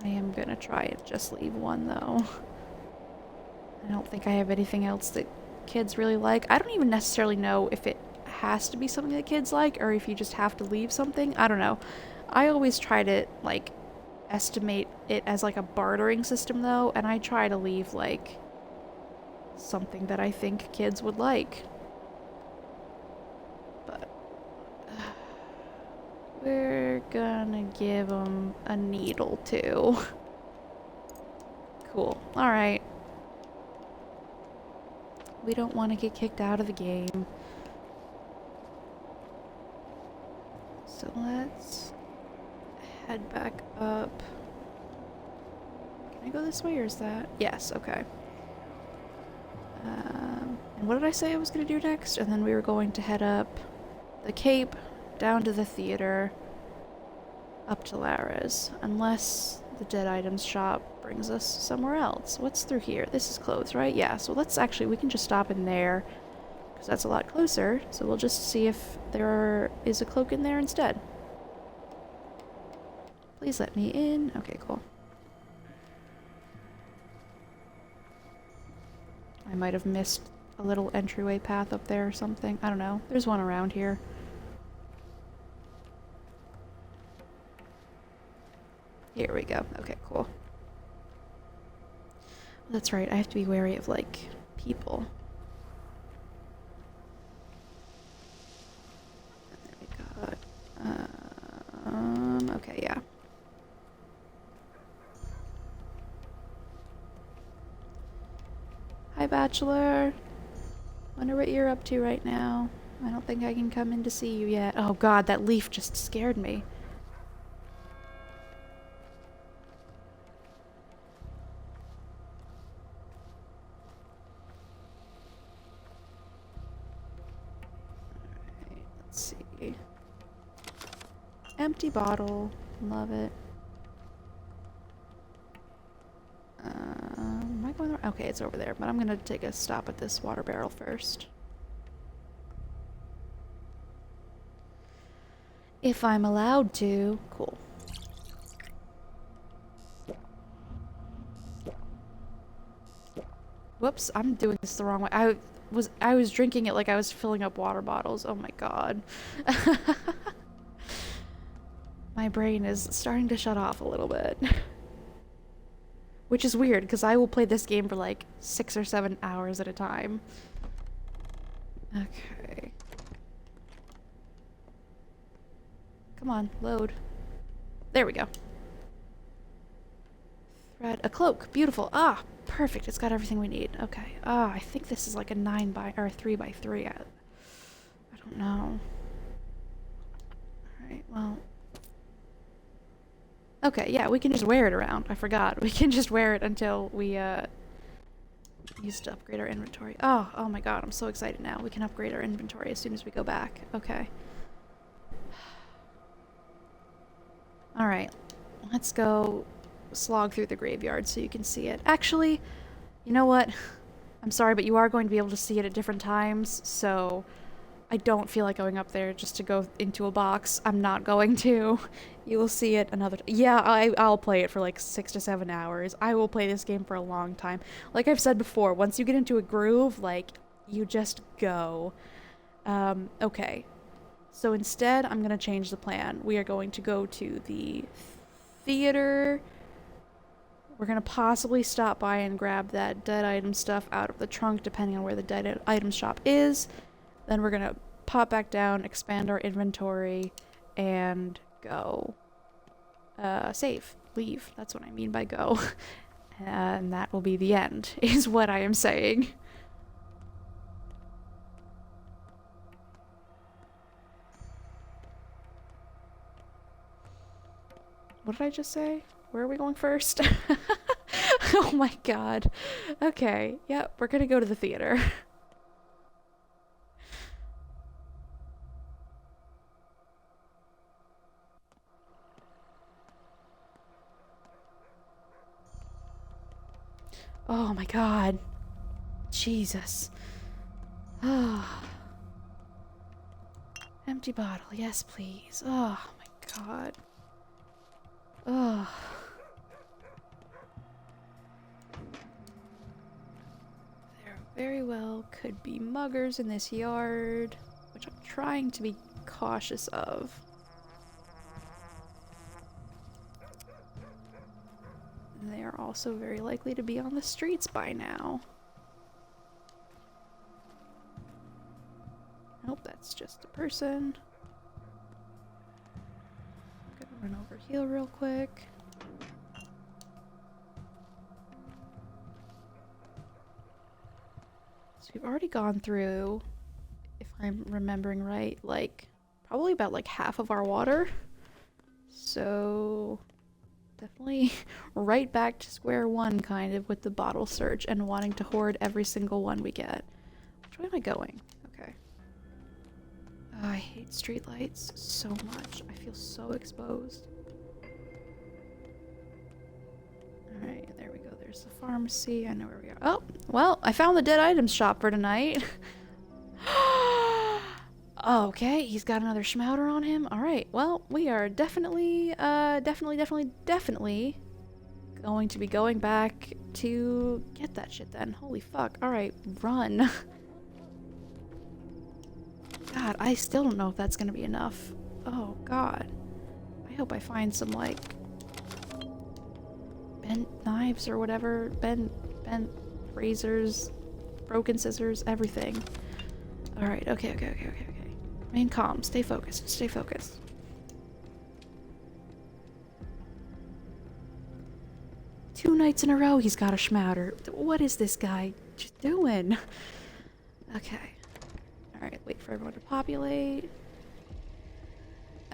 am gonna try and just leave 1 though. I don't think I have anything else that kids really like. I don't even necessarily know if it has to be something that kids like or if you just have to leave something. I don't know. I always try to like estimate it as like a bartering system though, and I try to leave like something that I think kids would like. But we're gonna give them a needle too. Cool. Alright. We don't want to get kicked out of the game. So let's head back up. Can I go this way or is that? Yes, okay. And what did I say I was going to do next? And then we were going to head up the Cape, down to the theater, up to Lara's. Unless the dead items shop brings us somewhere else. What's through here? This is closed, right? Yeah, so let's actually, we can just stop in there, because that's a lot closer. So we'll just see if there is a cloak in there instead. Please let me in. Okay, cool. I might have missed a little entryway path up there or something. I don't know. There's one around here. Here we go. Okay, cool. That's right, I have to be wary of, like, people. There we go. Hi, Bachelor. Wonder what you're up to right now. I don't think I can come in to see you yet. Oh god, that leaf just scared me. Alright, let's see. Empty bottle. Love it. Am I going there? Okay, it's over there, but I'm gonna take a stop at this water barrel first. If I'm allowed to. Cool. Whoops, I'm doing this the wrong way. I was drinking it like I was filling up water bottles. Oh my god. My brain is starting to shut off a little bit. Which is weird, because I will play this game for like 6 or 7 hours at a time. Okay. Come on, load. There we go. Thread. A cloak. Beautiful. Ah, perfect. It's got everything we need. Okay. Ah, I think this is like a 9 by or a 3 by 3. I don't know. Alright, well. Okay, yeah, we can just wear it around. I forgot. We can just wear it until we use to upgrade our inventory. Oh my god, I'm so excited now. We can upgrade our inventory as soon as we go back. Okay. Alright, let's go slog through the graveyard so you can see it. Actually, you know what? I'm sorry, but you are going to be able to see it at different times, so I don't feel like going up there just to go into a box. I'm not going to. You will see it another yeah, I'll play it for like 6 to 7 hours. I will play this game for a long time. Like I've said before, once you get into a groove, like, you just go. Okay. So instead, I'm gonna change the plan. We are going to go to the theater. We're gonna possibly stop by and grab that dead item stuff out of the trunk, depending on where the dead item shop is. Then we're gonna pop back down, expand our inventory, and go. Save. Leave. That's what I mean by go. And that will be the end, is what I am saying. What did I just say? Where are we going first? Oh my god. Okay, yep, we're gonna go to the theater. Oh my god. Jesus. Oh. Empty bottle, yes please. Oh my god. Oh. There very well could be muggers in this yard, which I'm trying to be cautious of. They are also very likely to be on the streets by now. Nope, that's just a person. Gonna run over here real quick. So we've already gone through, if I'm remembering right, like probably about like half of our water. So definitely right back to square one kind of with the bottle search and wanting to hoard every single one we get. Which way am I going? Okay. Oh, I hate streetlights so much. I feel so exposed. Alright, there we go. There's the pharmacy. I know where we are. Oh, well, I found the dead items shop for tonight. Okay, he's got another schmouter on him. Alright, well, we are definitely going to be going back to get that shit then. Holy fuck. Alright, run. God, I still don't know if that's gonna be enough. Oh, God. I hope I find some, like, bent knives or whatever. Bent razors, broken scissors, everything. Alright, okay. Remain calm. Stay focused. Stay focused. Two nights in a row he's got a schmouter. What is this guy What you doing? Okay. Alright, wait for everyone to populate.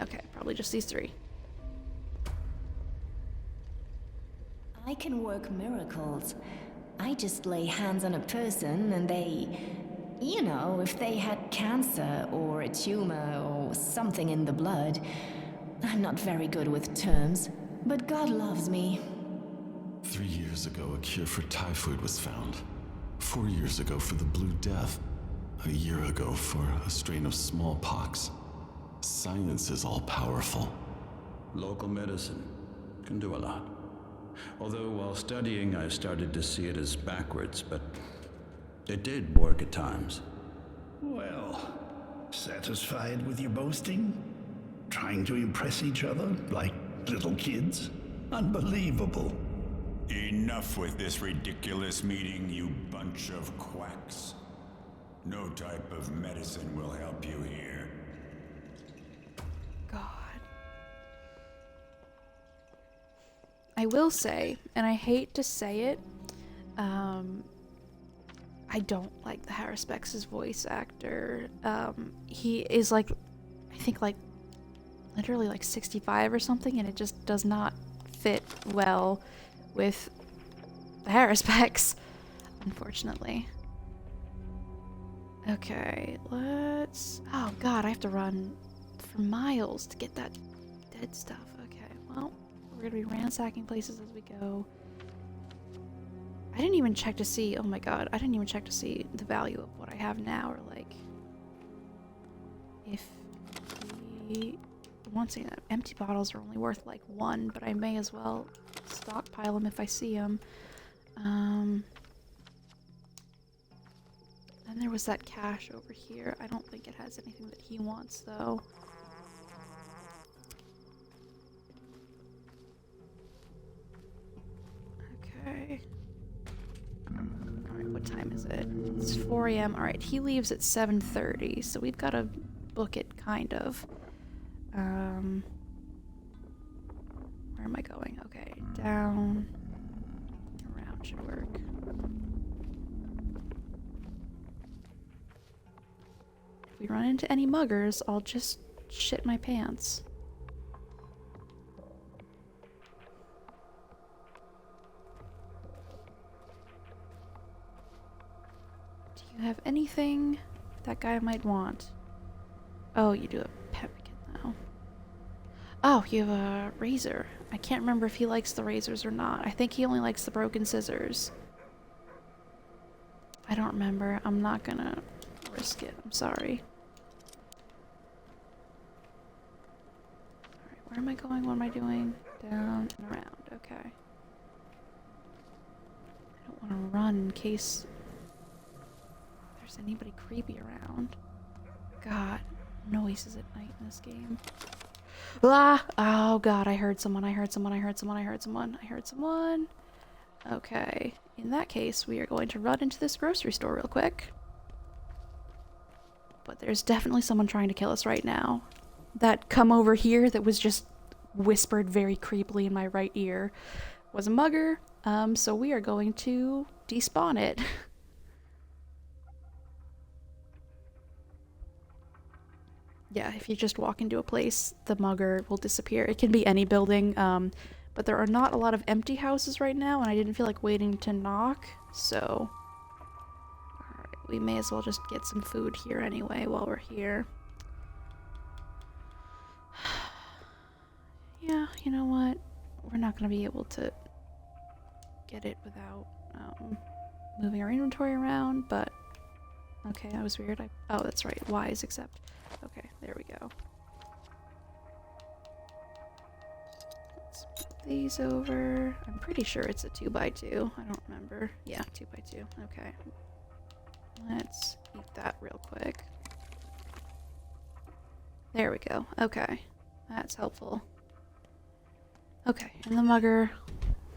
Okay, probably just these 3. I can work miracles. I just lay hands on a person and they... You know, if they had cancer or a tumor or something in the blood. I'm not very good with terms, but God loves me. 3 years ago, a cure for typhoid was found. 4 years ago for the Blue Death. A year ago for a strain of smallpox. Science is all-powerful. Local medicine can do a lot. Although while studying, I started to see it as backwards, but it did work at times. Well, satisfied with your boasting? Trying to impress each other like little kids? Unbelievable. Enough with this ridiculous meeting, you bunch of quacks. No type of medicine will help you here. God. I will say, and I hate to say it, I don't like the Harrispex' voice actor. He is like, I think like, literally like 65 or something, and it just does not fit well with the Harrispex, unfortunately. Okay, let's... Oh god, I have to run for miles to get that dead stuff. Okay, well, we're gonna be ransacking places as we go. I didn't even check to see... Oh my god, I didn't even check to see the value of what I have now, or like... If we... One second, empty bottles are only worth like 1, but I may as well stockpile them if I see them. Then there was that cache over here. I don't think it has anything that he wants, though. Okay. Alright, what time is it? It's 4 a.m. Alright, he leaves at 7:30, so we've got to book it, kind of. Where am I going? Okay, down, around should work. If we run into any muggers, I'll just shit my pants. Do you have anything that guy might want? Oh, you do a pemmican now. Oh, you have a razor. I can't remember if he likes the razors or not. I think he only likes the broken scissors. I don't remember. I'm not gonna risk it. I'm sorry. Alright, where am I going? What am I doing? Down and around. Okay. I don't want to run in case there's anybody creepy around. God, noises at night in this game. Ah! Oh god, I heard someone, I heard someone, I heard someone, I heard someone, I heard someone. Okay, in that case, we are going to run into this grocery store real quick. But there's definitely someone trying to kill us right now. That come over here that was just whispered very creepily in my right ear was a mugger, so we are going to despawn it. Yeah, if you just walk into a place, the mugger will disappear. It can be any building, but there are not a lot of empty houses right now, and I didn't feel like waiting to knock, so... Alright, we may as well just get some food here anyway while we're here. Yeah, you know what? We're not going to be able to get it without moving our inventory around, but... Okay, that was weird. Oh, that's right. Wise, except... Okay, there we go. Let's put these over. I'm pretty sure it's a 2x2. I don't remember. Yeah, 2x2. Okay. Let's eat that real quick. There we go. Okay. That's helpful. Okay, and the mugger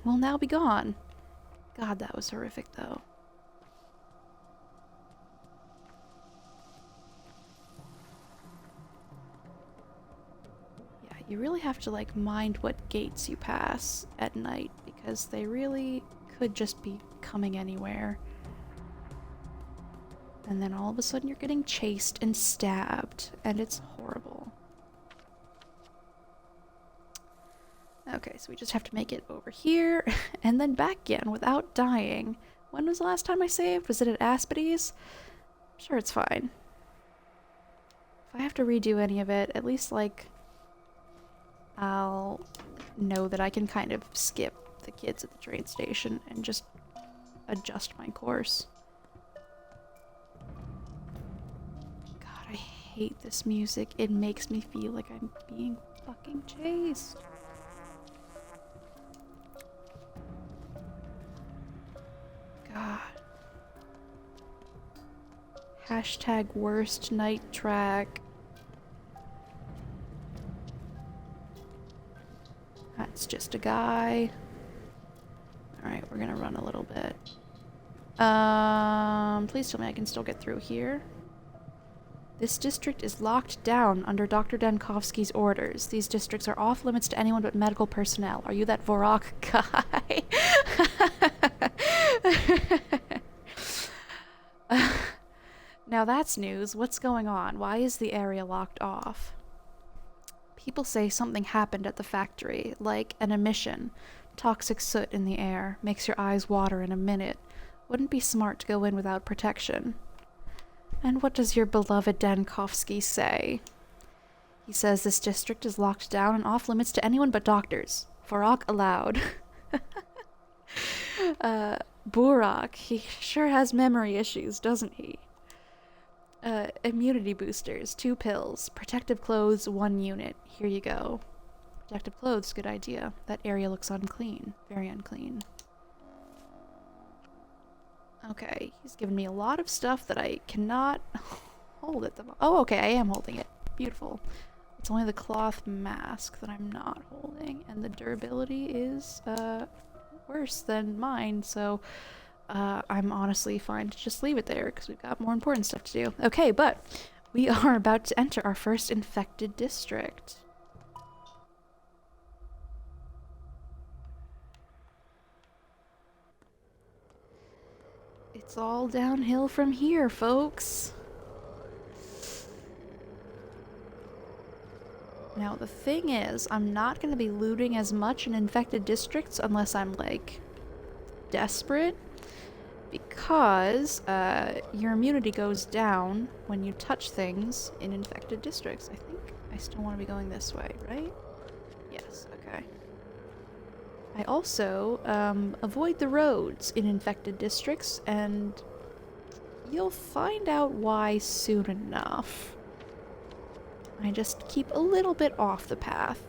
will now be gone. God, that was horrific, though. You really have to, like, mind what gates you pass at night, because they really could just be coming anywhere. And then all of a sudden you're getting chased and stabbed, and it's horrible. Okay, so we just have to make it over here, and then back again without dying. When was the last time I saved? Was it at Aspides? I'm sure it's fine. If I have to redo any of it, at least, like, I'll know that I can kind of skip the kids at the train station and just adjust my course. God, I hate this music. It makes me feel like I'm being fucking chased. God. Hashtag worst night track. That's just a guy. Alright, we're gonna run a little bit. Please tell me I can still get through here. This district is locked down under Dr. Denkovsky's orders. These districts are off limits to anyone but medical personnel. Are you that Vorok guy? Now that's news. What's going on? Why is the area locked off? People say something happened at the factory, like an emission. Toxic soot in the air. Makes your eyes water in a minute. Wouldn't be smart to go in without protection. And what does your beloved Denkovsky say? He says this district is locked down and off limits to anyone but doctors. Vorok allowed. Burok, he sure has memory issues, doesn't he? Immunity boosters, 2 pills. Protective clothes, 1 unit. Here you go. Protective clothes, good idea. That area looks unclean. Very unclean. Okay, he's given me a lot of stuff that I cannot hold at the moment. Oh, okay, I am holding it. Beautiful. It's only the cloth mask that I'm not holding, and the durability is, worse than mine, so I'm honestly fine to just leave it there because we've got more important stuff to do. Okay, but we are about to enter our first infected district. It's all downhill from here, folks. Now, the thing is, I'm not going to be looting as much in infected districts unless I'm, like, desperate. Because your immunity goes down when you touch things in infected districts. I think I still want to be going this way, right? Yes, okay. I also avoid the roads in infected districts, and you'll find out why soon enough. I just keep a little bit off the path.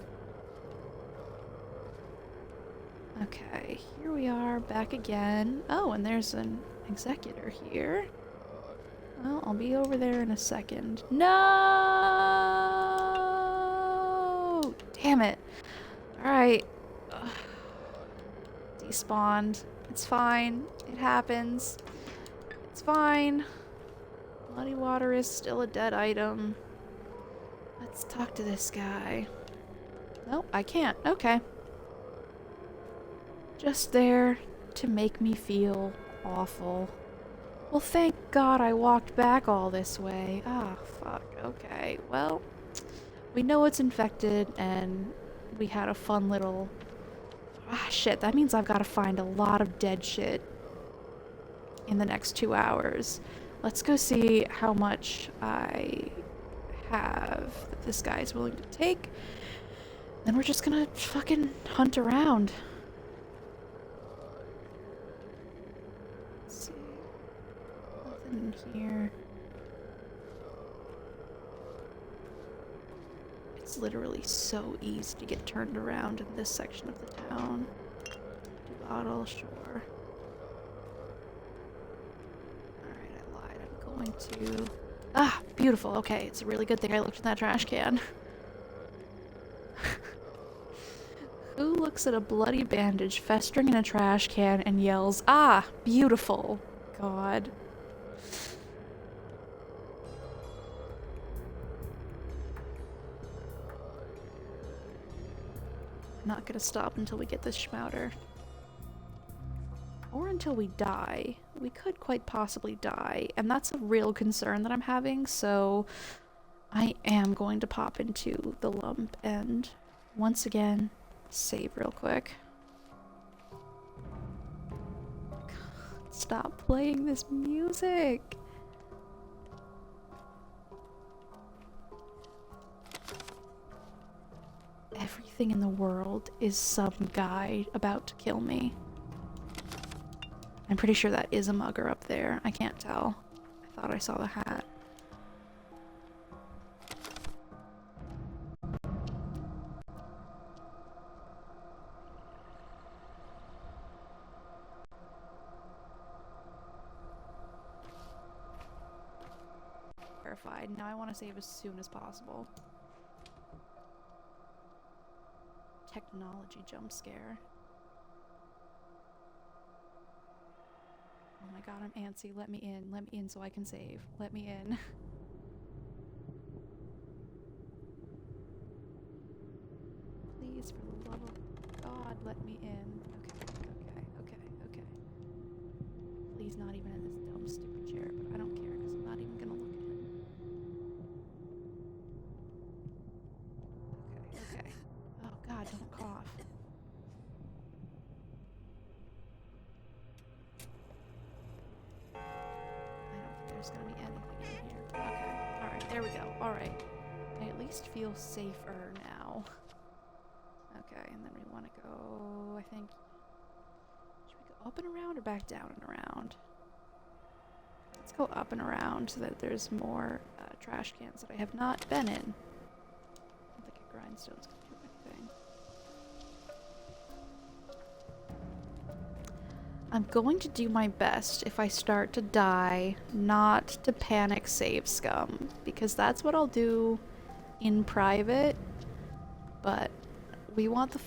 Okay, here we are, back again. Oh, and there's an executor here. Well, I'll be over there in a second. No! Damn it. Alright. Despawned. It's fine. It happens. It's fine. Muddy water is still a dead item. Let's talk to this guy. Nope, I can't. Okay. Just there to make me feel awful. Well, thank God I walked back all this way. Ah, fuck. Okay, well, we know it's infected, and we had a fun little... Ah, shit, that means I've got to find a lot of dead shit in the next 2 hours. Let's go see how much I have that this guy's willing to take. Then we're just gonna fucking hunt around. Let's see. Nothing in here. It's literally so easy to get turned around in this section of the town. Bottle, sure. Alright, I lied. I'm going to... Ah, beautiful. Okay, it's a really good thing I looked in that trash can. Who looks at a bloody bandage festering in a trash can and yells, "Ah, beautiful." God. I'm not gonna stop until we get this schmouter. Or until we die. We could quite possibly die, and that's a real concern that I'm having, so I am going to pop into the lump and once again save real quick. God, stop playing this music. Everything in the world is some guy about to kill me. I'm pretty sure that is a mugger up there. I can't tell. I thought I saw the hat. Terrified. Now I want to save as soon as possible. Technology jump scare. Oh my god, I'm antsy. Let me in. Let me in so I can save. Let me in. Please, for the love of God, let me in. Okay. Please, not even in this dumb, stupid chair, but I don't care because I'm not even gonna look at him. Okay. Oh god, don't cough. There's gonna be anything in here. Okay. Alright, there we go. Alright. I at least feel safer now. Okay, and then we want to go, I think... Should we go up and around or back down and around? Let's go up and around so that there's more trash cans that I have not been in. I don't think a grindstone's gonna do anything. I'm going to do my best if I start to die not to panic save scum, because that's what I'll do in private, but we want the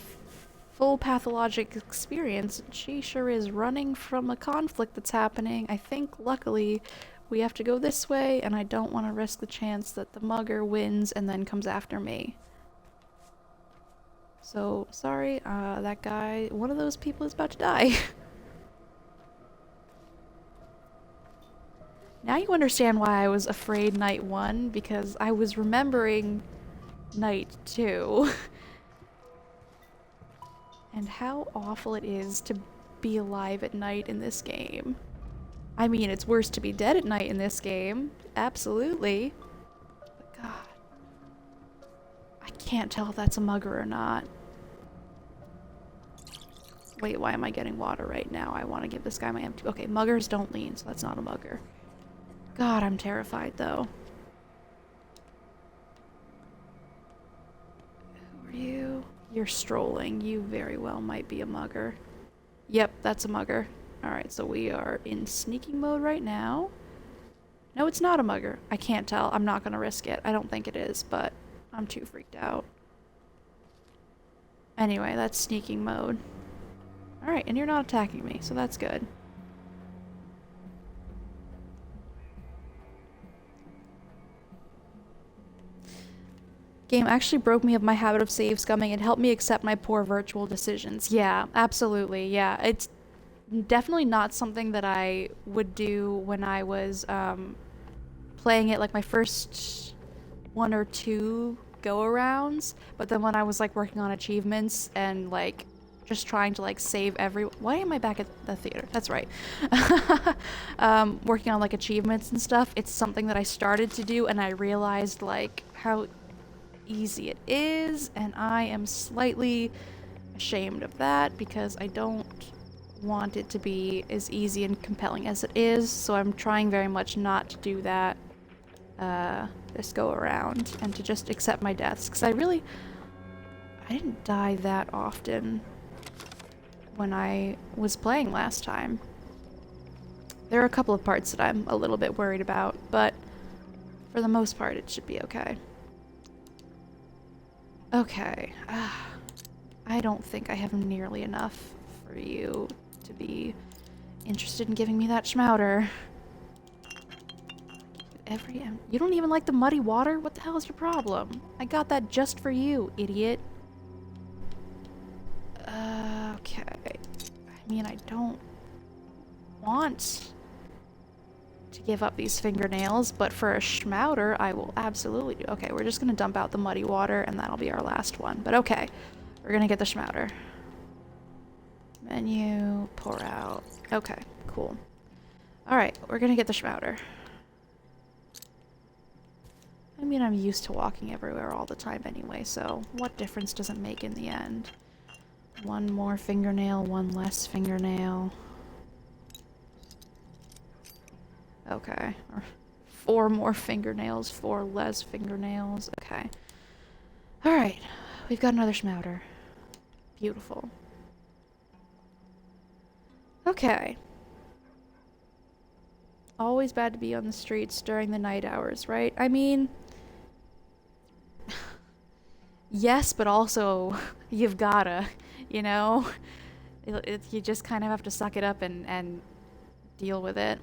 full pathologic experience. She sure is running from a conflict that's happening. I think luckily we have to go this way, and I don't want to risk the chance that the mugger wins and then comes after me. So, sorry, that guy, one of those people is about to die. Now you understand why I was afraid night 1, because I was remembering night 2. And how awful it is to be alive at night in this game. I mean, it's worse to be dead at night in this game. Absolutely. But God. I can't tell if that's a mugger or not. Wait, why am I getting water right now? I want to give this guy my empty... Okay, muggers don't lean, so that's not a mugger. God, I'm terrified, though. Who are you? You're strolling. You very well might be a mugger. Yep, that's a mugger. Alright, so we are in sneaking mode right now. No, it's not a mugger. I can't tell. I'm not gonna risk it. I don't think it is, but I'm too freaked out. Anyway, that's sneaking mode. Alright, and you're not attacking me, so that's good. Game actually broke me of my habit of save scumming and helped me accept my poor virtual decisions. Yeah, absolutely. Yeah, it's definitely not something that I would do when I was playing it like my first 1 or 2 go-arounds, but then when I was like working on achievements and like just trying to like save every... Why am I back at the theater? That's right. Working on like achievements and stuff, it's something that I started to do and I realized like how easy it is, and I am slightly ashamed of that because I don't want it to be as easy and compelling as it is, so I'm trying very much not to do that this go around and to just accept my deaths, because I didn't die that often when I was playing last time. There are a couple of parts that I'm a little bit worried about, but for the most part it should be okay. Okay, I don't think I have nearly enough for you to be interested in giving me that schmouter. You don't even like the muddy water? What the hell is your problem? I got that just for you, idiot. Okay. I mean, I don't want to give up these fingernails, but for a schmouter, I will absolutely do. Okay, we're just gonna dump out the muddy water, and that'll be our last one. But okay, we're gonna get the schmouter. Menu, pour out. Okay, cool. Alright, we're gonna get the schmouter. I mean, I'm used to walking everywhere all the time anyway, so what difference does it make in the end? One more fingernail, one less fingernail. Okay. Or 4 more fingernails, 4 less fingernails. Okay. Alright. We've got another schmouter. Beautiful. Okay. Always bad to be on the streets during the night hours, right? I mean... yes, but also, you've gotta, you know? You just kind of have to suck it up and deal with it.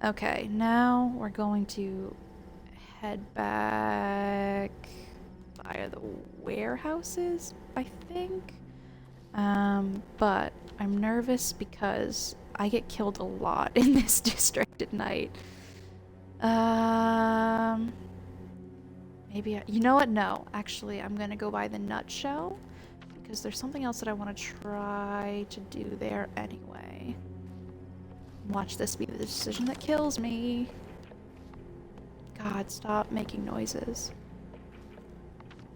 Okay, now we're going to head back via the warehouses, I think. But I'm nervous because I get killed a lot in this district at night. Maybe you know what? No, actually, I'm gonna go by the nutshell because there's something else that I want to try to do there anyway. Watch this be the decision that kills me. God, stop making noises.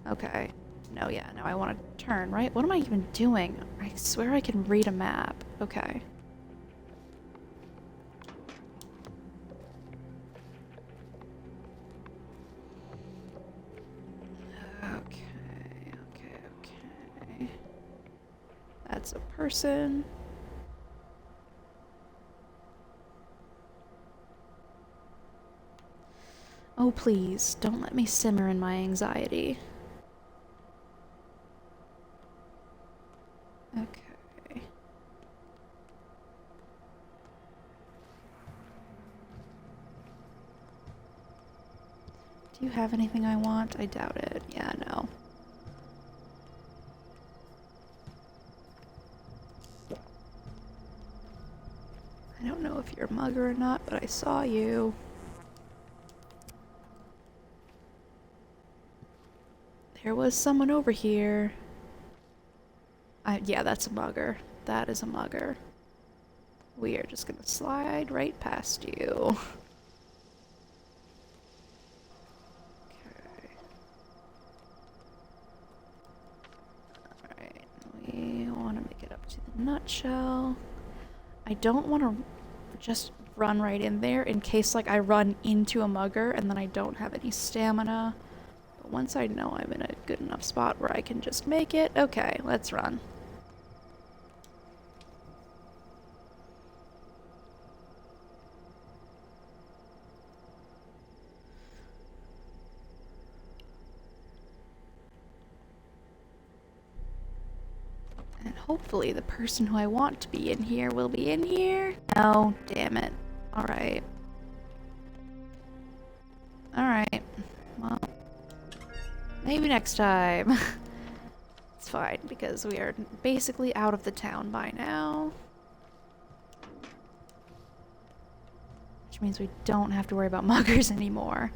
Okay. No, yeah, no, I want to turn, right? What am I even doing? I swear I can read a map. Okay. Okay. That's a person. Oh, please, don't let me simmer in my anxiety. Okay. Do you have anything I want? I doubt it. Yeah, no. I don't know if you're a mugger or not, but I saw you. There was someone over here. Yeah, that's a mugger. That is a mugger. We are just gonna slide right past you. Okay. Alright, we want to make it up to the nutshell. I don't want to just run right in there in case, like, I run into a mugger and then I don't have any stamina. But once I know I'm in a good enough spot where I can just make it, okay, let's run. And hopefully the person who I want to be in here will be in here. No, damn it. Alright. Alright. Well, maybe next time. It's fine, because we are basically out of the town by now. Which means we don't have to worry about muggers anymore.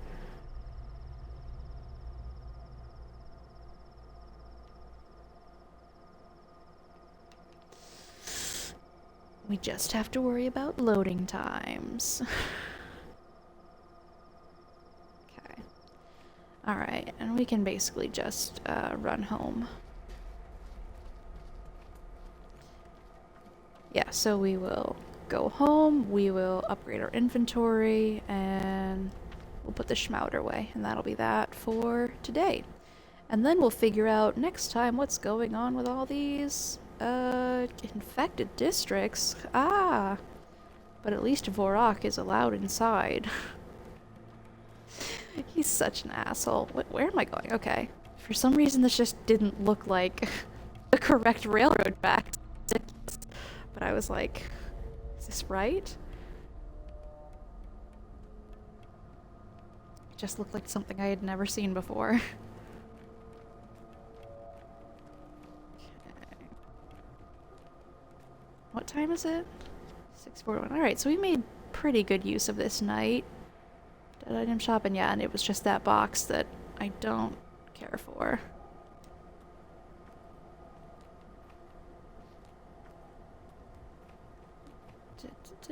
We just have to worry about loading times. Okay. Alright, and we can basically just run home. Yeah, so we will go home, we will upgrade our inventory, and we'll put the schmouter away, and that'll be that for today. And then we'll figure out next time what's going on with all these infected districts. Ah, but at least Vorak is allowed inside. He's such an asshole. Where am I going? Okay. For some reason this just didn't look like the correct railroad track. But I was like, is this right? It just looked like something I had never seen before. Okay. What time is it? 641. Alright, so we made pretty good use of this night. Dead item shop, and yeah, and it was just that box that I don't care for.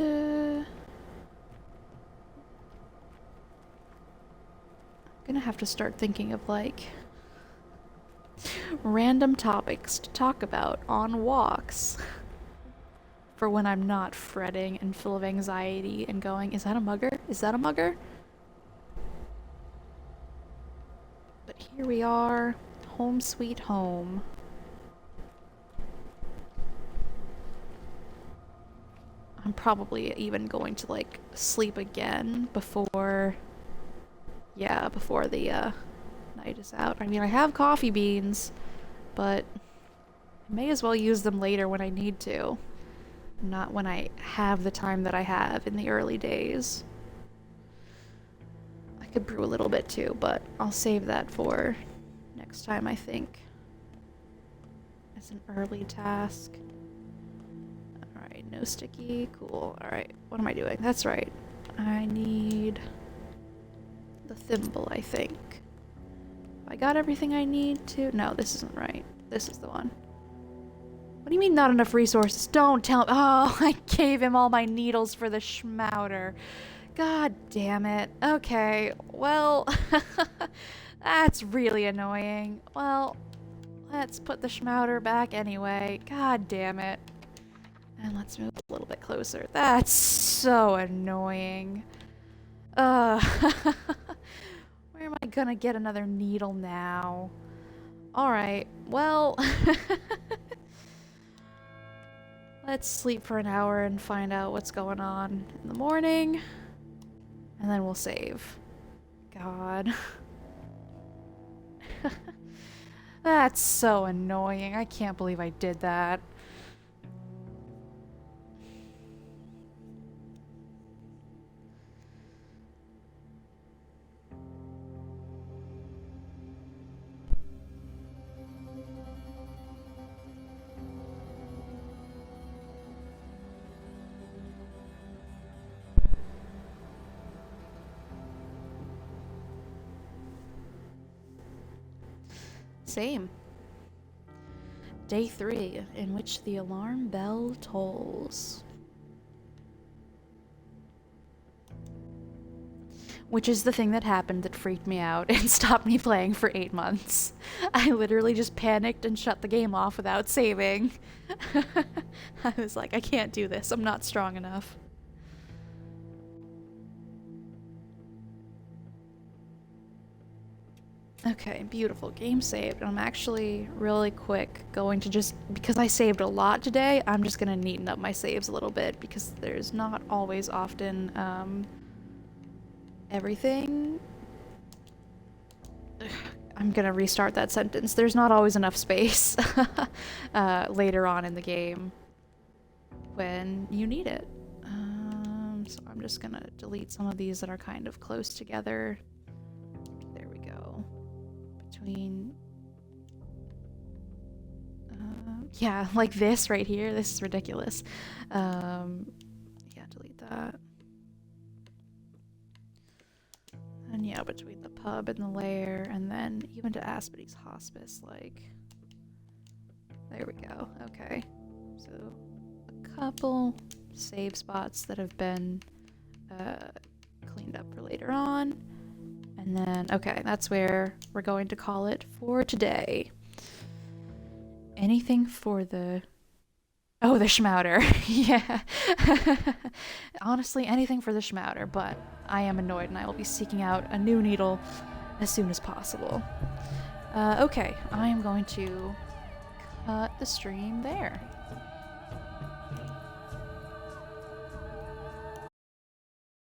I'm gonna have to start thinking of like random topics to talk about on walks for when I'm not fretting and full of anxiety and going, is that a mugger? Is that a mugger? But here we are, home sweet home. I'm probably even going to like sleep again before, yeah, before the night is out. I mean, I have coffee beans, but I may as well use them later when I need to, not when I have the time that I have in the early days. I could brew a little bit too, but I'll save that for next time, I think. As an early task. Alright, no sticky. Cool. Alright, what am I doing? That's right. I need the thimble, I think. I got everything I need to. No, this isn't right. This is the one. What do you mean not enough resources? Don't tell me. Oh, I gave him all my needles for the schmouter. God damn it. Okay, well, that's really annoying. Well, let's put the schmouter back anyway. God damn it. And let's move a little bit closer. That's so annoying. Where am I gonna get another needle now? Alright, well... Let's sleep for an hour and find out what's going on in the morning. And then we'll save. God. That's so annoying. I can't believe I did that. Same. Day 3, in which the alarm bell tolls. Which is the thing that happened that freaked me out and stopped me playing for 8 months. I literally just panicked and shut the game off without saving. I was like, I can't do this. I'm not strong enough. Okay, beautiful. Game saved. I'm actually really quick going to just, because I saved a lot today, I'm just gonna neaten up my saves a little bit because there's not always often, everything. I'm gonna restart that sentence. There's not always enough space later on in the game when you need it. So I'm just gonna delete some of these that are kind of close together. There we go. Between... yeah, like this right here. This is ridiculous. Yeah, delete that. And yeah, between the pub and the lair, and then even to Aspidy's hospice, like... There we go. Okay. So, a couple save spots that have been cleaned up for later on. And then, okay, that's where we're going to call it for today. Anything for the... Oh, the schmouter. Yeah. Honestly, anything for the schmouter, but I am annoyed and I will be seeking out a new needle as soon as possible. Okay, I am going to cut the stream there.